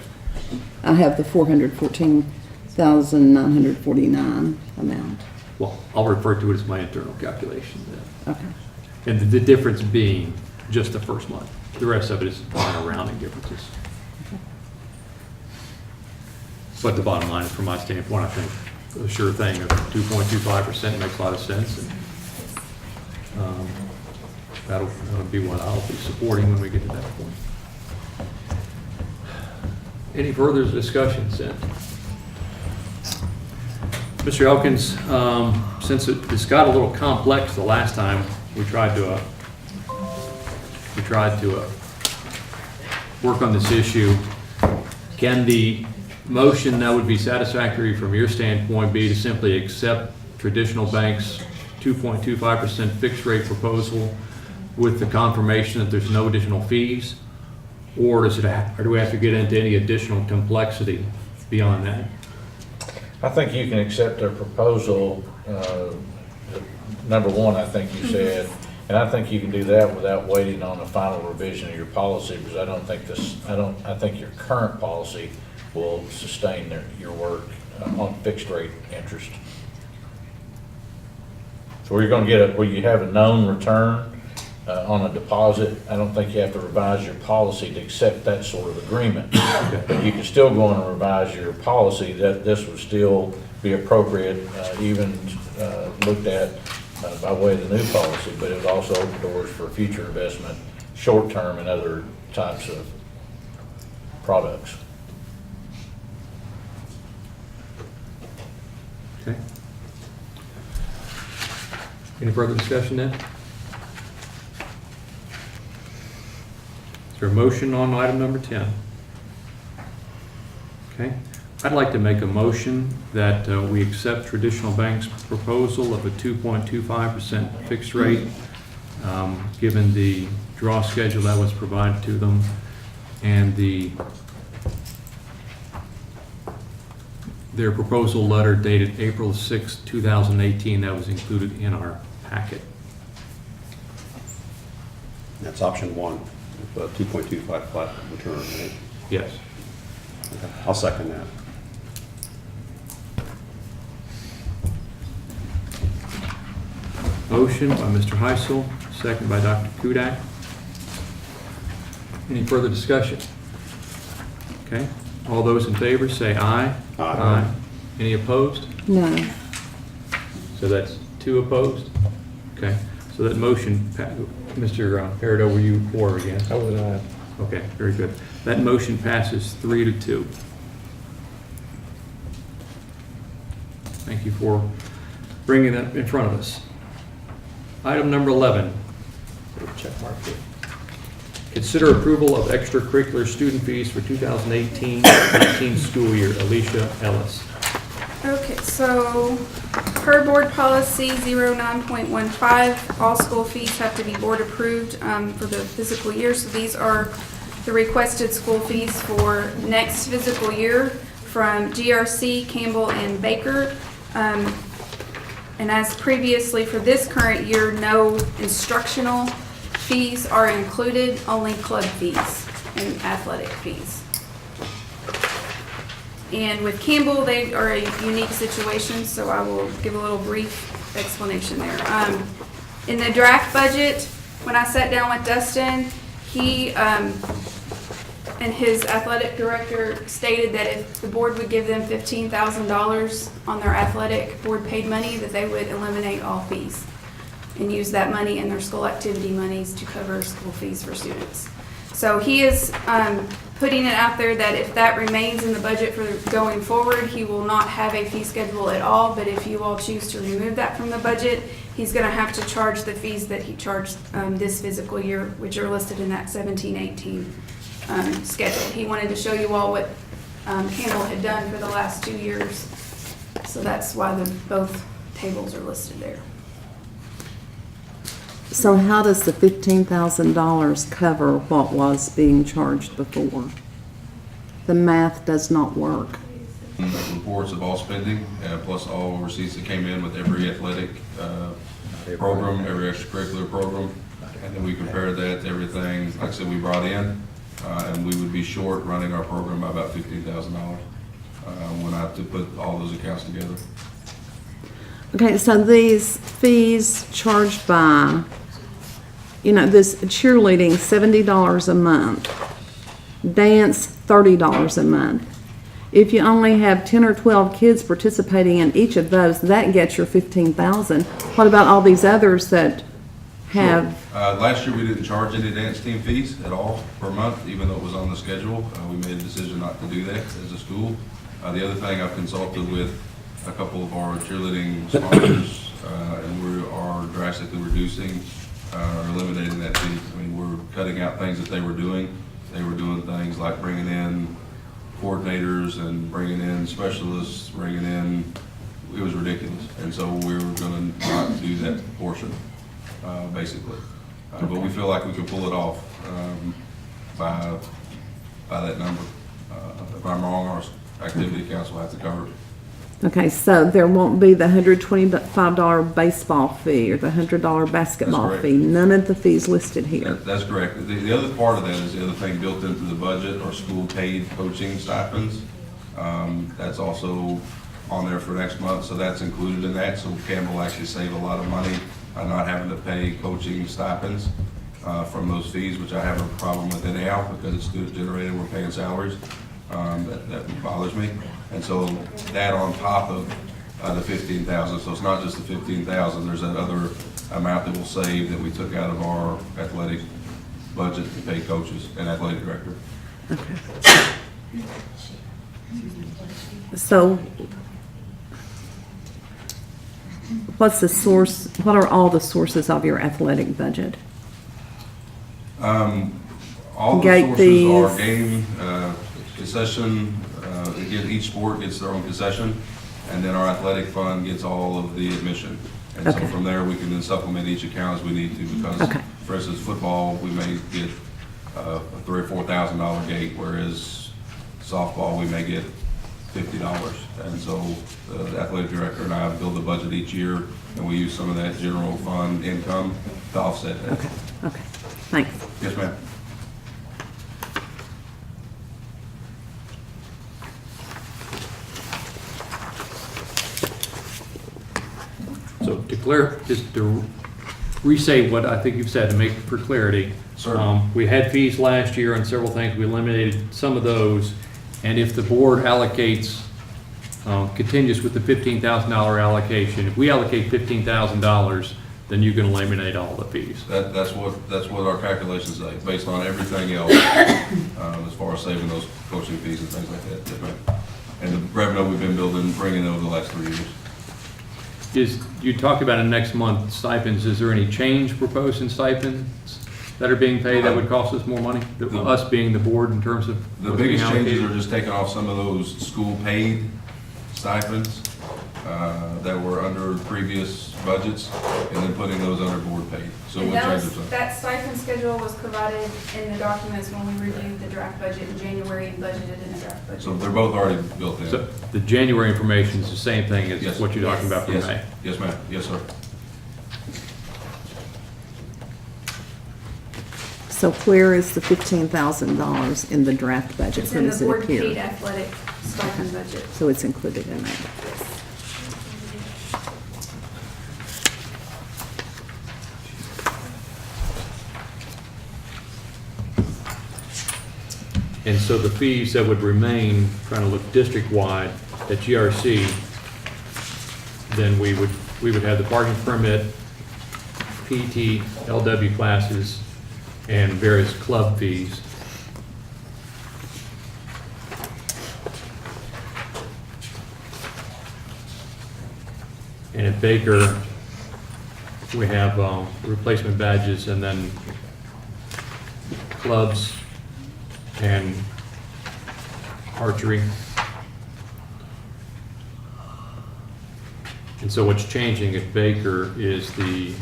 I have the 414,949 amount. Well, I'll refer to it as my internal calculation then. Okay. And the difference being just the first month. The rest of it is minor rounding differences. But the bottom line is, from my standpoint, I think a sure thing of 2.25% makes a lot of sense. And that'll be what I'll be supporting when we get to that point. Any further discussions then? Mr. Elkins, since it's got a little complex the last time, we tried to work on this issue. Can the motion that would be satisfactory from your standpoint be to simply accept traditional banks' 2.25% fixed rate proposal with the confirmation that there's no additional fees? Or do we have to get into any additional complexity beyond that? I think you can accept their proposal, number one, I think you said, and I think you can do that without waiting on a final revision of your policy, because I think your current policy will sustain your work on fixed rate interest. So where you're gonna get where you have a known return on a deposit, I don't think you have to revise your policy to accept that sort of agreement. But you can still go on and revise your policy that this would still be appropriate, even looked at by way of the new policy, but it would also open doors for future investment, short-term and other types of products. Okay. Any further discussion then? Is there a motion on item number 10? Okay. I'd like to make a motion that we accept Traditional Bank's proposal of a 2.25% fixed rate, given the draw schedule that was provided to them and their proposal letter dated April 6, 2018, that was included in our packet. That's option 1, the 2.25 flat return, right? Yes. Okay, I'll second that. Motion by Mr. Heisel, second by Dr. Kudak. Any further discussion? Okay, all those in favor say aye. Aye. Any opposed? No. So that's 2 opposed? Okay, so that motion, Mr. Peridot, were you for or against? I was aye. Okay, very good. That motion passes 3-2. Thank you for bringing that in front of us. Item number 11. Check mark here. Consider approval of extracurricular student fees for 2018-19 school year. Alicia Ellis. Okay, so per board policy 09.15, all school fees have to be board approved for the fiscal year. So these are the requested school fees for next fiscal year from GRC, Campbell, and Baker. And as previously for this current year, no instructional fees are included, only club fees and athletic fees. And with Campbell, they are a unique situation, so I will give a little brief explanation there. In the draft budget, when I sat down with Dustin, he and his athletic director stated that if the board would give them $15,000 on their athletic board paid money, that they would eliminate all fees and use that money and their school activity monies to cover school fees for students. So he is putting it out there that if that remains in the budget for going forward, he will not have a fee schedule at all, but if you all choose to remove that from the budget, he's gonna have to charge the fees that he charged this fiscal year, which are listed in that 17-18 schedule. He wanted to show you all what Campbell had done for the last 2 years, so that's why both tables are listed there. So how does the $15,000 cover what was being charged before? The math does not work. Reports of all spending, plus all receipts that came in with every athletic program, every extracurricular program. And then we compared that to everything, like I said, we brought in, and we would be short running our program by about $15,000 when I have to put all those accounts together. Okay, so these fees charged by, this cheerleading, $70 a month, dance, $30 a month. If you only have 10 or 12 kids participating in each of those, that gets your $15,000. What about all these others that have? Last year, we didn't charge any dance team fees at all per month, even though it was on the schedule. We made a decision not to do that as a school. The other thing, I've consulted with a couple of our cheerleading sponsors, and we are drastically reducing or eliminating that fee. I mean, we're cutting out things that they were doing. They were doing things like bringing in coordinators and bringing in specialists, it was ridiculous. And so we were going to not do that portion, basically. But we feel like we can pull it off by that number. If I'm wrong, our activity accounts will have to cover it. Okay, so there won't be the $125 baseball fee or the $100 basketball fee. None of the fees listed here. That's correct. The other part of that is the other thing built into the budget are school paid coaching stipends. That's also on there for next month, so that's included in that. So Campbell will actually save a lot of money by not having to pay coaching stipends from those fees, which I have a problem with anyhow because it's student generated, we're paying salaries. That bothers me. And so that on top of the $15,000, so it's not just the $15,000, there's that other amount that we'll save that we took out of our athletic budget to pay coaches and athletic director. Okay. So what are all the sources of your athletic budget? All the Gate sources fees. are game, concession, again, each sport gets their own concession, and then our athletic fund gets all of the admission. And so Okay. from there, we can then supplement each account as we need to, because, Okay. for instance, football, we may get a $3,000 or $4,000 gate, whereas softball, we may get $50. And so the athletic director and I build a budget each year, and we use some of that general fund income to offset that. Okay, thanks. Yes, ma'am. So just to re-say what I think you've said to make for clarity. We had fees last year on several things. We eliminated some of those. And if the board allocates, continues with the $15,000 allocation, if we allocate $15,000, then you can eliminate all the fees. That's what our calculations say, based on everything else, as far as saving those coaching fees and things like that. Yes, ma'am. And the revenue we've been bringing over the last 3 years. You talked about in next month stipends. Is there any change proposed in stipends that are being paid that would cost us more money? Us being the board in terms of The what's being biggest changes allocated? are just taking off some of those school paid stipends that were under previous budgets, and then putting those under board paid. So And what changes are? that stipend schedule was provided in the documents when we reviewed the draft budget in January and budgeted in the draft budget. So they're both already built in. So the January information is the same thing as Yes. what you're talking about for Yes. May? Yes, ma'am. Yes, sir. So where is the $15,000 in the draft budget? It's Where in the does it board appear? paid athletic stipend budget. So it's included in that. And so the fees that would remain, trying to look district-wide at GRC, then we would have the parking permit, PT, LW classes, and various club fees. And at Baker, we have replacement badges and then clubs and archery. And so what's changing at Baker is the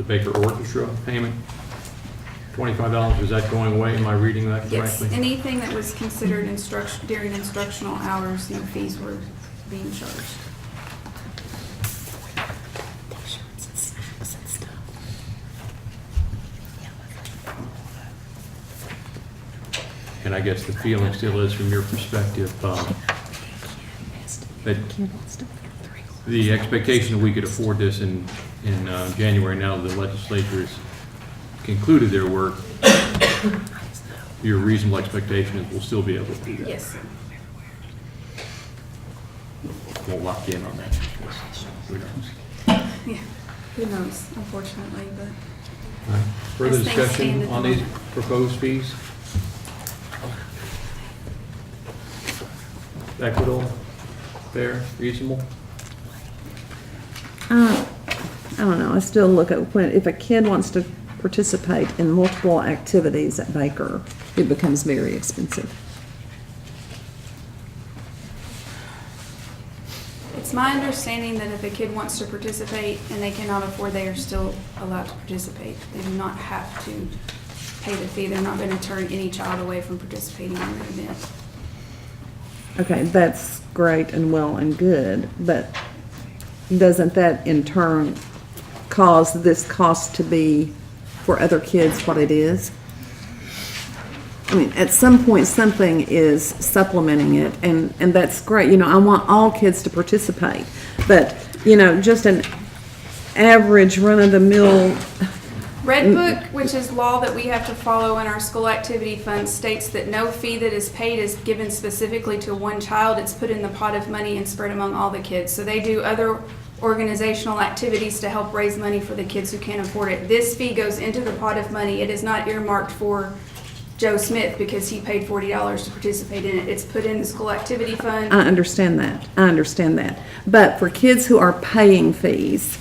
Baker Orchestra payment. $25, is that going away? Am I reading that Yes, Mm-hmm. correctly? anything that was considered during instructional hours, the fees were being charged. And I guess the feeling still is, from your perspective, that the expectation that we could afford this in January, now that the legislature has concluded their work, your reasonable expectation is we'll still be able to do that. Yes. Won't lock in on that. Who knows? Yeah, who knows, unfortunately, but. All right. Further As things stand discussion at the on these moment. proposed fees? Equitable, fair, reasonable? I don't know, I still look at if a kid wants to participate in multiple activities at Baker, it becomes very expensive. It's my understanding that if a kid wants to participate and they cannot afford, they are still allowed to participate. They do not have to pay the fee. They're not going to turn any child away from participating in the event. Okay, that's great and well and good, but doesn't that in turn cause this cost to be for other kids what it is? I mean, at some point, something is supplementing it, and that's great. You know, I want all kids to participate, but, you know, just an average run-of-the-mill. Red Book, which is law that we have to follow in our school activity fund, states that no fee that is paid is given specifically to one child. It's put in the pot of money and spread among all the kids. So they do other organizational activities to help raise money for the kids who can't afford it. This fee goes into the pot of money. It is not earmarked for Joe Smith because he paid $40 to participate in it. It's put in the school activity fund. I understand that. But for kids who are paying fees,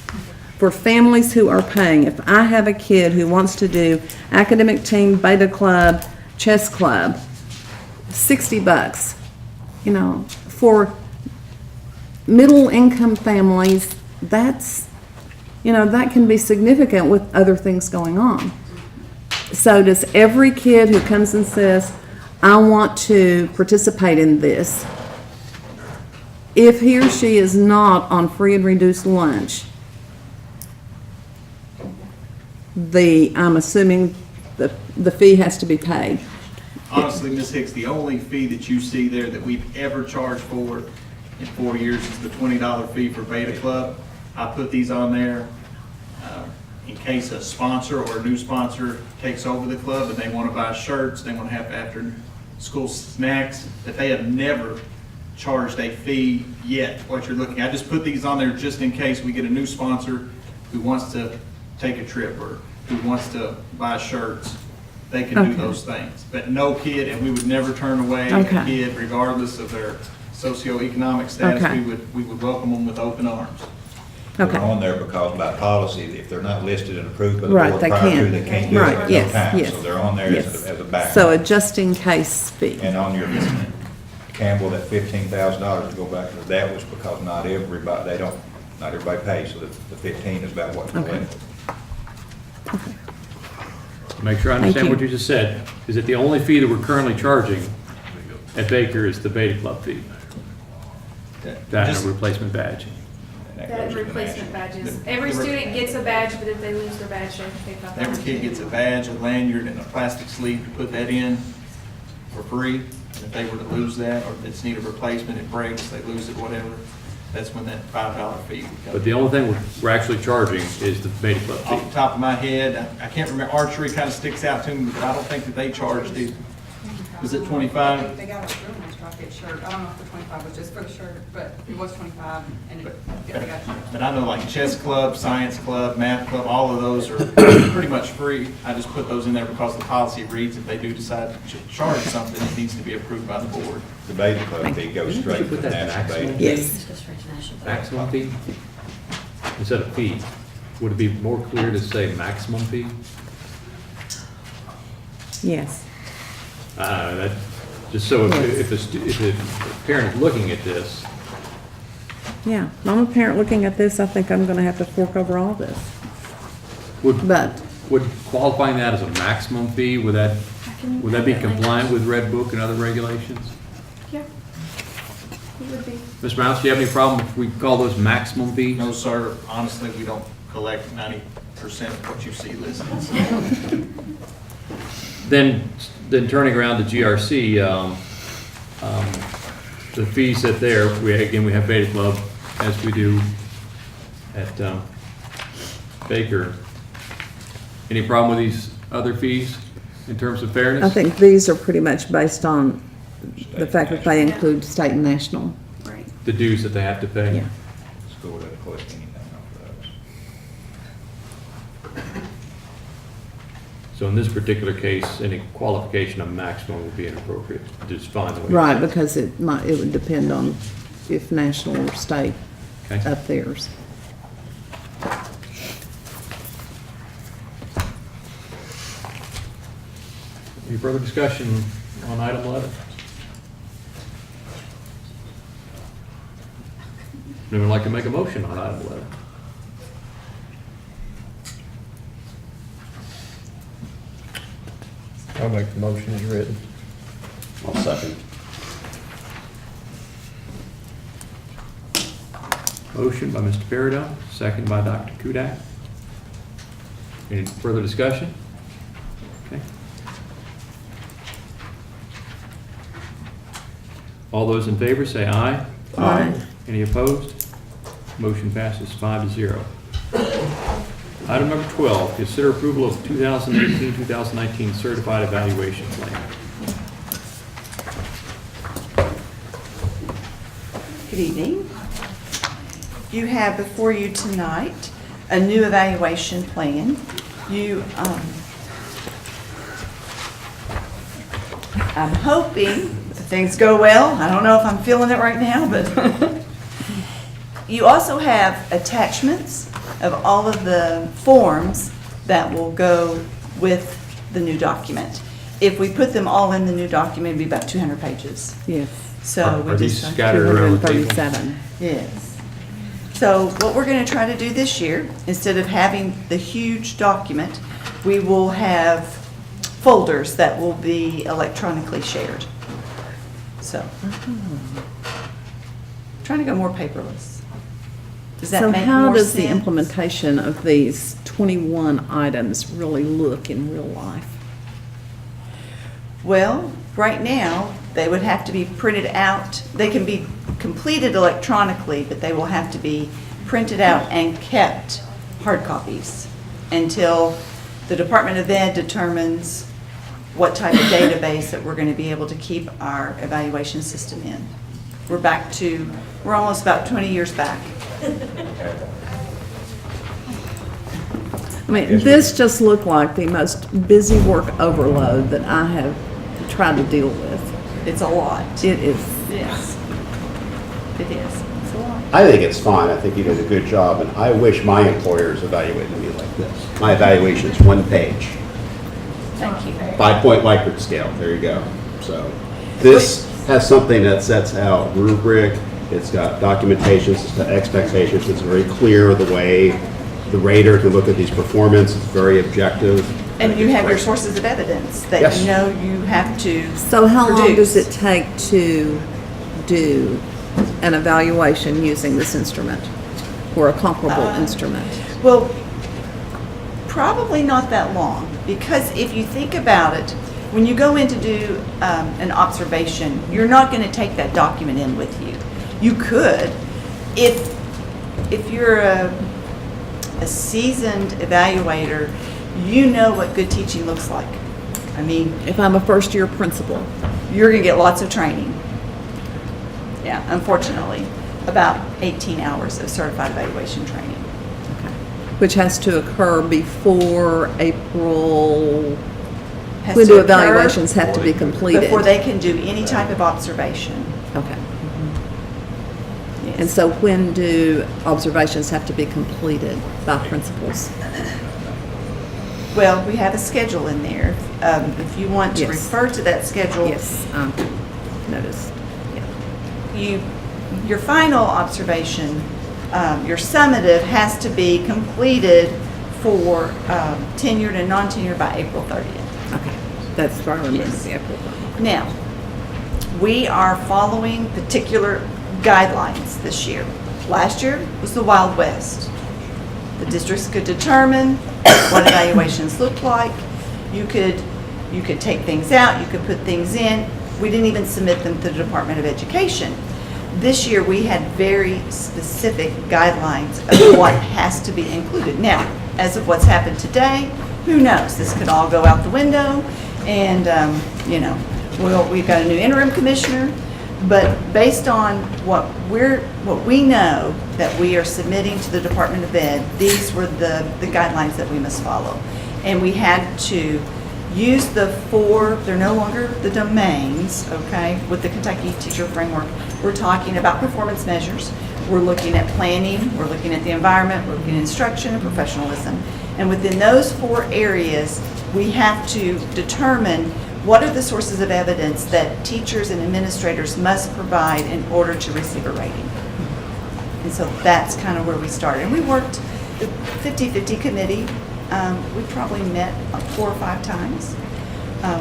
for families who are paying, if I have a kid who wants to do academic team, beta club, chess club, $60, you know, for middle income families, that's, you know, that can be significant with other things going on. So does every kid who comes and says, I want to participate in this, if he or she is not on free and reduced lunch, I'm assuming the fee has to be paid? Honestly, Ms. Hicks, the only fee that you see there that we've ever charged for in 4 years is the $20 fee for Beta Club. I put these on there in case a sponsor or a new sponsor takes over the club and they want to buy shirts, they want to have after-school snacks, that they have never charged a fee yet, what you're looking at. I just put these on there just in case we get a new sponsor who wants to take a trip or who wants to buy shirts. They can do Okay. those things. But no kid, and we would never turn away a Okay. kid regardless of their socioeconomic status. Okay. We would welcome them with open arms. Okay. They're on there because by policy, if they're not listed and approved by the Right, board they prior to, can't. they can't do it Right, at no yes, time. yes, So they're on there yes. as a backup. So a just-in-case fee. And on your, Campbell, that $15,000, to go back to that, was because not everybody pays, so the 15 is about what's Okay. collected. Make sure I Thank understand you. what you just said. Is that the only fee that we're currently charging at Baker is the Beta Club fee? That and Just- a replacement badge? And that That goes to the replacement national. badges. The- Every the re- student gets a badge, but if they lose their badge, they have to pay $5. Every kid gets a badge, a lanyard, and a plastic sleeve to put that in for free. And if they were to lose that, or if it's need a replacement, it breaks, they lose it, whatever, that's when that $5 fee would come. But the only thing we're actually charging is the Beta Club Off fee. the top of my head, I can't remember, archery kind of sticks out to me, but I don't think that they charged either. Was it 25? They got a real nice drop dead shirt. I don't know if the 25 was just for the shirt, but it was 25 and it, yeah, they got a shirt. But I know like chess club, science club, math club, all of those are pretty much free. I just put those in there because the policy reads if they do decide to charge something, it needs to be approved by the board. The Beta Club fee goes straight to Put the that national maximum Beta. fee? Maximum fee? Instead of fee, would it be more clear to say maximum fee? Yes. That, just so if a parent is looking at this, Yeah, if I'm a parent looking at this, I think I'm gonna have to fork over all this. But would qualifying that as a maximum fee, would that be compliant with Red Book and other regulations? Yeah. It would be. Mr. Mouse, do you have any problem if we call those maximum fees? No, sir, honestly, we don't collect 90% of what you see listed. Then turning around to GRC, the fees that there, we have Beta Club, as we do at Baker. Any problem with these other fees in terms of fairness? I think these are pretty much based on the fact that they include state and national. Right. The dues that they have to pay? Yeah. School doesn't collect anything off of those. So in this particular case, any qualification of maximum would be inappropriate, just fine the way. Right, because it would depend on if national or state Okay. up theirs. Any further discussion on item 11? Anyone like to make a motion on item 11? I'll make the motion as written. I'll second. Motion by Mr. Peridot, second by Dr. Kudak. Any further discussion? Okay. All those in favor say aye. Aye. Any opposed? Motion passes 5-0. Item number 12, consider approval of 2018-2019 certified evaluation plan. Good evening. You have before you tonight a new evaluation plan. I'm hoping if things go well, I don't know if I'm feeling it right now, but you also have attachments of all of the forms that will go with the new document. If we put them all in the new document, it'd be about 200 pages. Yes. So we Are these just scattered around the table? 237. Yes. So what we're going to try to do this year, instead of having the huge document, we will have folders that will be electronically shared. So, trying to go more paperless. Does that So make how more does the sense? implementation of these 21 items really look in real life? Well, right now, they would have to be printed out. They can be completed electronically, but they will have to be printed out and kept hard copies until the Department of Ed determines what type of database that we're going to be able to keep our evaluation system in. We're almost about 20 years back. I mean, this just looked like the most busy work overload that I have tried to deal with. It's a lot. It is. Yes. It is. It's a lot. I think it's fine. I think you did a good job, and I wish my employers evaluated me like this. My evaluation is one page, Thank you. 5-point Likert scale. There you go. So this has something that sets out rubric. It's got documentation. It's got expectations. It's very clear the way the rater can look at these performance. It's very objective. And you have your sources of evidence that Yes. you know you have to So how long produce. does it take to do an evaluation using this instrument? or a comparable instrument? Well, probably not that long, because if you think about it, when you go in to do an observation, you're not going to take that document in with you. You could, if you're a seasoned evaluator, you know what good teaching looks like. I mean, If I'm a first-year principal, you're going to get lots of training. Yeah, unfortunately, about 18 hours of certified evaluation training. which has to occur before April, Has when to do occur evaluations have to be completed? Before they can do any type of observation. Okay. And so when do observations have to be completed by principals? Well, we have a schedule in there. If you want to Yes. refer to that schedule. Yes, noticed. Your final observation, your summative has to be completed for tenured and non-tenured by April 30th. Okay, that's what I remember, Yes. the April one. Now, we are following particular guidelines this year. Last year was the Wild West. The districts could determine what evaluations looked like. You could take things out, you could put things in. We didn't even submit them to the Department of Education. This year, we had very specific guidelines of what has to be included. Now, as of what's happened today, who knows? This could all go out the window, and, we've got a new interim commissioner, but based on what we know that we are submitting to the Department of Ed, these were the guidelines that we must follow. And we had to use they're no longer the domains, okay, with the Kentucky Teacher Framework. We're talking about performance measures. We're looking at planning, we're looking at the environment, we're looking at instruction and professionalism. And within those 4 areas, we have to determine what are the sources of evidence that teachers and administrators must provide in order to receive a rating. And so that's kind of where we started. And we worked, the 50-50 committee, we probably met 4 or 5 times.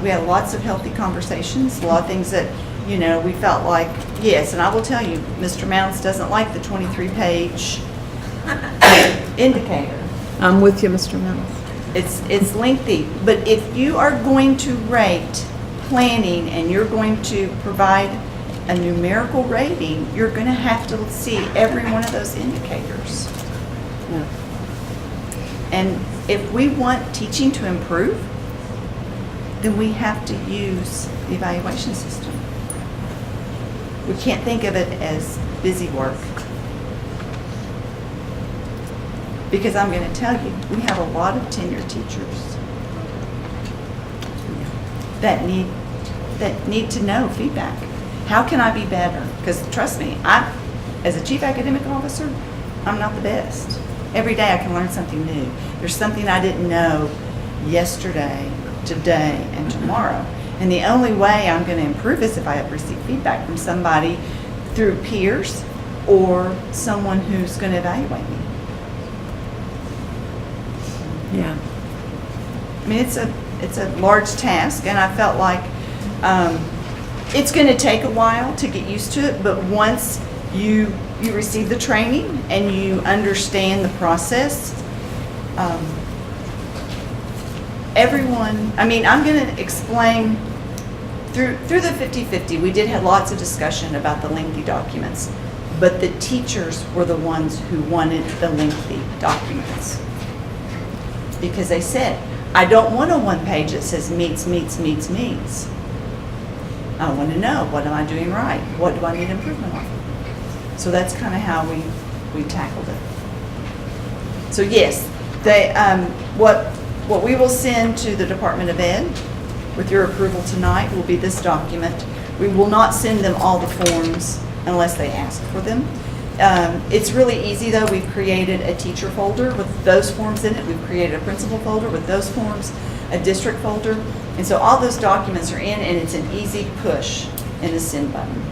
We had lots of healthy conversations, a lot of things that, we felt like, yes, and I will tell you, Mr. Mounts doesn't like the 23-page indicator. I'm with you, Mr. Mounts. It's lengthy, but if you are going to rate planning and you're going to provide a numerical rating, you're going to have to see every one of those indicators. Yeah. And if we want teaching to improve, then we have to use the evaluation system. We can't think of it as busy work. Because I'm going to tell you, we have a lot of tenured teachers that need to know feedback. How can I be better? Because trust me, as a chief academic officer, I'm not the best. Every day I can learn something new. There's something I didn't know yesterday, today, and tomorrow. And the only way I'm going to improve is if I have received feedback from somebody through peers or someone who's going to evaluate me. Yeah. I mean, it's a large task, and I felt like it's going to take a while to get used to it, but once you receive the training and you understand the process, I'm going to explain through the 50-50, we did have lots of discussion about the lengthy documents, but the teachers were the ones who wanted the lengthy documents. Because they said, I don't want a one-page that says meets. I want to know, what am I doing right? What do I need improvement on? So that's kind of how we tackled it. So yes, what we will send to the Department of Ed with your approval tonight will be this document. We will not send them all the forms unless they ask for them. It's really easy though. We've created a teacher folder with those forms in it. We've created a principal folder with those forms, a district folder. And so all those documents are in, and it's an easy push in the send button.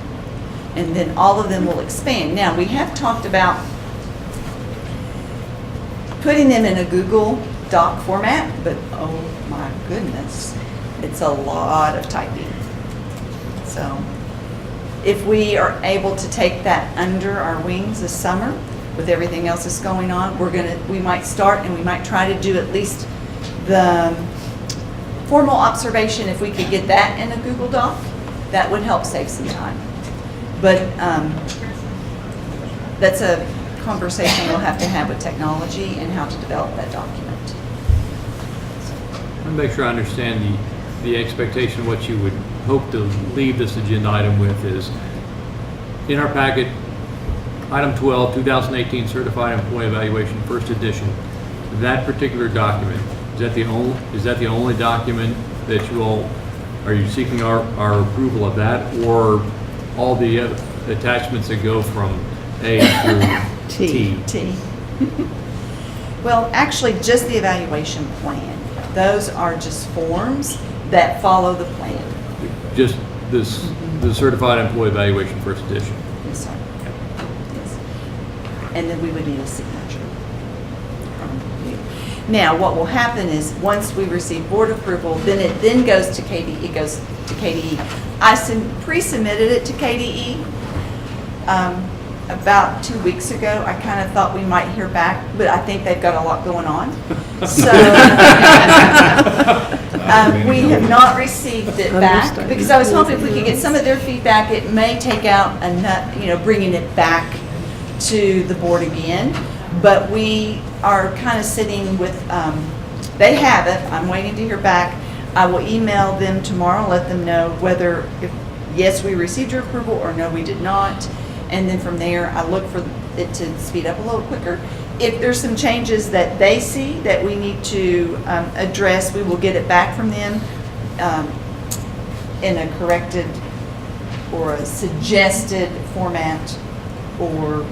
And then all of them will expand. Now, we have talked about putting them in a Google Doc format, but oh my goodness, it's a lot of typing. So if we are able to take that under our wings this summer, with everything else that's going on. We might start and we might try to do at least the formal observation, if we could get that in a Google Doc, that would help save some time. But that's a conversation we'll have to have with technology and how to develop that document. Let me make sure I understand the expectation of what you would hope to leave this agenda item with is, in our packet, item 12, 2018 Certified Employee Evaluation, first edition. That particular document, is that the only document that you all, are you seeking our approval of that, or all the attachments that go from A through T? Well, actually, just the evaluation plan. Those are just forms that follow the plan. Just this, the Certified Employee Evaluation, first edition. Yes, sir. Yes. And then we would need a signature from you. Now, what will happen is, once we receive board approval, then it then goes to KDE. It goes to KDE. I pre-submitted it to KDE about 2 weeks ago. I kind of thought we might hear back, but I think they've got a lot going on. So we have not received it back, because I was hoping if we could get some of their feedback, it may take out enough, bringing it back to the board again. But we are kind of sitting with, they have it. I'm waiting to hear back. I will email them tomorrow, let them know whether, yes, we received your approval, or no, we did not. And then from there, I look for it to speed up a little quicker. If there's some changes that they see that we need to address, we will get it back from them in a corrected or a suggested format or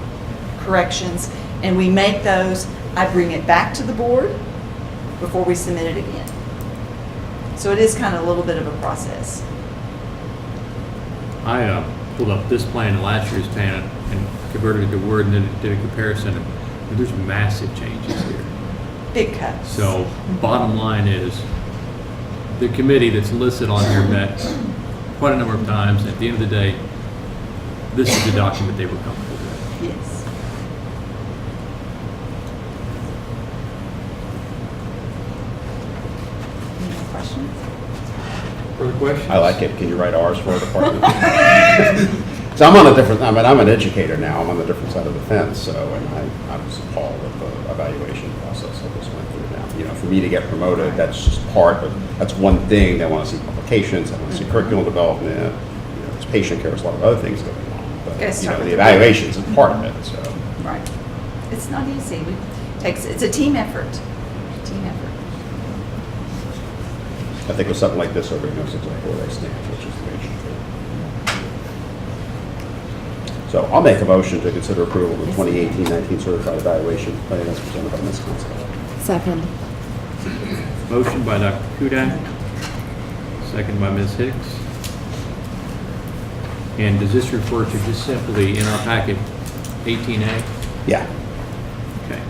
corrections. And we make those, I bring it back to the board before we submit it again. So it is kind of a little bit of a process. I pulled up this plan and last year's plan and converted it to Word and then did a comparison. And there's massive changes here. Big cuts. So bottom line is, the committee that's listed on here met quite a number of times. At the end of the day, this is the document they were comfortable with. Yes. Any more questions? Further questions? I like it. Can you write ours for a department? So I'm on a different, I'm an educator now. I'm on the different side of the fence, so, and I was appalled with the evaluation process I just went through now. For me to get promoted, that's just that's one thing. They want to see publications, they want to see curriculum development, there's patient care, there's a lot of other things going on. But, the evaluations is part of it, so. Right. It's not easy. It's a team effort. Team effort. I think with something like this, everybody knows exactly where they stand, which is the way it should be. So I'll make a motion to consider approval of the 2018-19 certified evaluation plan as presented by Ms. Constable. Second. Motion by Dr. Kudak, second by Ms. Hicks. And does this refer to just simply in our packet 18A? Yeah. Okay.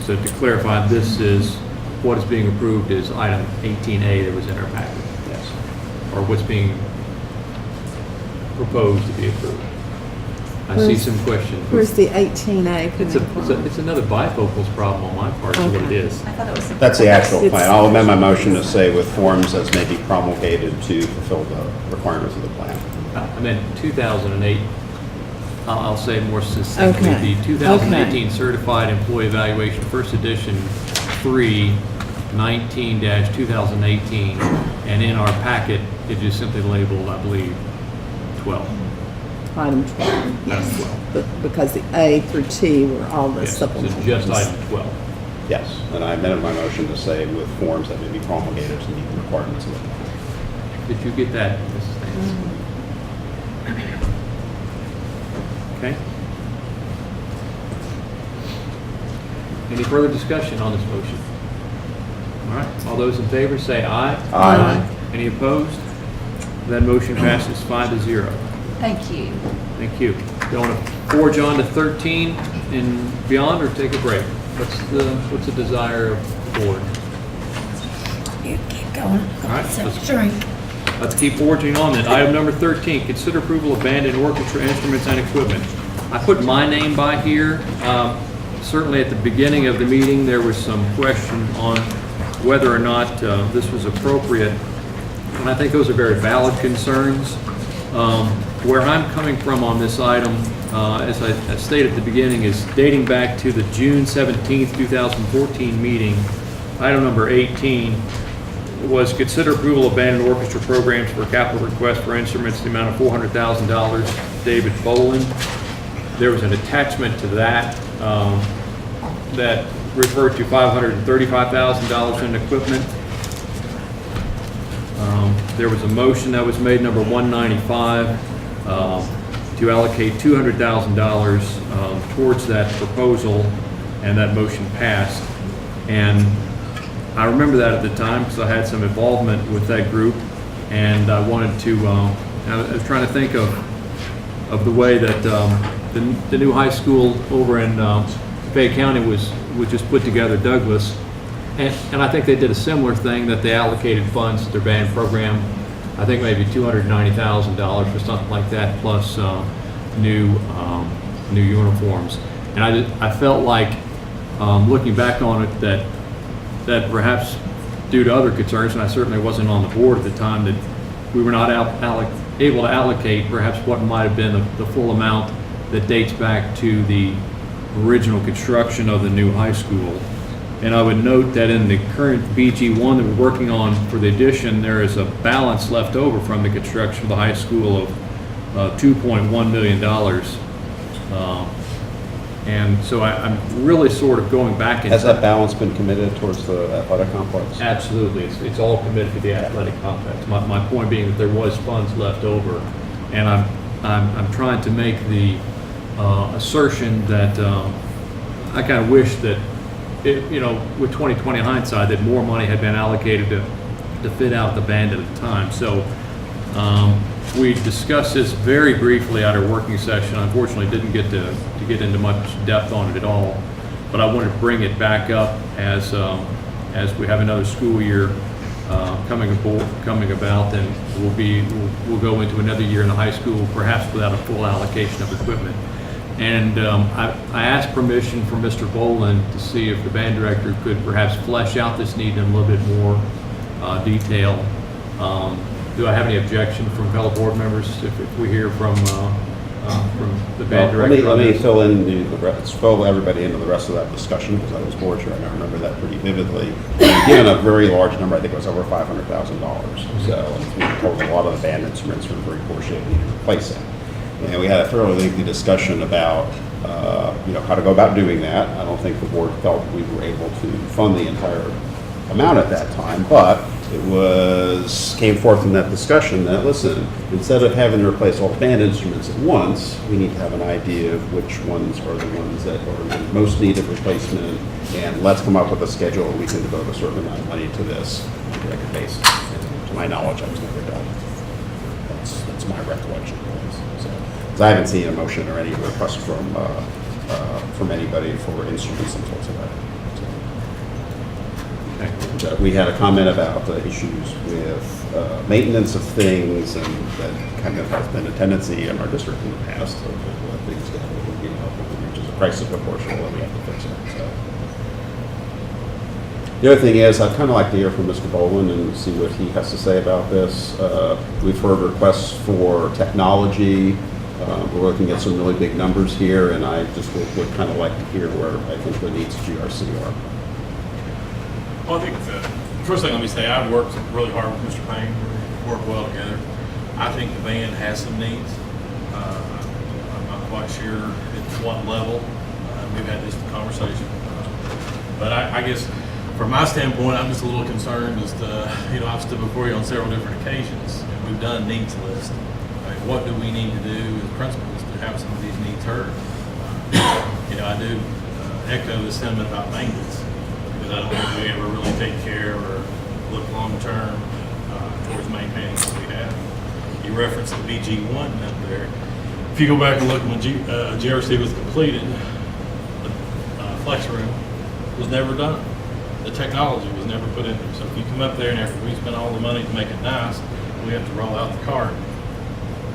So to clarify, this is, what is being approved is item 18A that was in our packet. Yes. Or what's being proposed to be approved. I see some questions. Where's the 18A It's another bifocals problem on my part, is what it is. I thought it was. That's the actual plan. I'll amend my motion to say with forms as may be promulgated to fulfill the requirements of the plan. I meant 2008, I'll say more succinctly, Okay. the 2018 Certified Employee Evaluation, first edition 3/19-2018, and in our packet, it just simply labeled, I believe, 12. Item 12. Item 12. But because the A through T were all the Yes, so supplemental. just item 12. Yes, and I amended my motion to say with forms that may be promulgated to meet the requirements of the plan. Did you get that, Mrs. Nance? Okay. Any further discussion on this motion? All right, all those in favor say aye. Aye. Any opposed? That motion passes 5-0. Thank you. Thank you. Do you want to forge on to 13 and beyond, or take a break? What's the desire of the board? You keep going. All right, Drink. let's keep forging on then. Item number 13, consider approval of band and orchestra instruments and equipment. I put my name by here. Certainly at the beginning of the meeting, there was some question on whether or not this was appropriate. And I think those are very valid concerns. Where I'm coming from on this item, as I stated at the beginning, is dating back to the June 17th, 2014 meeting. Item number 18 was consider approval of band and orchestra programs for capital request for instruments in the amount of $400,000, David Boland. There was an attachment to that that referred to $535,000 in equipment. There was a motion that was made, number 195, to allocate $200,000 towards that proposal, and that motion passed. And I remember that at the time because I had some involvement with that group, and I wanted to, I was trying to think of the way that the new high school over in Fayette County was just put together, Douglas. And I think they did a similar thing, that they allocated funds to their band program, I think maybe $290,000 or something like that, plus new uniforms. And I felt like, looking back on it, that perhaps due to other concerns, and I certainly wasn't on the board at the time, that we were not able to allocate perhaps what might have been the full amount that dates back to the original construction of the new high school. And I would note that in the current BG1 that we're working on for the addition, there is a balance left over from the construction of the high school of $2.1 million. And so I'm really sort of going back. Has that balance been committed towards the athletic complex? Absolutely. It's all committed to the athletic complex. My point being that there was funds left over. And I'm trying to make the assertion that I kind of wish that, with 20/20 hindsight, that more money had been allocated to fit out the band at the time. So we discussed this very briefly at our working session. Unfortunately, didn't get to get into much depth on it at all. But I wanted to bring it back up as we have another school year coming about, and we'll go into another year in the high school, perhaps without a full allocation of equipment. And I asked permission from Mr. Boland to see if the band director could perhaps flesh out this need in a little bit more detail. Do I have any objection from fellow board members if we hear from the band director? Let me fill everybody into the rest of that discussion, because I was board chair and I remember that pretty vividly. Given a very large number, I think it was over $500,000. So we told a lot of the band instruments were in very poor shape, needed replacing. And we had a fairly lengthy discussion about, how to go about doing that. I don't think the board felt we were able to fund the entire amount at that time, but it came forth in that discussion that, listen, instead of having to replace all the band instruments at once, we need to have an idea of which ones are the ones that are in most need of replacement, and let's come up with a schedule. We can devote a certain amount of money to this on a regular basis. And to my knowledge, I was never done. That's my recollection. So I haven't seen a motion or any request from anybody for instruments until today. So we had a comment about the issues with maintenance of things, and that kind of has been a tendency in our district in the past to let things get which is a crisis proportional, and we have to fix it. So. The other thing is, I'd kind of like to hear from Mr. Boland and see what he has to say about this. We've heard requests for technology. We're looking at some really big numbers here, and I just would kind of like to hear where I think the needs of GRC are. Well, I think the first thing let me say, I've worked really hard with Mr. Payne. We work well together. I think the band has some needs. I'm not quite sure at what level. We've had this conversation. But I guess from my standpoint, I'm just a little concerned as to, I've stood before you on several different occasions, and we've done needs lists. What do we need to do as principals to have some of these needs heard? I do echo the sentiment about maintenance, because I don't think we ever really take care or look long-term towards maintaining what we have. You referenced the BG1 up there. If you go back and look when GRC was completed, the flex room was never done. The technology was never put in there. So if you come up there and after we spent all the money to make it nice, we have to roll out the cart,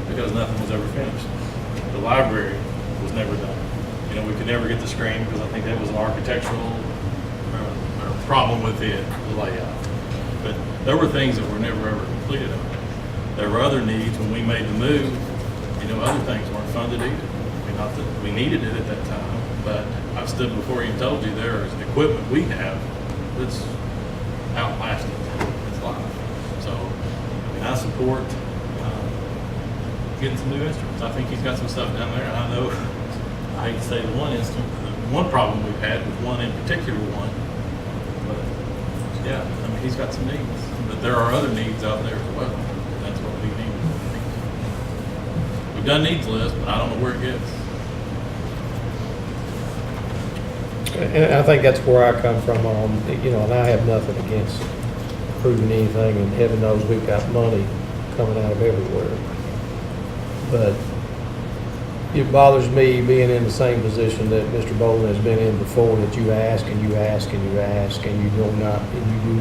because nothing was ever finished. The library was was never done. You know, we could never get the screen because I think that was an architectural problem with the layout. But there were things that were never ever completed on it. There were other needs when we made the move. You know, other things weren't funded either. I mean, not that we needed it at that time, but I've stood before you and told you there is equipment we have that's outlasting its life. So, I mean, I support getting some new instruments. I think he's got some stuff down there. I know, I hate to say the one problem we've had with one in particular one, but yeah, I mean, he's got some needs. But there are other needs out there as well. And that's what we need. We've done needs list, but I don't know where it gets. And I think that's where I come from on, you know, and I have nothing against approving anything, and heaven knows we've got money coming out of everywhere. But it bothers me being in the same position that Mr. Bolin has been in before, that you ask and you ask and you ask and you do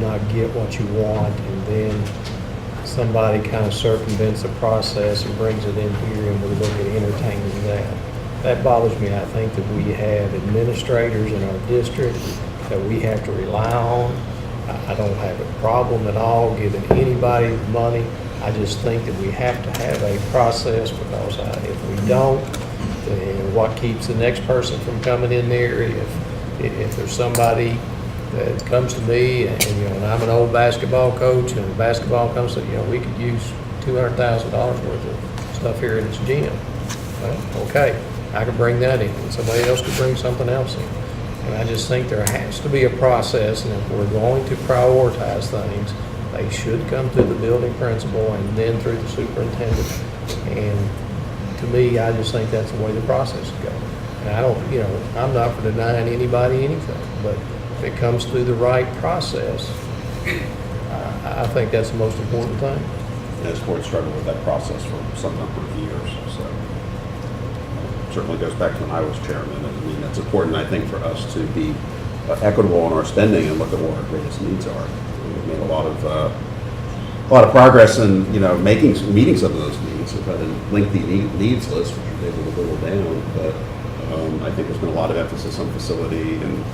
not get what you want, and then somebody kind of circumvents the process and brings it in here and we look at entertaining that. That bothers me. I think that we have administrators in our district that we have to rely on. I don't have a problem at all giving anybody money. I just think that we have to have a process, because if we don't, then what keeps the next person from coming in there? If there's somebody that comes to me and you know, and I'm an old basketball coach, and the basketball comes to, you know, we could use $200,000 worth of stuff here in this gym. Well, okay, I could bring that in, and somebody else could bring something else in. And I just think there has to be a process, and if we're going to prioritize things, they should come through the building principal and then through the superintendent. And to me, I just think that's the way the process should go. And I don't, you know, I'm not for denying anybody anything, but if it comes through the right process, I think that's the most important thing. And this board struggled with that process for some number of years, so certainly goes back to when I was chairman. And I mean, that's important, I think, for us to be equitable in our spending and look at what our greatest needs are. We've made a lot of progress in, you know, meeting some of those needs. We've had a lengthy needs list, which we're able to whittle down, but I think there's been a lot of emphasis on facility and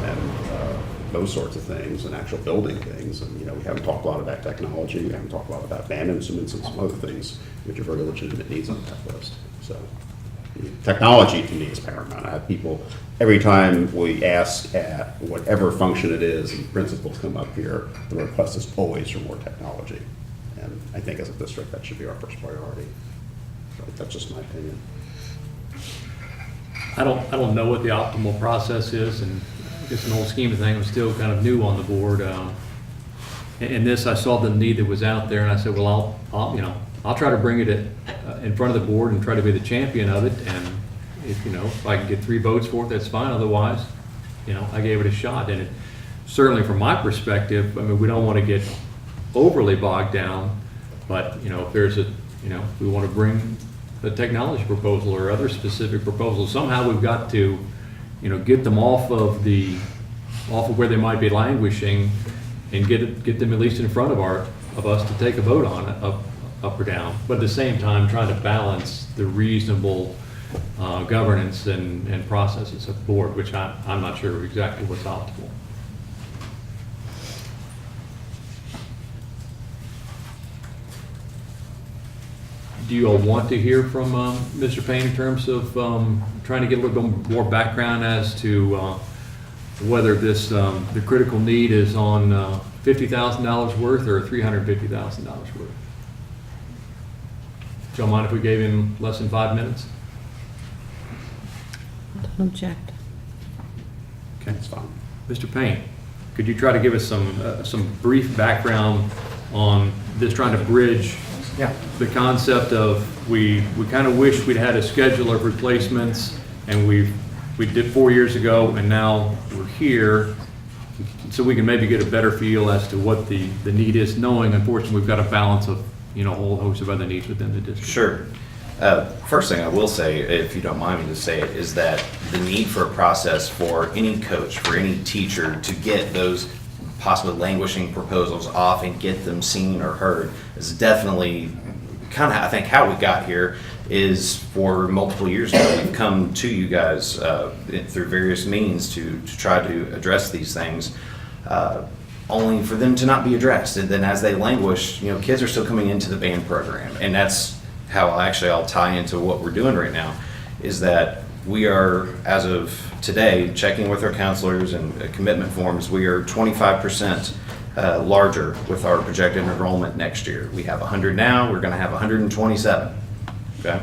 those sorts of things, and actual building things. And, you know, we haven't talked a lot about technology. We haven't talked a lot about band instruments and some other things, which are very legitimate needs on that list. So technology to me is paramount. I have people, every time we ask at whatever function it is, and principals come up here, the request is always for more technology. And I think as a district, that should be our first priority. But that's just my opinion. I don't know what the optimal process is, and just an old scheme of things, I'm still kind of new on the board. In this, I saw the need that was out there, and I said, well, I'll try to bring it in front of the board and try to be the champion of it. And if I can get 3 votes for it, that's fine. Otherwise, I gave it a shot. And certainly from my perspective, I mean, we don't want to get overly bogged down, but if there's we want to bring a technology proposal or other specific proposals, somehow we've got to, get them off of where they might be languishing, and get them at least in front of us to take a vote on it, up or down. But at the same time, trying to balance the reasonable governance and processes of the board, which I'm not sure exactly what's optimal. Do you all want to hear from Mr. Payne in terms of trying to get a little bit more background as to whether the critical need is on $50,000 worth or $350,000 worth? Do y'all mind if we gave him less than 5 minutes? Don't object. Okay, that's fine. Mr. Payne, could you try to give us some brief background on this, trying to bridge the concept of we kind of wish we'd had a schedule of replacements, and we did 4 years ago, and now we're here, so we can maybe get a better feel as to what the need is, knowing unfortunately we've got a balance of a whole host of other needs within the district. Sure. First thing I will say, if you don't mind me to say it, is that the need for a process for any coach, for any teacher to get those possibly languishing proposals off and get them seen or heard is definitely kind of, I think, how we got here is for multiple years now, we've come to you guys through various means to try to address these things, only for them to not be addressed. And then as they languish, you know, kids are still coming into the band program. And that's how I'll tie into what we're doing right now, is that we are, as of today, checking with our counselors and commitment forms, we are 25% larger with our projected enrollment next year. We have 100 now, we're gonna have 127, okay?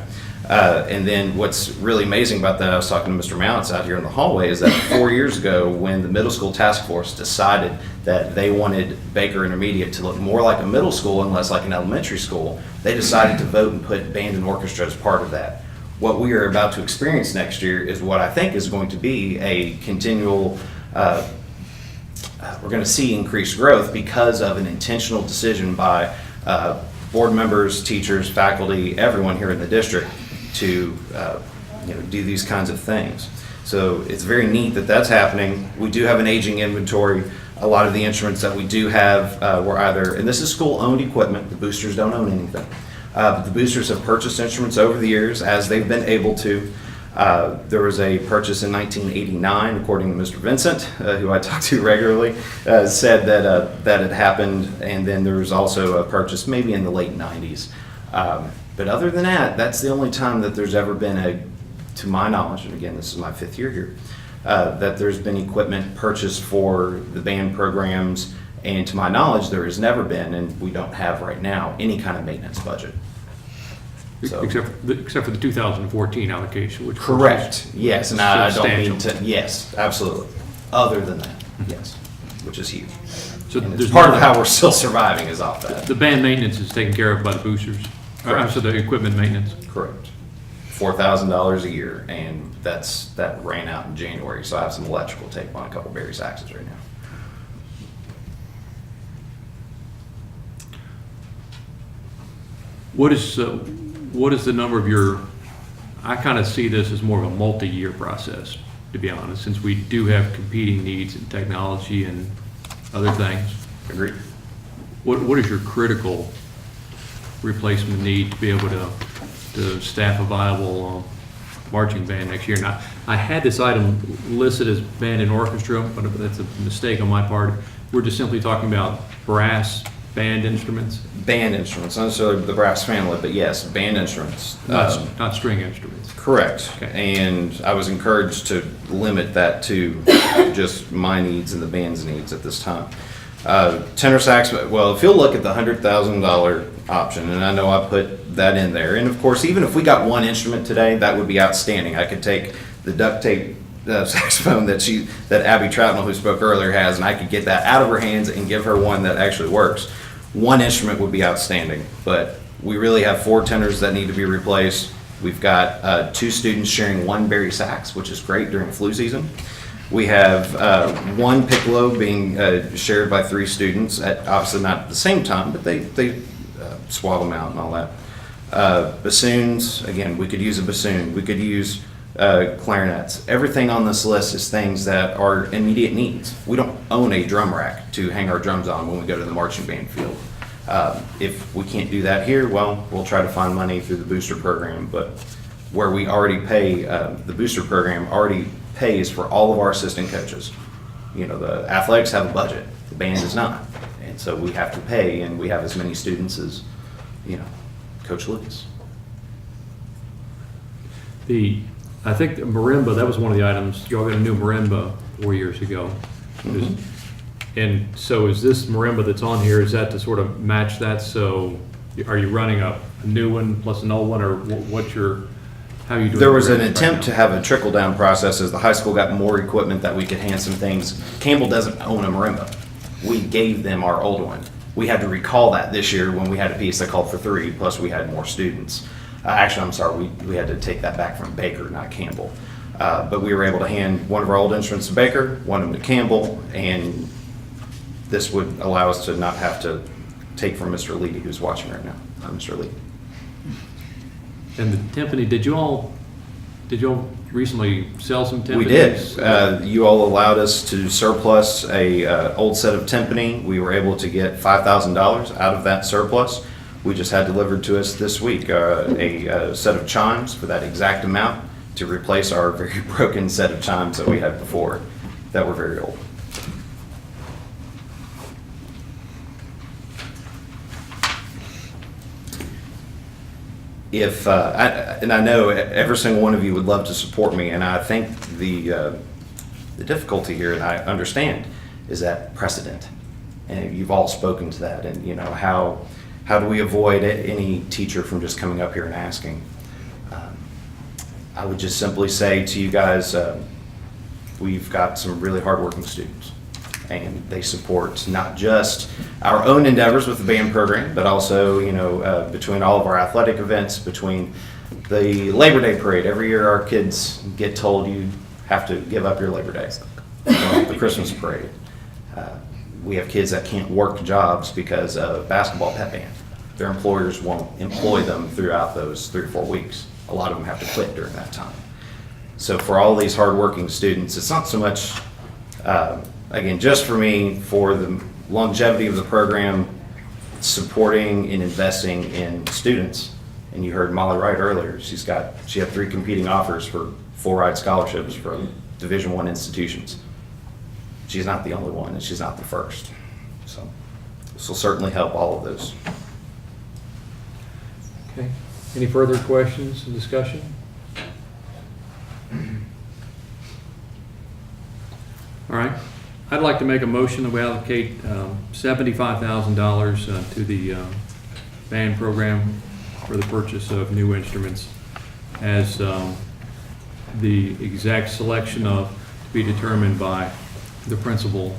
And then what's really amazing about that, I was talking to Mr. Mounts out here in the hallway, is that 4 years ago, when the middle school task force decided that they wanted Baker Intermediate to look more like a middle school and less like an elementary school, they decided to vote and put band and orchestra as part of that. What we are about to experience next year is what I think is going to be a continual, we're going to see increased growth because of an intentional decision by board members, teachers, faculty, everyone here in the district to do these kinds of things. So it's very neat that that's happening. We do have an aging inventory. A lot of the instruments that we do have were either, and this is school-owned equipment, the boosters don't own anything. But the boosters have purchased instruments over the years as they've been able to. There was a purchase in 1989, according to Mr. Vincent, who I talk to regularly, said that that had happened, and then there was also a purchase maybe in the late 90s. But other than that, that's the only time that there's ever been to my knowledge, and again, this is my 5th year here, that there's been equipment purchased for the band programs, and to my knowledge, there has never been, and we don't have right now, any kind of maintenance budget. So, except for the 2014 allocation, which correct, yes, and I don't mean substantial. to, yes, absolutely. Other than that, yes, which is huge. So And there's it's part no- of how we're still surviving is off that. The band maintenance is taken care of by the boosters, so the equipment maintenance. Correct. $4,000 a year, and that ran out in January, so I have some electrical tape on a couple Barry Saxes right now. What is the number of your, I kind of see this as more of a multi-year process, to be honest, since we do have competing needs in technology and other things. Agreed. What is your critical replacement need to be able to staff a viable marching band next year? Now, I had this item listed as band and orchestra, but that's a mistake on my part. We're just simply talking about brass band instruments? Band instruments, not necessarily the brass family, but yes, band instruments. Not string instruments. Correct. Okay. And I was encouraged to limit that to just my needs and the band's needs at this time. Tenor sax, well, if you'll look at the $100,000 option, and I know I put that in there, and of course, even if we got one instrument today, that would be outstanding. I could take the duct tape saxophone that Abby Troutnell, who spoke earlier, has, and I could get that out of her hands and give her one that actually works. One instrument would be outstanding, but we really have 4 tenors that need to be replaced. We've got 2 students sharing one Barry sax, which is great during flu season. We have 1 piccolo being shared by 3 students, obviously not at the same time, but they swap them out and all that. Bassoons, again, we could use a bassoon. We could use clarinets. Everything on this list is things that are immediate needs. We don't own a drum rack to hang our drums on when we go to the marching band field. If we can't do that here, well, we'll try to find money through the booster program, but where we already pay, the booster program already pays for all of our assistant coaches. You know, the athletics have a budget, the band does not. And so we have to pay, and we have as many students as, Coach Lucas. I think the marimba, that was one of the items, y'all got a new marimba 4 years ago. Mhm. And so is this marimba that's on here, is that to sort of match that? So are you running a new one plus an old one, or how are you doing? There was an right attempt now? to have a trickle-down process as the high school got more equipment that we could hand some things. Campbell doesn't own a marimba. We gave them our old one. We had to recall that this year when we had a piece that called for 3, plus we had more students. Actually, I'm sorry, we had to take that back from Baker, not Campbell. But we were able to hand one of our old instruments to Baker, one of them to Campbell, and this would allow us to not have to take from Mr. Lee, who's watching right now. Mr. Lee. And the timpani, did you all recently sell some timpanis? We did. You all allowed us to surplus a old set of timpani. We were able to get $5,000 out of that surplus. We just had delivered to us this week a set of chimes for that exact amount to replace our very broken set of chimes that we had before that were very old. If, and I know every single one of you would love to support me, and I think the difficulty here, and I understand, is that precedent. And you've all spoken to that, and you know, how do we avoid any teacher from just coming up here and asking? I would just simply say to you guys, we've got some really hardworking students, and they support not just our own endeavors with the band program, but also, you know, between all of our athletic events, between the Labor Day parade. Every year our kids get told you have to give up your Labor Day. The Christmas parade. We have kids that can't work jobs because of basketball pep band. Their employers won't employ them throughout those 3 or 4 weeks. A lot of them have to quit during that time. So for all these hardworking students, it's not so much, again, just for me, for the longevity of the program, supporting and investing in students. And you heard Molly Wright earlier. She had 3 competing offers for full ride scholarships from Division I institutions. She's not the only one, and she's not the first. So this will certainly help all of those. Okay. Any further questions and discussion? All right. I'd like to make a motion that we allocate $75,000 to the band program for the purchase of new instruments as the exact selection of to be determined by the principal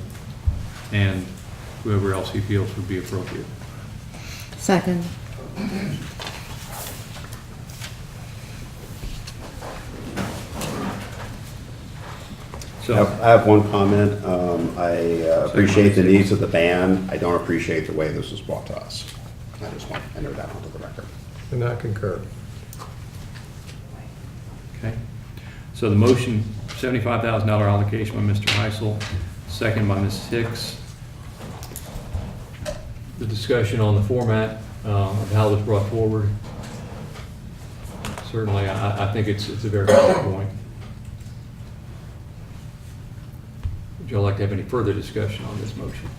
and whoever else he feels would be appropriate. Second. So I have one comment. I appreciate the needs of the band. I don't appreciate the way this was brought to us. I just want to enter that onto the record. And I concur. Okay. So the motion, $75,000 allocation by Mr. Heisel, second by Mrs. Hicks. The discussion on the format of how this brought forward. Certainly, I think it's a very good point. Would you all like to have any further discussion on this motion?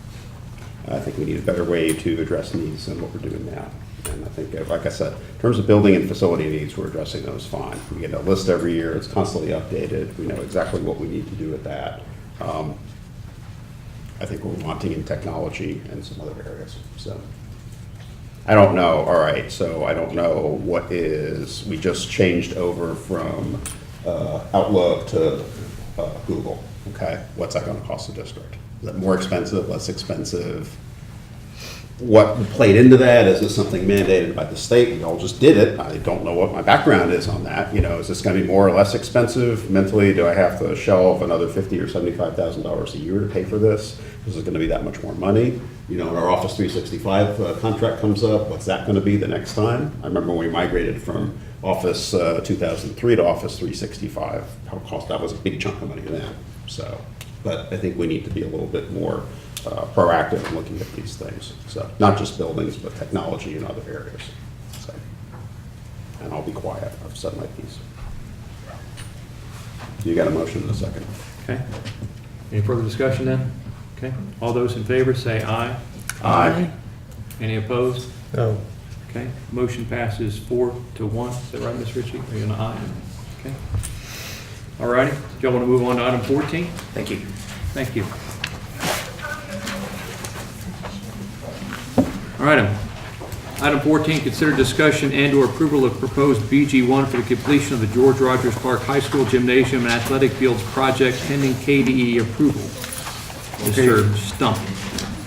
I think we need a better way to address needs than what we're doing now. And I think, like I said, in terms of building and facility needs, we're addressing those fine. We get a list every year. It's constantly updated. We know exactly what we need to do with that. I think we're wanting in technology and some other areas. So I don't know. All right. So I don't know what is, we just changed over from Outlook to Google. Okay. What's that going to cost the district? Is that more expensive, less expensive? What played into that? Is this something mandated by the state? We all just did it. I don't know what my background is on that. You know, is this going to be more or less expensive? Mentally, do I have to shelve another $50,000 or $75,000 a year to pay for this? Is it going to be that much more money? You know, when our Office 365 contract comes up, what's that going to be the next time? I remember when we migrated from Office 2003 to Office 365. That was a big chunk of money then. So, but I think we need to be a little bit more proactive in looking at these things. So not just buildings, but technology in other areas. So, and I'll be quiet. I've said my piece. You got a motion in a second. Okay. Any further discussion then? Okay. All those in favor say aye. Aye. Any opposed? No. Okay. Motion passes 4-1. Is that right, Ms. Ritchie? Are you an aye? Okay. All righty. Do y'all want to move on to item 14? Thank you. Thank you. All right. Item 14, consider discussion and/or approval of proposed BG1 for the completion of the George Rogers Clark High School Gymnasium and Athletic Fields project pending KDE approval. Mr. Stump.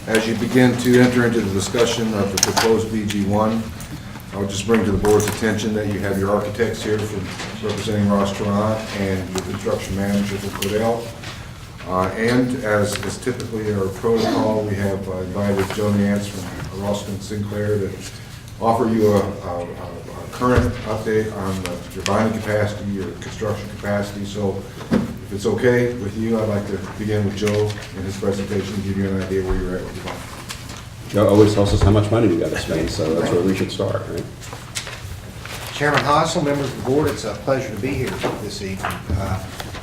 As you begin to enter into the discussion of the proposed BG1, I would just bring to the board's attention that you have your architects here from representing Ross Toronto and your construction manager for Cordell. And as is typically our protocol, we have invited Joe Nance from Ralston Sinclair to offer you a current update on your bonding capacity, your construction capacity. So if it's okay with you, I'd like to begin with Joe and his presentation, give you an idea where you're at with your bonding. always tells us how much money we got to spend, so that's where we should start, right? Chairman Hossel, members of the board, it's a pleasure to be here this evening.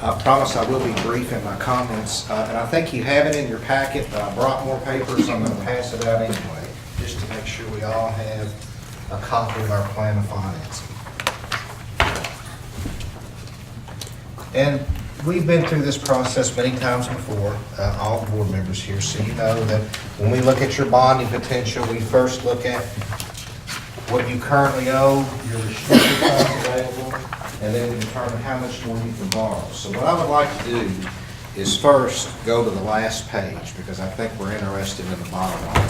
I promise I will be brief in my comments, and I think you have it in your packet, but I brought more papers, I'm going to pass it out anyway, just to make sure we all have a copy of our plan of financing. And we've been through this process many times before, all the board members here, so you know that when we look at your bonding potential, we first look at what you currently owe, your restricted funds available, and then we determine how much more you can borrow. So what I would like to do is first go to the last page, because I think we're interested in the bottom line.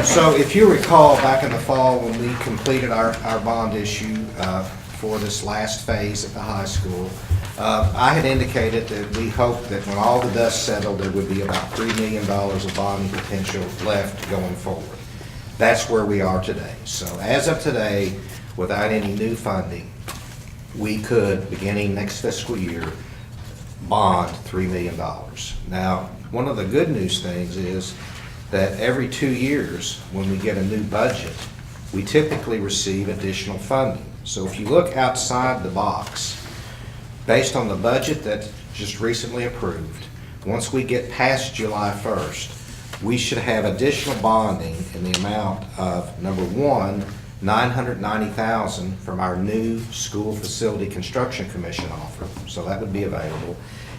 So if you recall, back in the fall when we completed our bond issue for this last phase at the high school, I had indicated that we hoped that when all the dust settled, there would be about $3 million of bonding potential left going forward. That's where we are today. So as of today, without any new funding, we could, beginning next fiscal year, bond $3 million. Now, one of the good news things is that every 2 years, when we get a new budget, we typically receive additional funding. So if you look outside the box, based on the budget that just recently approved, once we get past July 1st, we should have additional bonding in the amount of, number one, $990,000 from our new School Facility Construction Commission offer. So that would be available.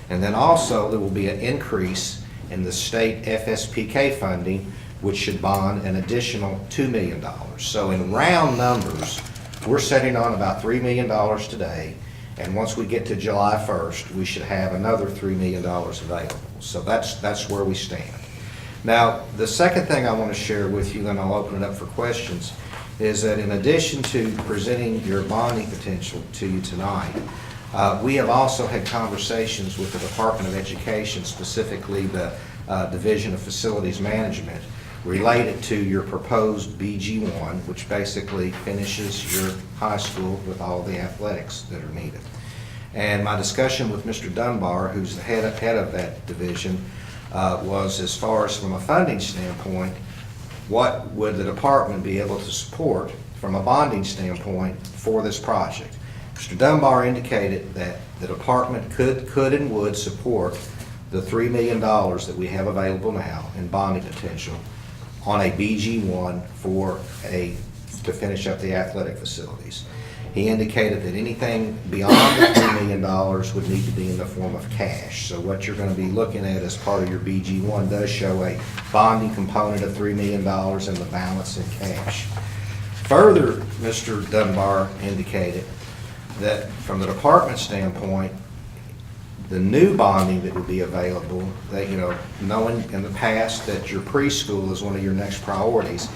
And then also there will be an increase in the state FSPK funding, which should bond an additional $2 million. So in round numbers, we're sitting on about $3 million today. And once we get to July 1st, we should have another $3 million available. So that's where we stand. Now, the second thing I want to share with you, then I'll open it up for questions, is that in addition to presenting your bonding potential to you tonight, we have also had conversations with the Department of Education, specifically the Division of Facilities Management, related to your proposed BG1, which basically finishes your high school with all the athletics that are needed. And my discussion with Mr. Dunbar, who's the head of that division, was as far as from a funding standpoint, what would the department be able to support from a bonding standpoint for this project? Mr. Dunbar indicated that the department could and would support the $3 million that we have available now in bonding potential on a BG1 to finish up the athletic facilities. He indicated that anything beyond the $3 million would need to be in the form of cash. So what you're going to be looking at as part of your BG1 does show a bonding component of $3 million and the balance in cash. Further, Mr. Dunbar indicated that from the department standpoint, the new bonding that would be available, that, knowing in the past that your preschool is one of your next priorities,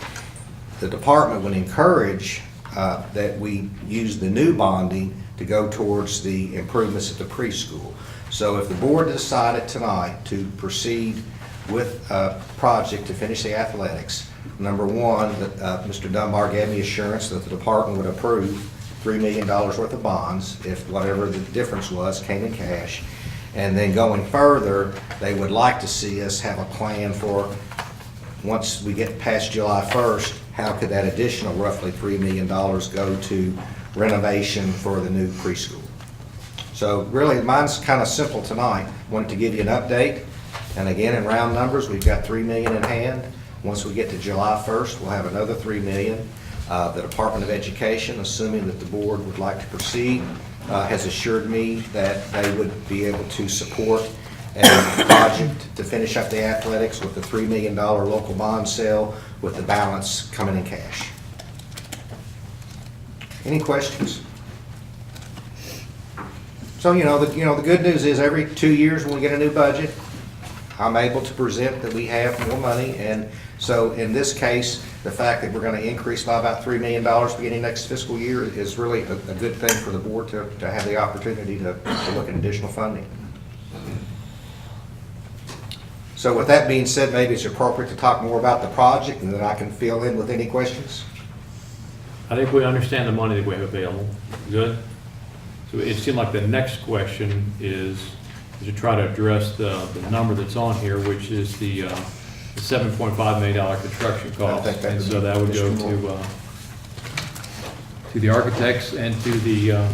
the department would encourage that we use the new bonding to go towards the improvements at the preschool. So if the board decided tonight to proceed with a project to finish the athletics, number one, that Mr. Dunbar gave me assurance that the department would approve $3 million worth of bonds if whatever the difference was came in cash. And then going further, they would like to see us have a plan for, once we get past July 1st, how could that additional roughly $3 million go to renovation for the new preschool? So really, mine's kind of simple tonight. Wanted to give you an update. And again, in round numbers, we've got $3 million in hand. Once we get to July 1st, we'll have another $3 million. The Department of Education, assuming that the board would like to proceed, has assured me that they would be able to support a project to finish up the athletics with the $3 million local bond sale, with the balance coming in cash. Any questions? So the good news is every 2 years when we get a new budget, I'm able to present that we have more money, and so in this case, the fact that we're going to increase by about $3 million beginning next fiscal year is really a good thing for the board to have the opportunity to look at additional funding. So with that being said, maybe it's appropriate to talk more about the project, and then I can fill in with any questions. I think we understand the money that we have available. Good. So it seemed like the next question is to try to address the number that's on here, which is the the $7.5 million construction cost. I think that And would so be that would go to the architects and to the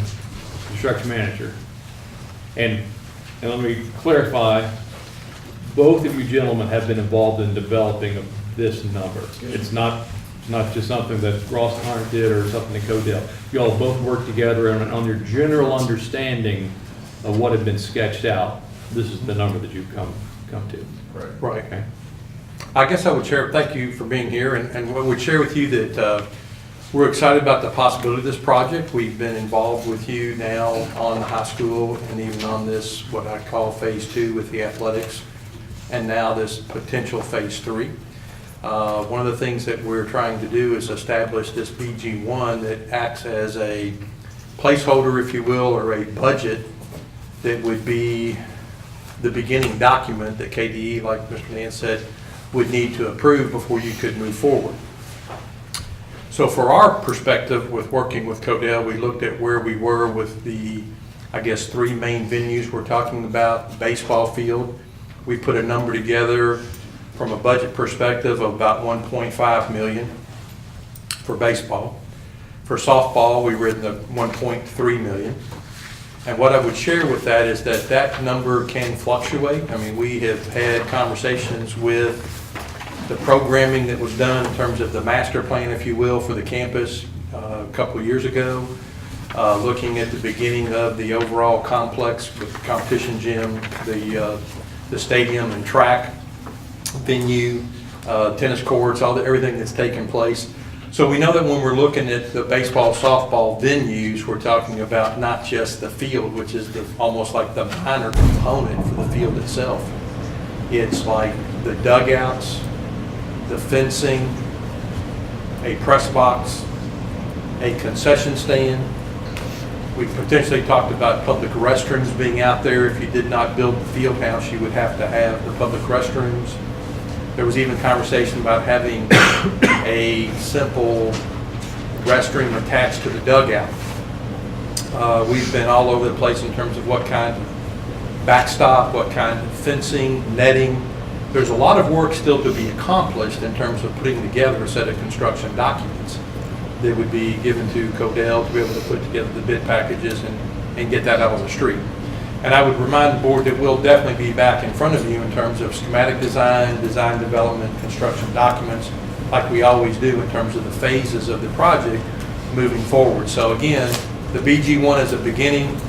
construction manager. And let me clarify, both of you gentlemen have been involved in developing this number. It's not just something that Ross Hunter did or something that Codell. You all both worked together on your general understanding of what had been sketched out. This is the number that you've come to. Right. Okay. I guess I would share, thank you for being here, and I would share with you that we're excited about the possibility of this project. We've been involved with you now on the high school and even on this, what I call phase 2 with the athletics, and now this potential phase 3. One of the things that we're trying to do is establish this BG1 that acts as a placeholder, if you will, or a budget that would be the beginning document that KDE, like Mr. Nance said, would need to approve before you could move forward. So for our perspective with working with Codell, we looked at where we were with the, I guess, 3 main venues we're talking about. Baseball field, we put a number together from a budget perspective of about $1.5 million for baseball. For softball, we were in the $1.3 million. And what I would share with that is that that number can fluctuate. I mean, we have had conversations with the programming that was done in terms of the master plan, if you will, for the campus a couple of years ago, looking at the beginning of the overall complex with the competition gym, the stadium and track venue, tennis courts, everything that's taken place. So we know that when we're looking at the baseball, softball venues, we're talking about not just the field, which is almost like the minor component for the field itself. It's like the dugouts, the fencing, a press box, a concession stand. We potentially talked about public restrooms being out there. If you did not build the field house, you would have to have the public restrooms. There was even conversation about having a simple restroom attached to the dugout. We've been all over the place in terms of what kind of backstop, what kind of fencing, netting. There's a lot of work still to be accomplished in terms of putting together a set of construction documents that would be given to Codell to be able to put together the bid packages and get that out on the street. And I would remind the board that we'll definitely be back in front of you in terms of schematic design, design development, construction documents, like we always do in terms of the phases of the project moving forward. So again, the BG1 is a beginning.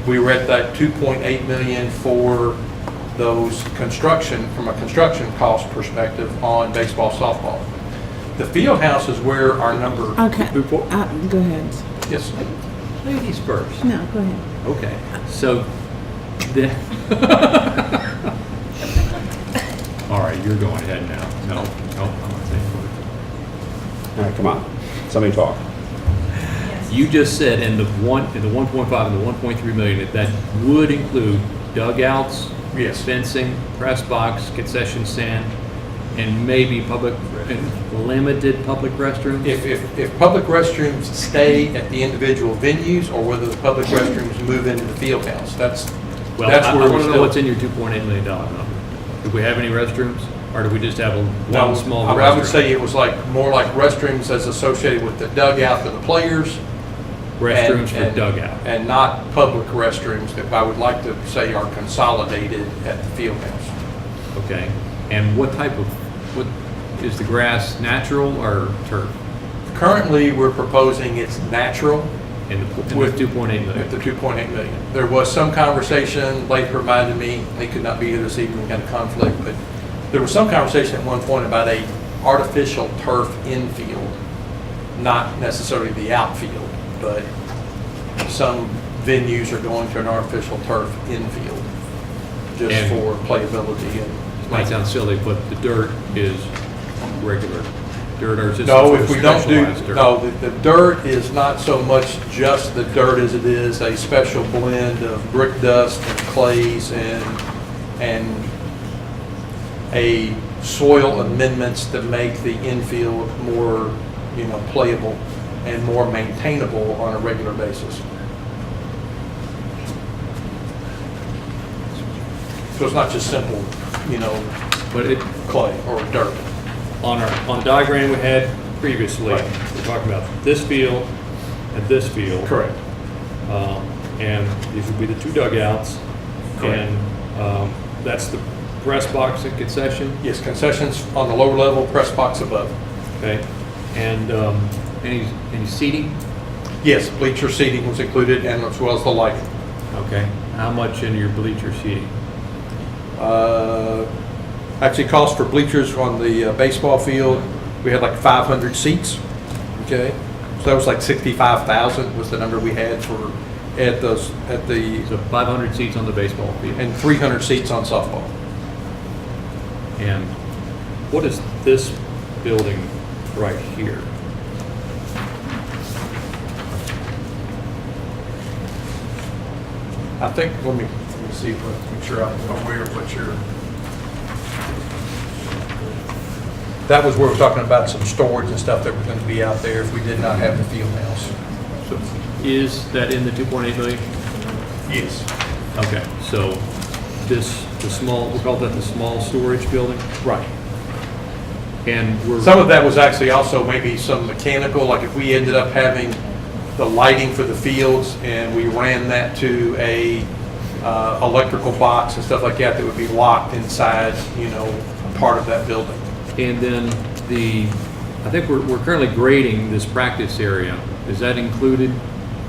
We were at that $2.8 million for those construction, from a construction cost perspective on baseball, softball. The field house is where our number. Okay, go ahead. Yes. Ladies first. No, go ahead. Okay, so all right, you're going ahead now. No, I'm not saying All right, come on, somebody talk. You just said in the 1.5 and the 1.3 million, that would include dugouts, yes, fencing, press box, concession stand, and maybe limited public restrooms? If public restrooms stay at the individual venues, or whether the public restrooms move into the field house, that's Well, where I we're want to know still. what's in your $2.8 million number. Do we have any restrooms, or do we just have one small restroom? I would say it was more like restrooms as associated with the dugout for the players. Restrooms for dugout. And not public restrooms that I would like to say are consolidated at the field house. Okay, and what is the grass, natural or turf? Currently, we're proposing it's natural. With 2.8 million. With the 2.8 million. There was some conversation, Blake reminded me, they could not be here this evening, had a conflict, but there was some conversation at one point about a artificial turf infield, not necessarily the outfield, but some venues are going to an artificial turf infield just And for playability. It might sound silly, but the dirt is regular dirt, or is this No, if we don't do, specialized dirt? no, the dirt is not so much just the dirt as it is a special blend of brick dust and clays and a soil amendments to make the infield more, playable and more maintainable on a regular basis. So it's not just simple, But it, clay or dirt. on the diagram we had previously, Right. we're talking about this field and this field. Correct. And these would be the two dugouts. Correct. And that's the press box and concession? Yes, concessions on the lower level, press box above. Okay. And any seating? Yes, bleacher seating was included and as well as the lighting. Okay. How much in your bleacher seating? Actually, cost for bleachers on the baseball field, we had like 500 seats, okay? So that was like 65,000 was the number we had for, at the. So 500 seats on the baseball field. And 300 seats on softball. And what is this building right here? I think, let me see, make sure I'm aware of what you're. That was where we're talking about some storage and stuff that was going to be out there if we did not have the field house. So is that in the 2.8 million? Yes. Okay, so the small, we'll call that the small storage building? Right. And we're. Some of that was actually also maybe some mechanical, like if we ended up having the lighting for the fields and we ran that to a electrical box and stuff like that that would be locked inside, part of that building. And then I think we're currently grading this practice area. Is that included?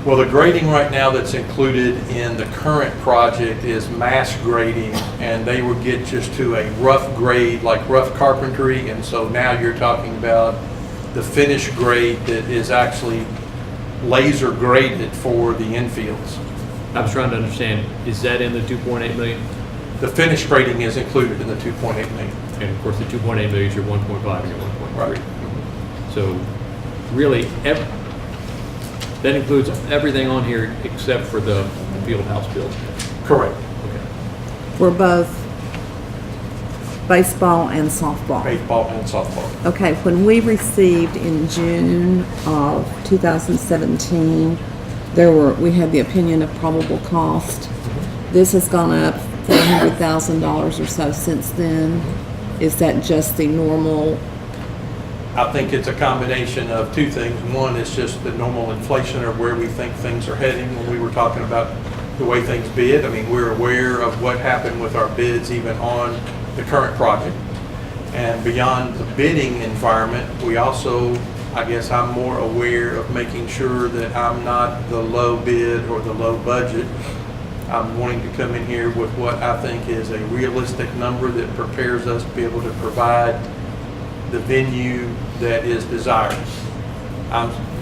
Well, the grading right now that's included in the current project is mass grading, and they would get just to a rough grade, like rough carpentry, and so now you're talking about the finished grade that is actually laser graded for the infields. I was trying to understand, is that in the 2.8 million? The finished grading is included in the 2.8 million. And of course, the 2.8 million is your 1.5 and your 1.3. Right. So really, that includes everything on here except for the field house building. Correct. For both baseball and softball. Baseball and softball. Okay, when we received in June of 2017, we had the opinion of probable cost. This has gone up $400,000 or so since then. Is that just the normal? I think it's a combination of two things. One is just the normal inflation of where we think things are heading when we were talking about the way things bid. I mean, we're aware of what happened with our bids even on the current project. And beyond the bidding environment, we also, I guess I'm more aware of making sure that I'm not the low bid or the low budget. I'm wanting to come in here with what I think is a realistic number that prepares us to be able to provide the venue that is desired.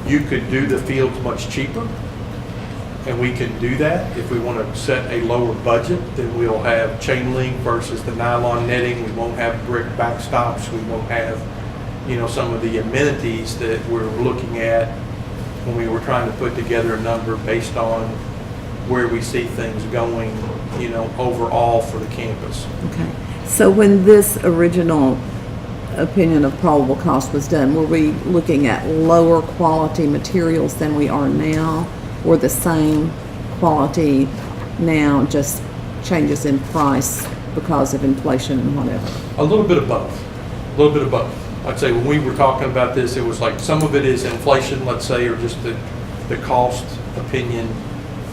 You could do the fields much cheaper, and we can do that. If we want to set a lower budget, then we'll have chain link versus the nylon netting. We won't have brick backstops. We won't have, some of the amenities that we're looking at when we were trying to put together a number based on where we see things going, overall for the campus. Okay. So when this original opinion of probable cost was done, were we looking at lower quality materials than we are now, or the same quality now, just changes in price because of inflation and whatever? A little bit of both. A little bit of both. I'd say when we were talking about this, it was like some of it is inflation, let's say, or just the cost opinion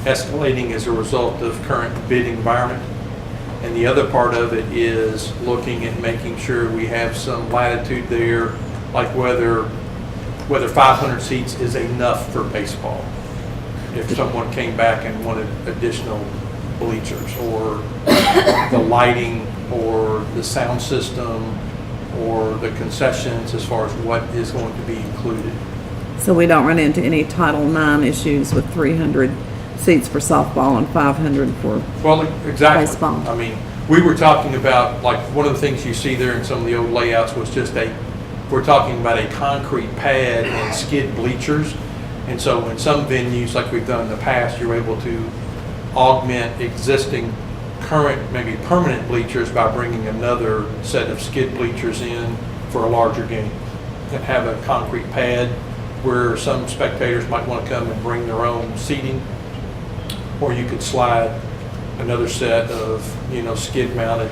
escalating as a result of current bid environment. And the other part of it is looking at making sure we have some latitude there, like whether 500 seats is enough for baseball. If someone came back and wanted additional bleachers, or the lighting, or the sound system, or the concessions as far as what is going to be included. So we don't run into any Title IX issues with 300 seats for softball and 500 for exactly. baseball. I mean, we were talking about, like, one of the things you see there in some of the old layouts was just we're talking about a concrete pad and skid bleachers. And so in some venues, like we've done in the past, you're able to augment existing current, maybe permanent bleachers by bringing another set of skid bleachers in for a larger game, and have a concrete pad where some spectators might want to come and bring their own seating, or you could slide another set of, skid mounted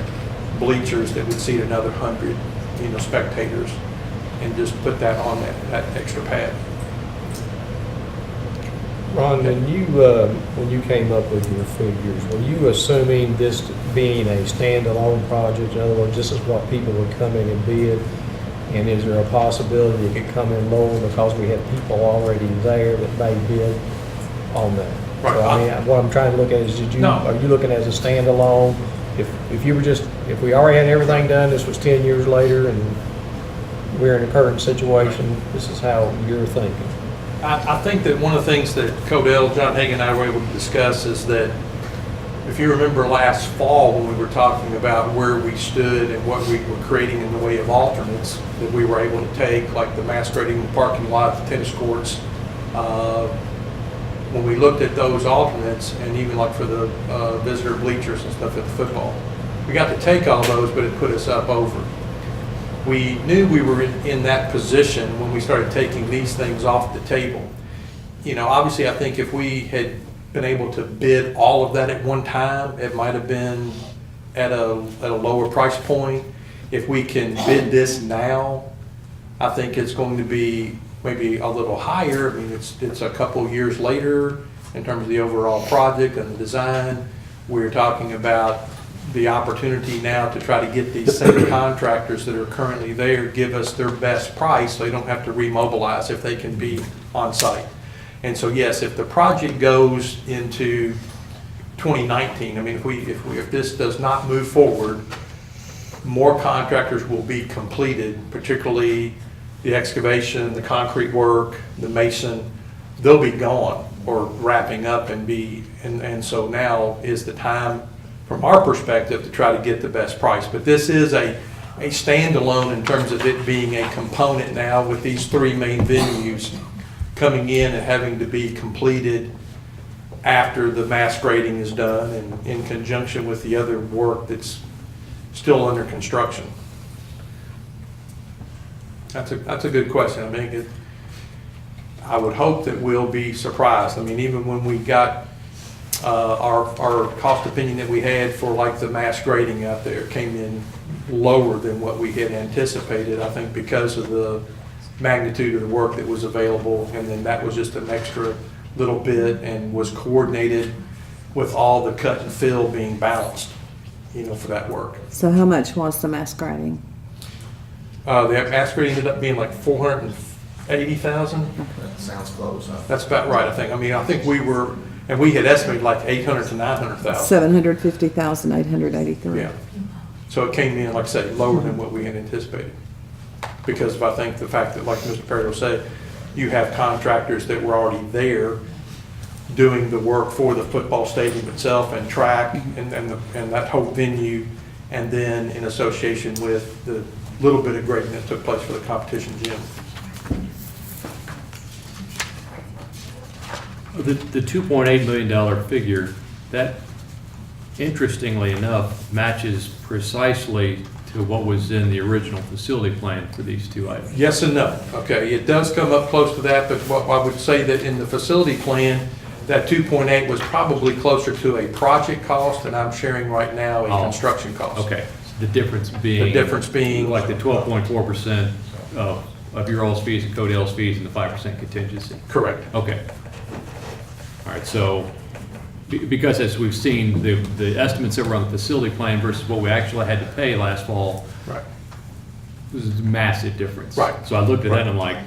bleachers that would seat another 100, spectators, and just put that on that extra pad. Ron, when you came up with your figures, were you assuming this being a standalone project? In other words, this is what people would come in and bid? And is there a possibility it could come in lower because we have people already there that may bid on that? Right. So, I mean, what I'm trying to look at is, are you looking as a standalone? If we already had everything done, this was 10 years later, and we're in a current situation, this is how you're thinking? I think that one of the things that Codell, John Hagan, and I were able to discuss is that if you remember last fall when we were talking about where we stood and what we were creating in the way of alternates that we were able to take, like the masquerading parking lot, the tennis courts, when we looked at those alternates, and even like for the visitor bleachers and stuff at the football, we got to take all those, but it put us up over. We knew we were in that position when we started taking these things off the table. Obviously, I think if we had been able to bid all of that at one time, it might have been at a lower price point. If we can bid this now, I think it's going to be maybe a little higher. I mean, it's a couple years later in terms of the overall project and the design. We're talking about the opportunity now to try to get these same contractors that are currently there give us their best price so they don't have to remobilize if they can be on site. And so yes, if the project goes into 2019, I mean, if this does not move forward, more contractors will be completed, particularly the excavation, the concrete work, the mason, they'll be gone or wrapping up and so now is the time from our perspective to try to get the best price. But this is a standalone in terms of it being a component now with these three main venues coming in and having to be completed after the mass grading is done and in conjunction with the other work that's still under construction. That's a good question. I mean, I would hope that we'll be surprised. I mean, even when we got our cost opinion that we had for like the mass grading out there came in lower than what we had anticipated, I think because of the magnitude of the work that was available, and then that was just an extra little bit and was coordinated with all the cut and fill being balanced, for that work. So how much was the masquerading? The masquerading ended up being like $480,000. That sounds close. That's about right, I think. I mean, I think we had estimated like 800 to 900,000. 750,883. Yeah. So it came in, like I say, lower than what we had anticipated. Because of, I think, the fact that, like Mr. Perry said, you have contractors that were already there doing the work for the football stadium itself and track and that whole venue, and then in association with the little bit of grading that took place for the competition gym. The $2.8 million figure, that interestingly enough matches precisely to what was in the original facility plan for these two items. Yes and no. Okay, it does come up close to that, but what I would say that in the facility plan, that 2.8 was probably closer to a project cost, and I'm sharing right now a construction cost. Okay, the difference being like the 12.4% of your all's fees and Codell's fees and the 5% contingency. Correct. Okay. All right, so because as we've seen, the estimates that were on the facility plan versus what we actually had to pay last fall, right, this is a massive difference. Right. So I looked at that and I'm like,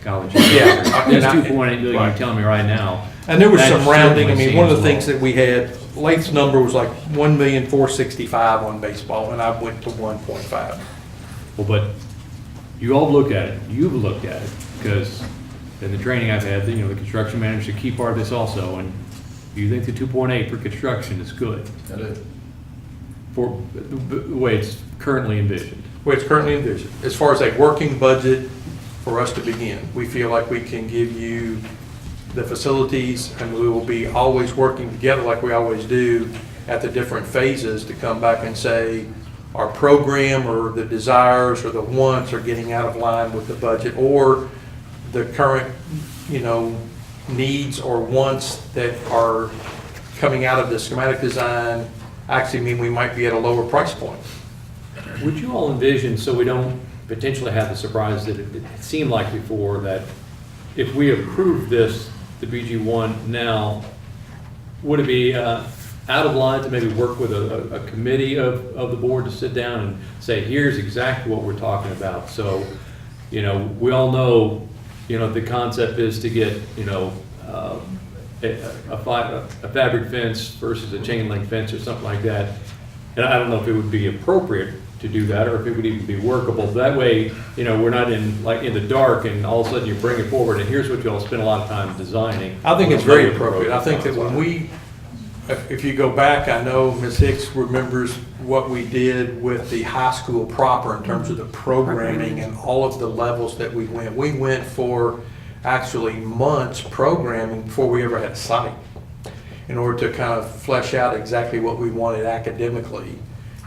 golly, yeah, that's 2.8 million you're telling me right now. And there was That some rounding. I certainly mean, one of the seems things that we had, Lath's number was like 1,465,000 on baseball, and I went to 1.5. Well, but you all look at it, you've looked at it, because in the training I've had, the construction manager is a key part of this also, and you think the 2.8 for construction is good? That is. For the way it's currently envisioned. The way it's currently envisioned. As far as a working budget for us to begin, we feel like we can give you the facilities, and we will be always working together like we always do at the different phases to come back and say our program or the desires or the wants are getting out of line with the budget, or the current, needs or wants that are coming out of the schematic design actually mean we might be at a lower price point. would you all envision, so we don't potentially have the surprise that it seemed like before, that if we approve this, the BG1 now, would it be out of line to maybe work with a committee of the board to sit down and say, here's exactly what we're talking about? So, you know, we all know, you know, the concept is to get, you know, a fabric fence versus a chain link fence or something like that. And I don't know if it would be appropriate to do that, or if it would even be workable. That way, you know, we're not in the dark, and all of a sudden you bring it forward, and here's what you all spend a lot of time designing. I think it's very appropriate. I think that when if you go back, I know Ms. Hicks remembers what we did with the high school proper in terms of the programming and all of the levels that we went. We went for actually months programming before we ever had a site, in order to kind of flesh out exactly what we wanted academically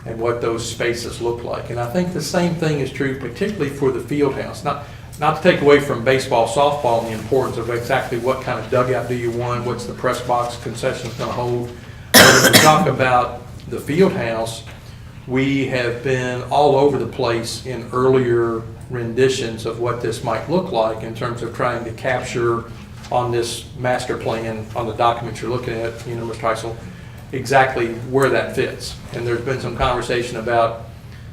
and what those spaces look like. And I think the same thing is true particularly for the field house. Not to take away from baseball, softball, and the importance of exactly what kind of dugout do you want, what's the press box concessions going to hold. But when we talk about the field house, we have been all over the place in earlier renditions of what this might look like in terms of trying to capture on this master plan, on the documents you're looking at, you know, Mr. Heisel, exactly where that fits. And there's been some conversation about,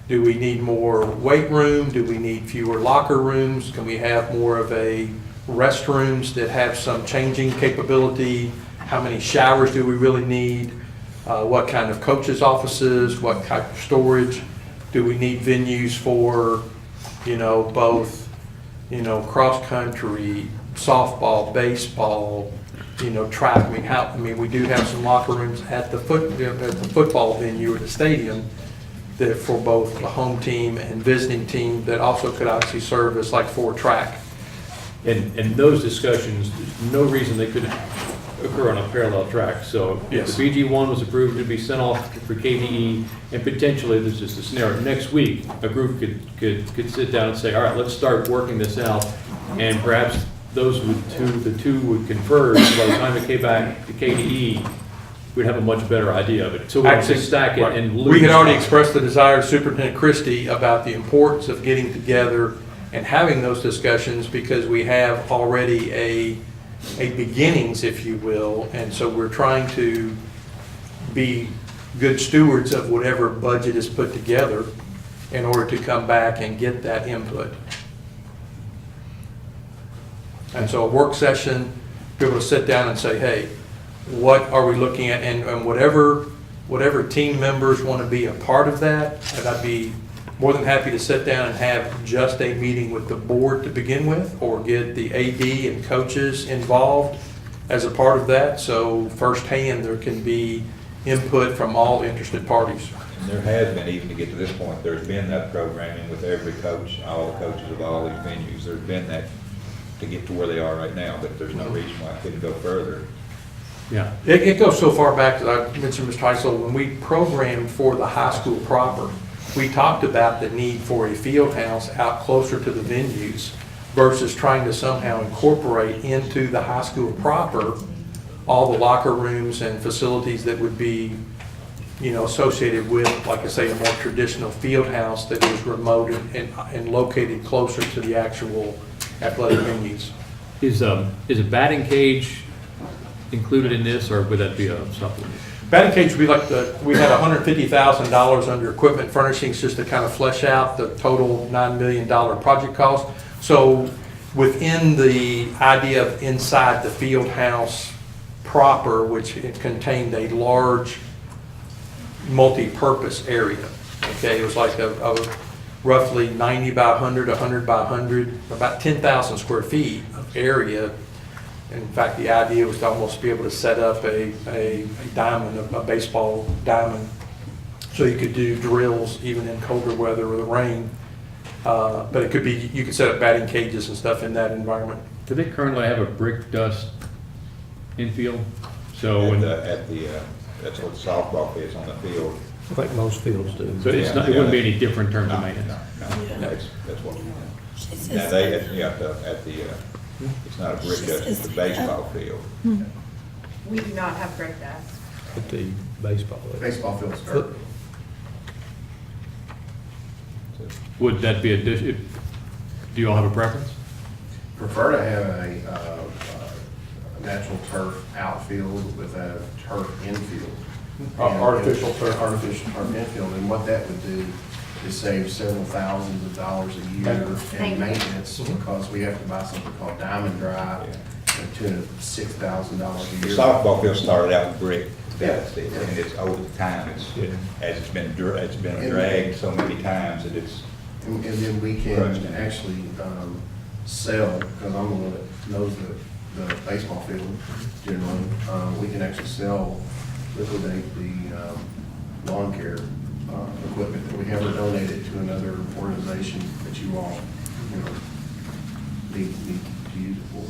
do we need more weight room? Do we need fewer locker rooms? Can we have more of a restrooms that have some changing capability? How many showers do we really need? What kind of coaches' offices? What type of storage? Do we need venues for, you know, both, you know, cross-country, softball, baseball, you know, track? I mean, we do have some locker rooms at the football venue or the stadium that for both the home team and visiting team that also could obviously serve as like for track. And those discussions, there's no reason they couldn't occur on a parallel track. So Yes. if the BG1 was approved to be sent off for KDE, and potentially, this is a scenario, next week, a group could sit down and say, all right, let's start working this out, and perhaps the two would converge. By the time it came back to KDE, we'd have a much better idea of it. So we don't just stack it Right. and lose. We had already time. expressed the desire to Superintendent Christie about the importance of getting together and having those discussions, because we have already a beginnings, if you will, and so we're trying to be good stewards of whatever budget is put together in order to come back and get that input. And so a work session, be able to sit down and say, hey, what are we looking at? And whatever team members want to be a part of that, and I'd be more than happy to sit down and have just a meeting with the board to begin with, or get the AD and coaches involved as a part of that, so firsthand there can be input from all interested parties. And there has been, even to get to this point, there's been that programming with every coach, all the coaches of all these venues. There's been that to get to where they are right now, but there's no reason why it couldn't go further. Yeah. It goes so far back, as I mentioned, Mr. Heisel, when we programmed for the high school proper, we talked about the need for a field house out closer to the venues versus trying to somehow incorporate into the high school proper all the locker rooms and facilities that would be, you know, associated with, like I say, a more traditional field house that is remote and located closer to the actual athletic venues. Is a batting cage included in this, or would that be a supplement? Batting cage would be like we had $150,000 under equipment furnishings just to kind of flesh out the total $9 million project cost. So within the idea of inside the field house proper, which it contained a large multi-purpose area. Okay, it was like a roughly 90 by 100, 100 by 100, about 10,000 square feet of area. In fact, the idea was to almost be able to set up a diamond, a baseball diamond, so you could do drills even in colder weather or the rain. But it could be, you could set up batting cages and stuff in that environment. Do they currently have a brick dust infield? So At when the, that's what the softball is on the field. I think most fields do. So it's not, it wouldn't be any different in terms of maintenance? No, that's what we do. Now, they, at the, it's not a brick dust, it's the baseball field. We do not have brick dust. At the baseball. Baseball field's dirt. Would that be do you all have a preference? Prefer to have a natural turf outfield with a turf infield. Artificial turf. Artificial turf infield, and what that would do is save several thousands of dollars a year in maintenance, because we have to buy something called Diamond Dry, to $6,000 a The year. softball field started out with brick, Yeah. and it's over the time, it's been a drag so many times that it's. And then we can actually sell, because I'm the one that knows the baseball field generally, we can actually liquidate the lawn care equipment that we have, or donate it to another organization that you all, need to use it for.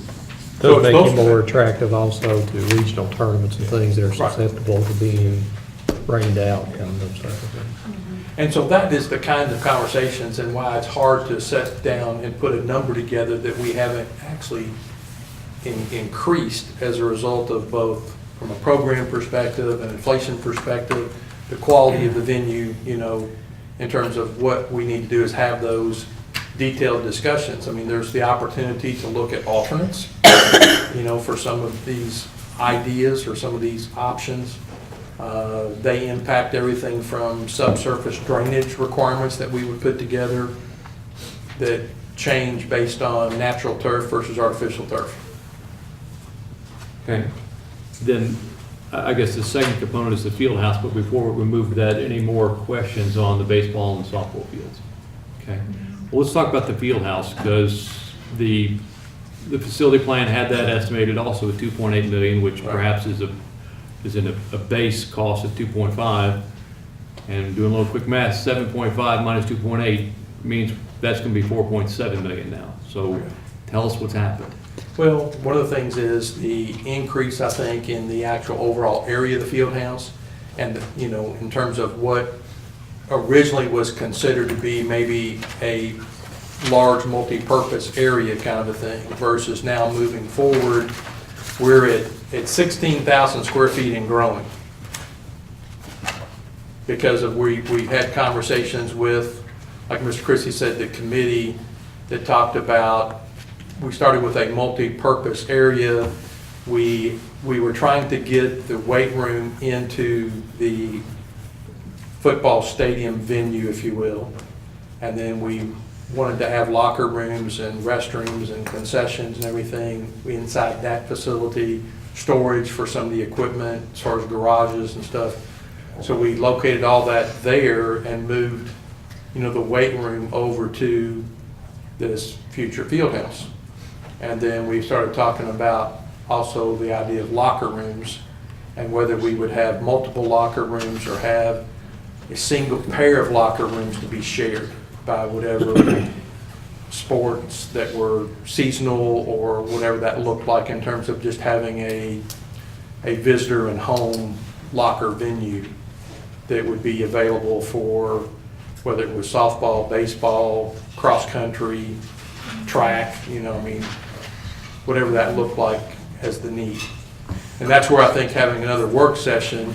Does make it more attractive also to regional tournaments and things that are susceptible to being rained out and those type of things. And so that is the kind of conversations and why it's hard to set down and put a number together that we haven't actually increased as a result of both from a program perspective, an inflation perspective, the quality of the venue, in terms of what we need to do is have those detailed discussions. I mean, there's the opportunity to look at alternates, for some of these ideas or some of these options. They impact everything from subsurface drainage requirements that we would put together that change based on natural turf versus artificial turf. Okay. Then, I guess the second component is the field house, but before we move to that, any more questions on the baseball and softball fields? Okay. Well, let's talk about the field house, because the facility plan had that estimated also at 2.8 million, which perhaps is in a base cost of 2.5, and doing a little quick math, 7.5 minus 2.8 means that's going to be 4.7 million now. So tell us what's happened. Well, one of the things is the increase, I think, in the actual overall area of the field house, and, in terms of what originally was considered to be maybe a large multi-purpose area kind of a thing, versus now moving forward, we're at 16,000 square feet and growing. Because of we had conversations with, like Mr. Christie said, the committee that talked about, we started with a multi-purpose area. We were trying to get the weight room into the football stadium venue, if you will. And then we wanted to have locker rooms and restrooms and concessions and everything inside that facility, storage for some of the equipment as far as garages and stuff. So we located all that there and moved, the weight room over to this future field house. And then we started talking about also the idea of locker rooms and whether we would have multiple locker rooms or have a single pair of locker rooms to be shared by whatever sports that were seasonal or whatever that looked like, in terms of just having a visitor and home locker venue that would be available for whether it was softball, baseball, cross country, track, whatever that looked like as the need. And that's where I think having another work session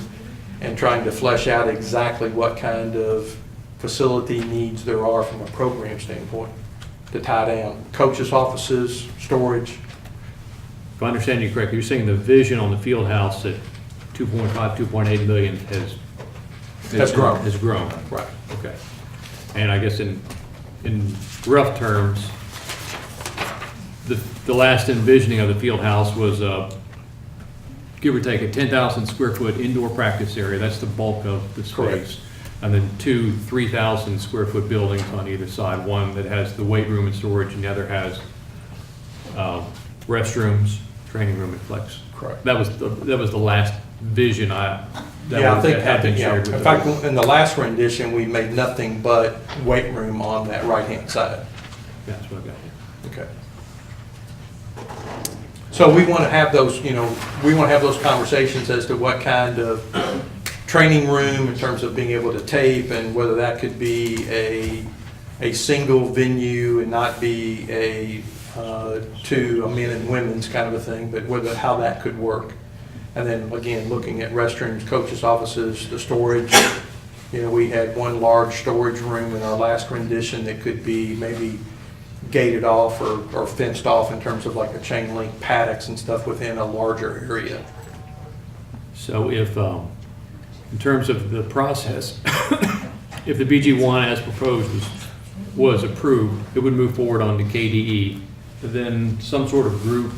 and trying to flesh out exactly what kind of facility needs there are from a program standpoint to tie down coaches' offices, storage. If I understand you correctly, you're saying the vision on the field house at 2.5, 2.8 million has grown. Has grown. Right. Okay. And I guess in rough terms, the last envisioning of the field house was give or take a 10,000 square foot indoor practice area. That's the bulk of the space. Correct. And then 2 3,000 square foot buildings on either side. One that has the weight room and storage, and the other has restrooms, training room, and flex. Correct. That was the last vision I think shared with in fact, in the last rendition, we made nothing but weight room on that right-hand side. That's what I got here. Okay. So we want to have those, conversations as to what kind of training room in terms of being able to tape, and whether that could be a single venue and not be a men and women's kind of a thing, but how that could work. And then again, looking at restrooms, coaches' offices, the storage, We had one large storage room in our last rendition that could be maybe gated off or fenced off in terms of like a chain link paddocks and stuff within a larger area. So if, in terms of the process, if the BG1 as proposed was approved, it would move forward onto KDE. Then some sort of group,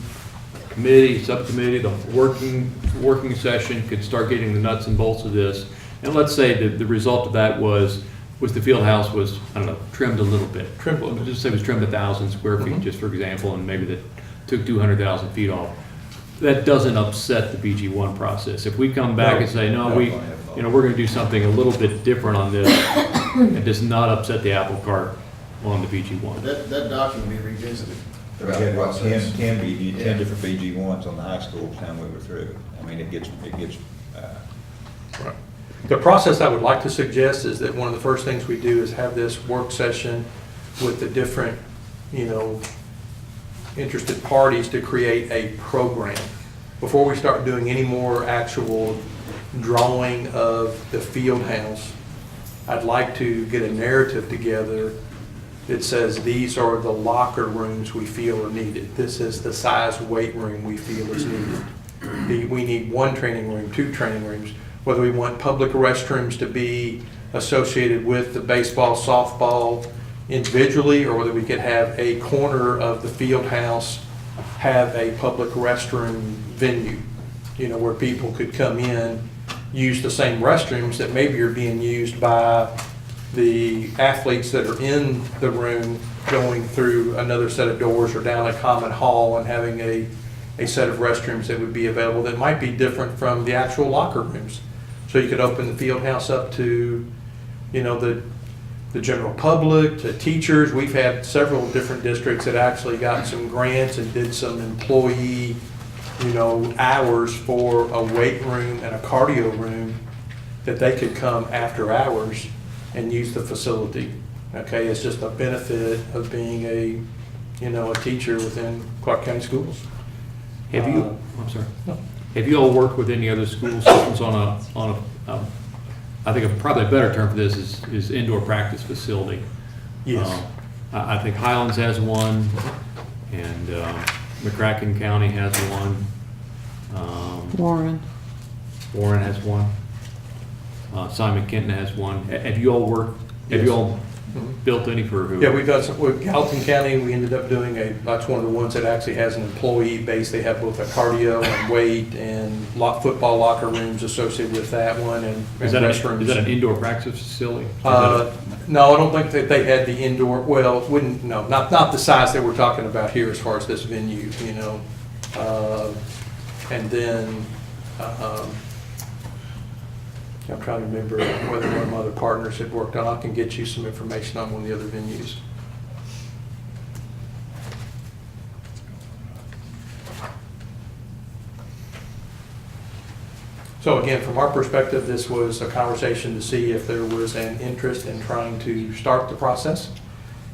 committee, subcommittee, the working session could start getting the nuts and bolts of this. And let's say that the result of that was the field house was, I don't know, trimmed a little bit. Just say it was trimmed 1,000 square feet, just for example, and maybe that took 200,000 feet off. That doesn't upset the BG1 process. If we come back and say, no, we're going to do something a little bit different on this, it does not upset the apple cart on the BG1. That document will be revisited We throughout the had process. 10 different BG1s on the high school time we were through. I mean, it gets, The process I would like to suggest is that one of the first things we do is have this work session with the different, interested parties to create a program. Before we start doing any more actual drawing of the field house, I'd like to get a narrative together that says these are the locker rooms we feel are needed. This is the size weight room we feel is needed. We need 1 training room, 2 training rooms. Whether we want public restrooms to be associated with the baseball, softball individually, or whether we could have a corner of the field house have a public restroom venue, where people could come in, use the same restrooms that maybe are being used by the athletes that are in the room, going through another set of doors or down a common hall and having a set of restrooms that would be available that might be different from the actual locker rooms. So you could open the field house up to, the general public, to teachers. We've had several different districts that actually got some grants and did some employee, hours for a weight room and a cardio room that they could come after hours and use the facility. Okay, it's just a benefit of being a teacher within Clark County Schools. Have you, I'm sorry. No. Have you all worked with any other school systems on a I think probably a better term for this is indoor practice facility? Yes. I think Highlands has one, and McCracken County has one. Warren. Warren has one. Simon Kenton has one. Have you all worked, have you all built any for who? Yeah, we've done some, with Gallatin County, we ended up doing that's one of the ones that actually has an employee base. They have both a cardio and weight and football locker rooms associated with that one, and restrooms. Is that an indoor practice facility? No, I don't think that they had the indoor, not the size that we're talking about here as far as this venue, and then, I'm trying to remember whether one of my other partners had worked on. I can get you some information on one of the other venues. So again, from our perspective, this was a conversation to see if there was an interest in trying to start the process.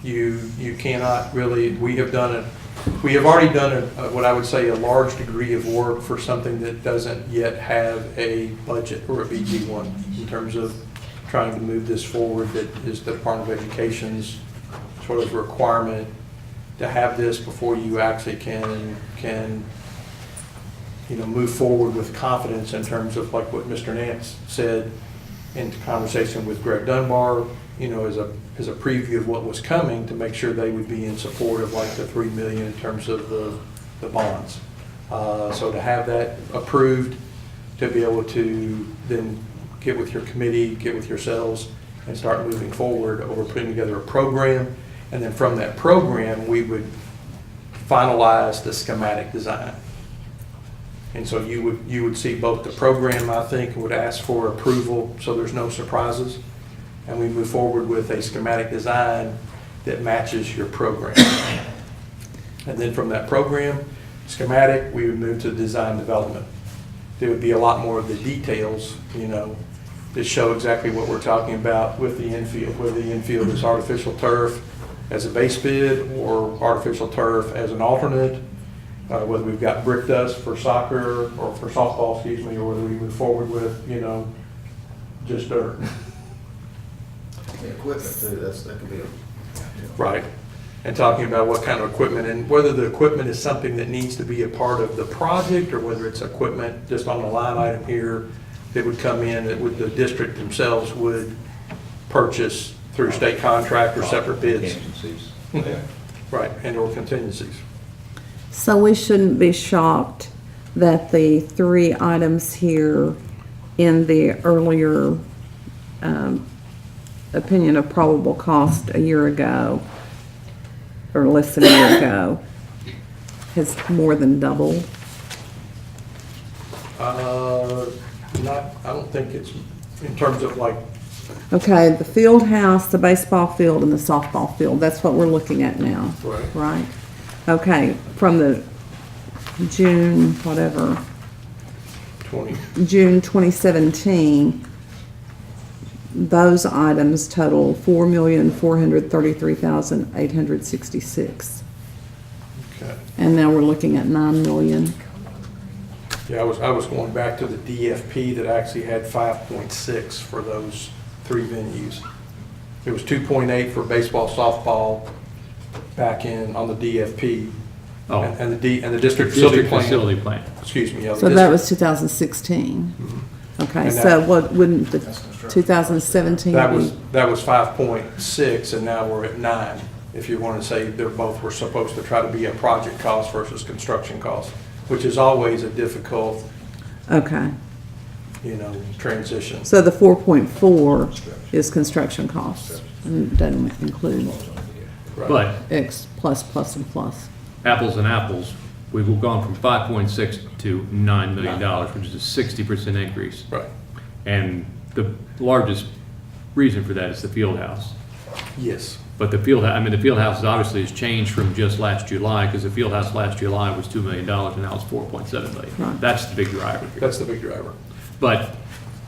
You cannot really, we have already done what I would say a large degree of work for something that doesn't yet have a budget or a BG1 in terms of trying to move this forward. That is the Department of Education's sort of requirement to have this before you actually can move forward with confidence in terms of like what Mr. Nance said in conversation with Greg Dunbar, as a preview of what was coming, to make sure they would be in support of like the $3 million in terms of the bonds. So to have that approved, to be able to then get with your committee, get with yourselves, and start moving forward over putting together a program. And then from that program, we would finalize the schematic design. And so you would see both the program, I think, would ask for approval so there's no surprises. And we move forward with a schematic design that matches your program. And then from that program, schematic, we would move to design development. There would be a lot more of the details, that show exactly what we're talking about with the infield, whether the infield is artificial turf as a base bid or artificial turf as an alternate, whether we've got brick dust for soccer or for softball, or whether we move forward with, just dirt. Equipment too, that could be a. Right. And talking about what kind of equipment and whether the equipment is something that needs to be a part of the project or whether it's equipment just on the line item here that would come in that would, the district themselves would purchase through state contract or separate bids. Contingencies. Right, and or contingencies. So we shouldn't be shocked that the 3 items here in the earlier opinion of probable cost a year ago, or less than a year ago, has more than doubled. I don't think it's in terms of like, Okay, the field house, the baseball field, and the softball field, that's what we're looking at now. Right. Right? Okay, from the June, whatever, 20. June 2017, those items total $4,433,866. Okay. And now we're looking at $9 million. Yeah, I was going back to the DFP that actually had 5.6 for those 3 venues. It was 2.8 for baseball, softball back in on the DFP. Oh. And the district facility plan. plan. Excuse me. Yeah, the So that district- was 2016. Okay, And so that- what, wouldn't the 2017 That be? was 5.6 and now we're at 9. If you want to say they're both were supposed to try to be a project cost versus construction cost, which is always a difficult, Okay, transition. so the 4.4 is construction costs, and doesn't include But X plus, plus, and plus. apples and apples, we've gone from 5.6 to $9 million, which is a 60% increase. Right. And the largest reason for that is the field house. Yes. But the field house is obviously has changed from just last July, because the field house last July was $2 million, and now it's $4.7 million. Right. That's the big driver here. That's the big driver. But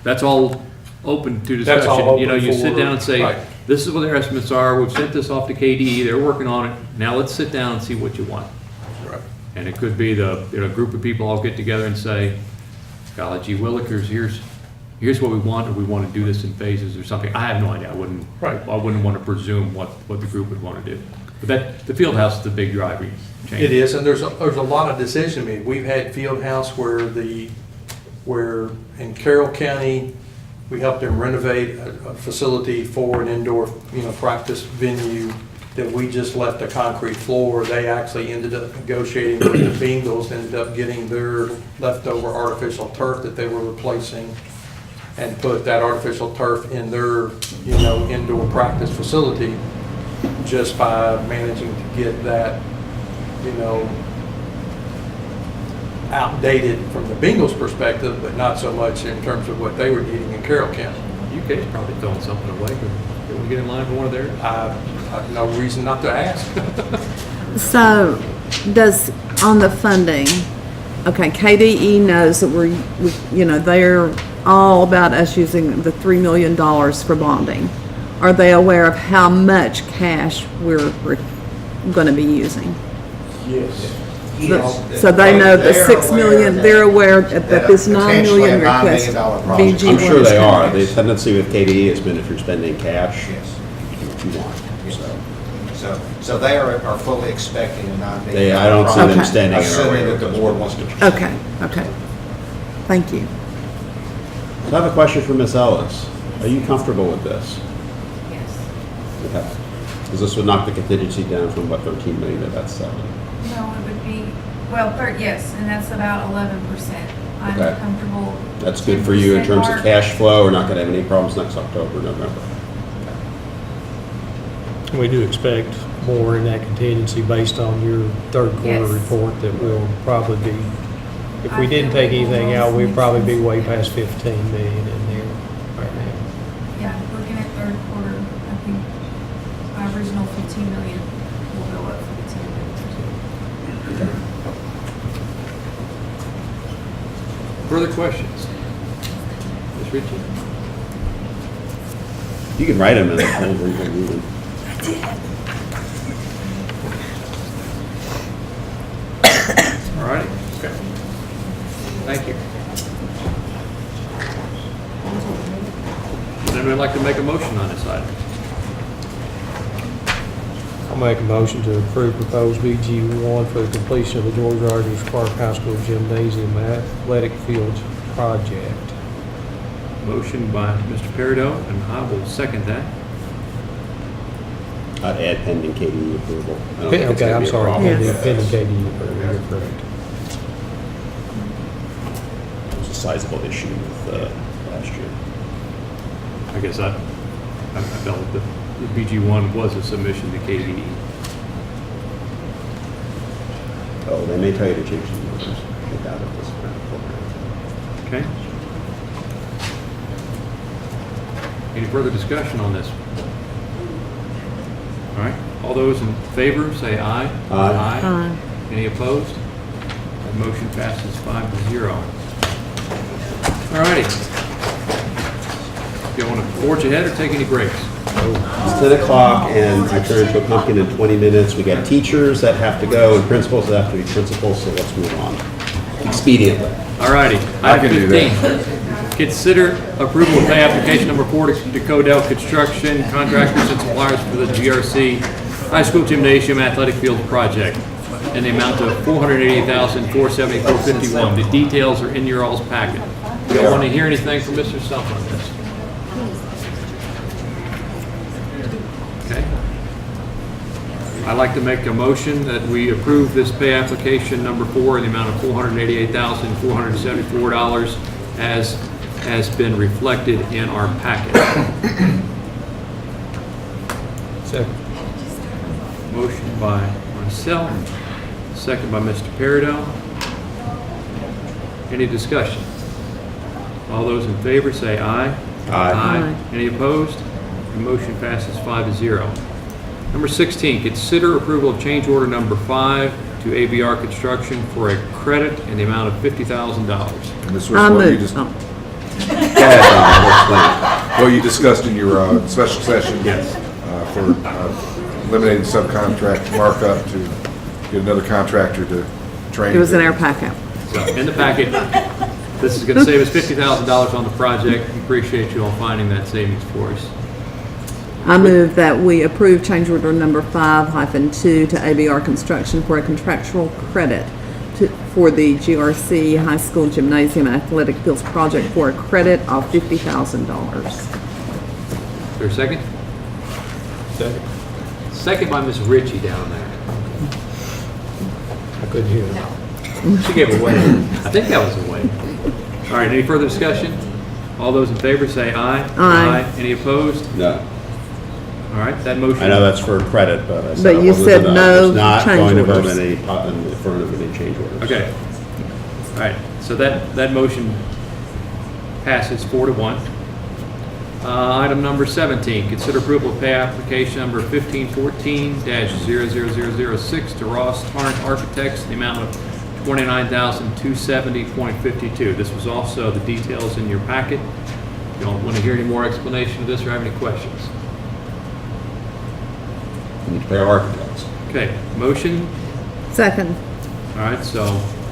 that's all open to That's all discussion. You know, open you sit for- down and say, right. this is what their estimates are, we've sent this off to KDE, they're working on it, now let's sit down and see what you want. Right. And it could be the, group of people all get together and say, golly gee willikers, here's what we want, or we want to do this in phases or something. I have no idea. I wouldn't want to presume what the group would want to do. But the field house is the big driving change. It is, and there's a lot of decision made. We've had field house where in Carroll County, we helped them renovate a facility for an indoor, practice venue that we just left a concrete floor. They actually ended up negotiating with the Bengals, ended up getting their leftover artificial turf that they were replacing and put that artificial turf in their, indoor practice facility just by managing to get that, outdated from the Bengals' perspective, but not so much in terms of what they were needing in Carroll County. UK's probably throwing something away. Can we get in line for one of theirs? I have no reason not to ask. So, on the funding, okay, KDE knows that they're all about us using the $3 million for bonding. Are they aware of how much cash we're going to be using? Yes. So they know the 6 million, they're aware that this 9 million request. BG1 I'm sure is they are. coming. The tendency with KDE has been if you're spending cash, you do what you want, so. So they are fully expecting a $9 million. I don't see them Okay. standing in our Assuming way. that the board wants to. Okay. Thank you. So I have a question for Ms. Ellis. Are you comfortable with this? Yes. Okay. Because this would knock the contingency down from, 13 million to about 7. No, it would be, yes, and that's about 11%. I'm Okay. comfortable. That's good for you in terms of 10% cash flow. We're not going to have any problems next October, November. We do expect more in that contingency based on your third quarter Yes. report that will probably be, if we didn't take anything out, we'd probably be way past 15 million in there right now. Yeah, looking at third quarter, I think my original 15 million will go up for the 10 million. Further questions? Ms. Ritchie? You can write them in the whole reading. All right. Okay. Thank you. Would anyone like to make a motion on this item? I'll make a motion to approve proposed BG1 for the completion of the George Rogers Clark High School Gymnasium Athletic Fields project. Motion by Mr. Peridot, and I will second that. I'd add pending KDE approval. I don't think it's Okay, gonna I'm be a sorry, problem. pending KDE approval, you're correct. It was a sizable issue with last year. I guess I felt that the BG1 was a submission to KDE. Oh, they may tell you to change the numbers. I doubt it this time. Okay? Any further discussion on this? All right, all those in favor, say aye. Aye. Aye. Any opposed? That motion passes 5-0. All righty. Do you want to forge ahead or take any breaks? It's 10 o'clock and I turn into a pumpkin in 20 minutes. We got teachers that have to go and principals that have to be principals, so let's move on expediently. All righty. I can do that. Item 15, consider approval of pay application number 4 to Codell Construction, contractors and suppliers for the GRC High School Gymnasium Athletic Field Project in the amount of $488,474.51. The details are in your all's packet. Do you want to hear anything from Mr. Summer on this? Okay. I'd like to make a motion that we approve this pay application number 4 in the amount of $488,474 as has been reflected in our packet. Second. Motion by myself, second by Mr. Peridot. Any discussion? All those in favor say aye. Aye. Any opposed? The motion passes 5-0. Number 16, consider approval of change order number 5 to ABR Construction for a credit in the amount of $50,000. And this was I what you move. just, Oh. Go ahead, Don, explain. what you discussed in your special session. Yes. For eliminating subcontract markup to get another contractor to train. It was in our packet. So, in the packet, this is going to save us $50,000 on the project. We appreciate you all finding that savings for us. I move that we approve change order number 5-2 to ABR Construction for a contractual credit for the GRC High School Gymnasium Athletic Fields project for a credit of $50,000. Is there a second? Second. Second by Ms. Ritchie down there. I couldn't hear it. She gave a wave. I think that was a wave. All right, any further discussion? All those in favor say aye. Aye. Any opposed? No. All right, that motion. I know that's for credit, but I said. But you I wasn't said gonna- no I was not change going to vote orders. in affirmative of any change orders. Okay. All right, so that motion passes 4-1. Item number 17, consider approval of pay application number 1514-00006 to Ross Tarrant Architects in the amount of $29,270.52. This was also the details in your packet. You don't want to hear any more explanation of this or have any questions? We need to pay our architects. Okay, motion. Second. All right, so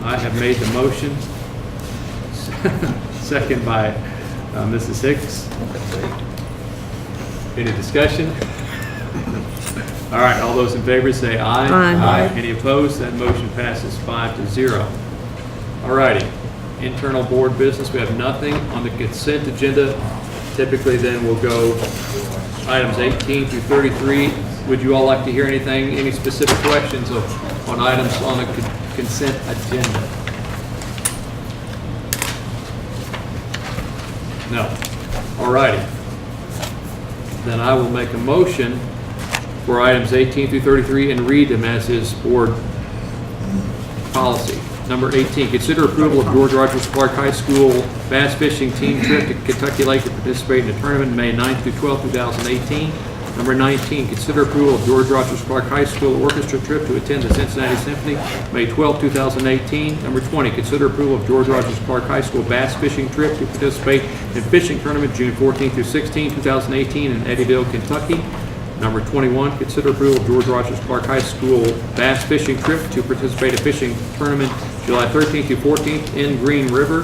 I have made the motion. Second by Mrs. Hicks. Any discussion? All right, all those in favor say aye. Aye. Any opposed? That motion passes 5-0. All righty, internal board business, we have nothing on the consent agenda. Typically then we'll go items 18 through 33. Would you all like to hear anything, any specific questions on items on the consent agenda? No. All righty. Then I will make a motion for items 18 through 33 and read them as is board policy. Number 18, consider approval of George Rogers Clark High School bass fishing team trip to Kentucky Lake to participate in the tournament May 9th through 12th, 2018. Number 19, consider approval of George Rogers Clark High School orchestra trip to attend the Cincinnati Symphony, May 12, 2018. Number 20, consider approval of George Rogers Clark High School bass fishing trip to participate in fishing tournament June 14 through 16, 2018 in Eddyville, Kentucky. Number 21, consider approval of George Rogers Clark High School bass fishing trip to participate in fishing tournament July 13th through 14th in Green River.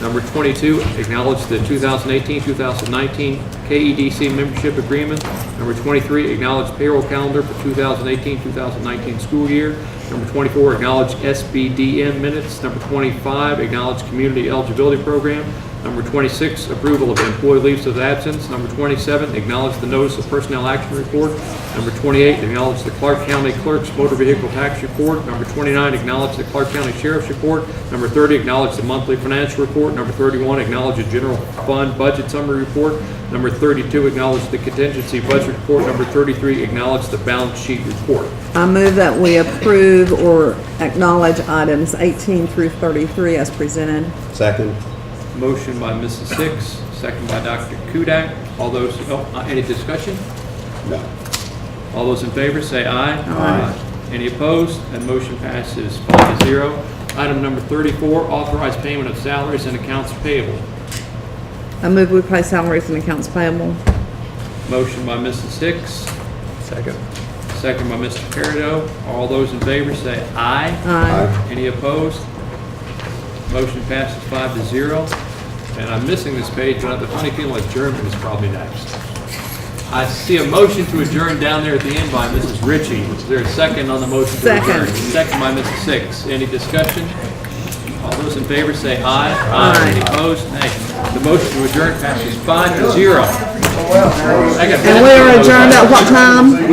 Number 22, acknowledge the 2018-2019 KEDC membership agreement. Number 23, acknowledge payroll calendar for 2018-2019 school year. Number 24, acknowledge SBDN minutes. Number 25, acknowledge community eligibility program. Number 26, approval of employee leaves of absence. Number 27, acknowledge the notice of personnel action report. Number 28, acknowledge the Clark County Clerk's motor vehicle tax report. Number 29, acknowledge the Clark County Sheriff's report. Number 30, acknowledge the monthly financial report. Number 31, acknowledge the general fund budget summary report. Number 32, acknowledge the contingency budget report. Number 33, acknowledge the balance sheet report. I move that we approve or acknowledge items 18 through 33 as presented. Second. Motion by Mrs. Six, second by Dr. Kudak. All those, any discussion? No. All those in favor say aye. Aye. Any opposed? That motion passes 5-0. Item number 34, authorize payment of salaries and accounts payable. I move we pay salaries and accounts payable. Motion by Mrs. Hicks. Second. Second by Mr. Peridot. All those in favor say aye. Aye. Any opposed? Motion passes 5-0. And I'm missing this page, but I have a funny feeling adjournment is probably next. I see a motion to adjourn down there at the end by Mrs. Ritchie. Is there a second on the motion to adjourn? Second. Second by Mrs. Six. Any discussion? All those in favor say aye. Aye. Any opposed? Nay. The motion to adjourn passes 5-0. And we are adjourned at what time?